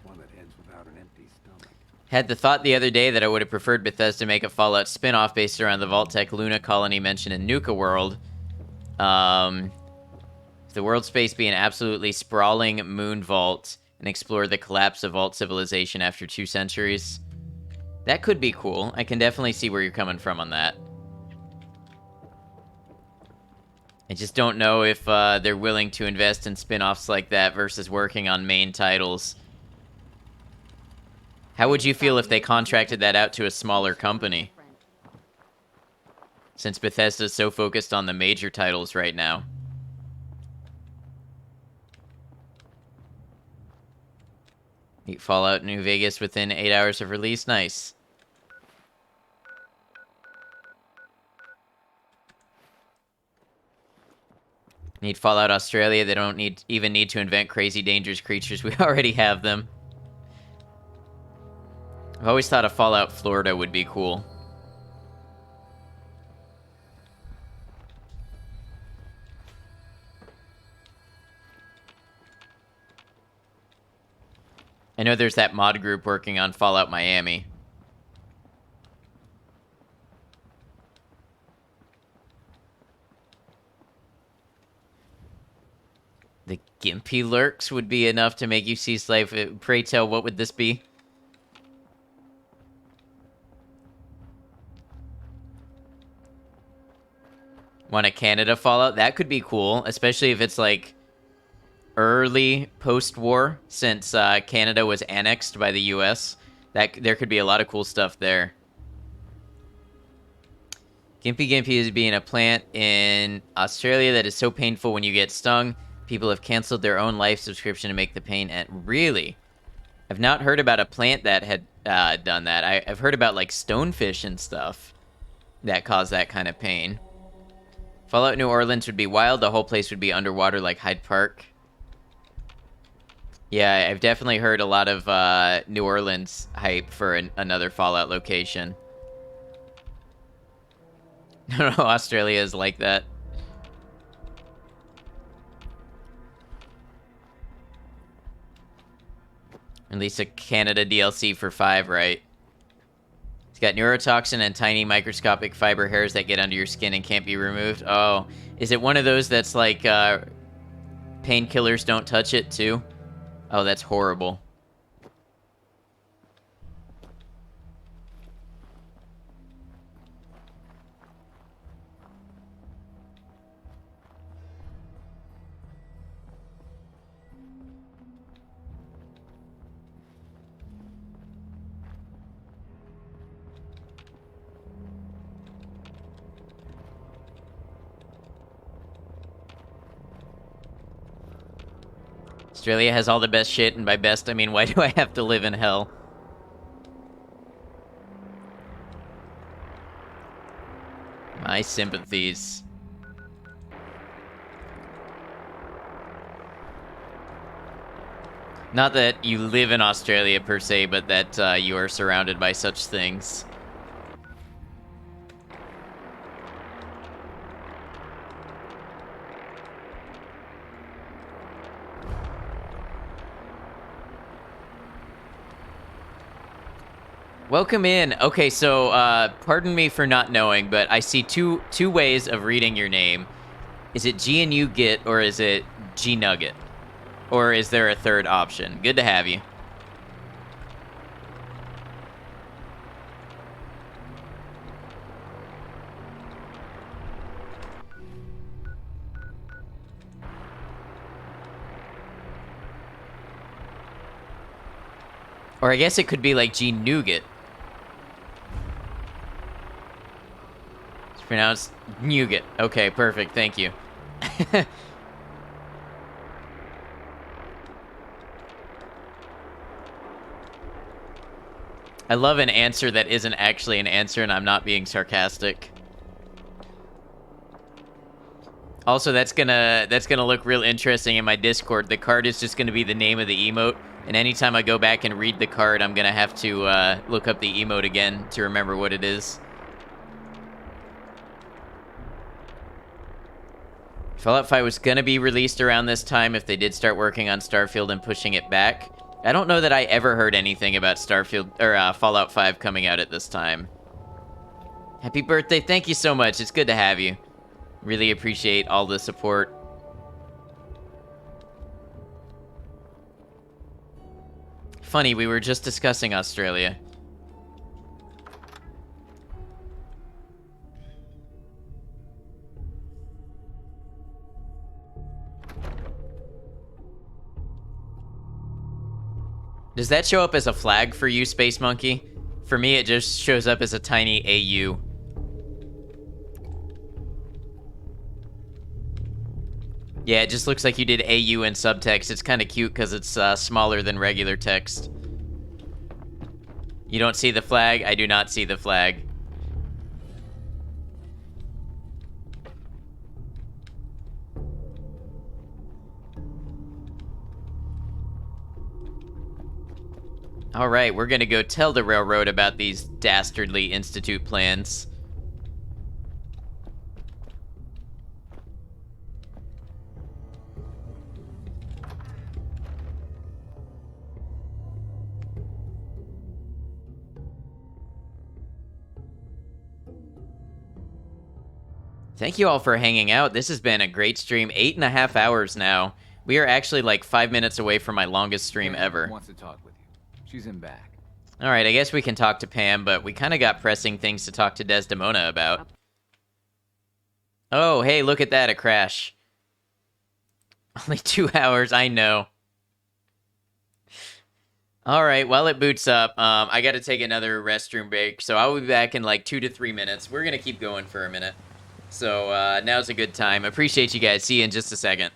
One that ends without an empty stomach. Had the thought the other day that I would have preferred Bethesda make a Fallout spin-off based around the Vault-Tec Luna colony mentioned in Nuka World. The world space be an absolutely sprawling moon vault and explore the collapse of Vault civilization after 2 centuries. That could be cool. I can definitely see where you're coming from on that. I just don't know if they're willing to invest in spin-offs like that versus working on main titles. How would you feel if they contracted that out to a smaller company? Since Bethesda's so focused on the major titles right now. Beat Fallout New Vegas within 8 hours of release. Nice. Need Fallout Australia. They don't even need to invent crazy dangerous creatures. We already have them. I've always thought a Fallout Florida would be cool. I know there's that mod group working on Fallout Miami. The Gimpy lurks would be enough to make you cease life. Pray tell, what would this be? Want a Canada Fallout? That could be cool, especially if it's like early post-war, since Canada was annexed by the US. There could be a lot of cool stuff there. Gimpy is being a plant in Australia that is so painful when you get stung. People have canceled their own life subscription to make the pain end. Really? I've not heard about a plant that had done that. I've heard about like stonefish and stuff that cause that kind of pain. Fallout New Orleans would be wild. The whole place would be underwater like Hyde Park. Yeah, I've definitely heard a lot of New Orleans hype for another Fallout location. I don't know, Australia is like that. Release a Canada DLC for 5, right? It's got neurotoxin and tiny microscopic fiber hairs that get under your skin and can't be removed. Oh, is it one of those that's like painkillers don't touch it too? Oh, that's horrible. Australia has all the best shit, and by best, I mean, why do I have to live in hell? My sympathies. Not that you live in Australia per se, but that you are surrounded by such things. Welcome in. Okay, so pardon me for not knowing, but I see two ways of reading your name. Is it GNU Git or is it G Nugget? Or is there a third option? Good to have you. Or I guess it could be like G Nougat. It's pronounced Nougat. Okay, perfect. Thank you. I love an answer that isn't actually an answer, and I'm not being sarcastic. Also, that's gonna look real interesting in my Discord. The card is just gonna be the name of the emote, and anytime I go back and read the card, I'm gonna have to look up the emote again to remember what it is. Fallout 5 was gonna be released around this time if they did start working on Starfield and pushing it back. I don't know that I ever heard anything about Starfield or Fallout 5 coming out at this time. Happy birthday. Thank you so much. It's good to have you. Really appreciate all the support. Funny, we were just discussing Australia. Does that show up as a flag for you, Space Monkey? For me, it just shows up as a tiny AU. Yeah, it just looks like you did AU in subtext. It's kind of cute because it's smaller than regular text. You don't see the flag? I do not see the flag. Alright, we're gonna go tell the Railroad about these dastardly Institute plans. Thank you all for hanging out. This has been a great stream. 8.5 hours now. We are actually like 5 minutes away from my longest stream ever. Wants to talk with you. She's in back. All right, I guess we can talk to Pam, but we kind of got pressing things to talk to Desdemona about. Oh, hey, look at that, a crash. Only 2 hours, I know. All right, while it boots up, I got to take another restroom break, so I'll be back in like 2 to 3 minutes. We're going to keep going for a minute. So now's a good time. Appreciate you guys. See you in just a second.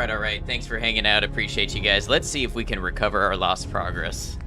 All right. Thanks for hanging out. Appreciate you guys. Let's see if we can recover our lost progress.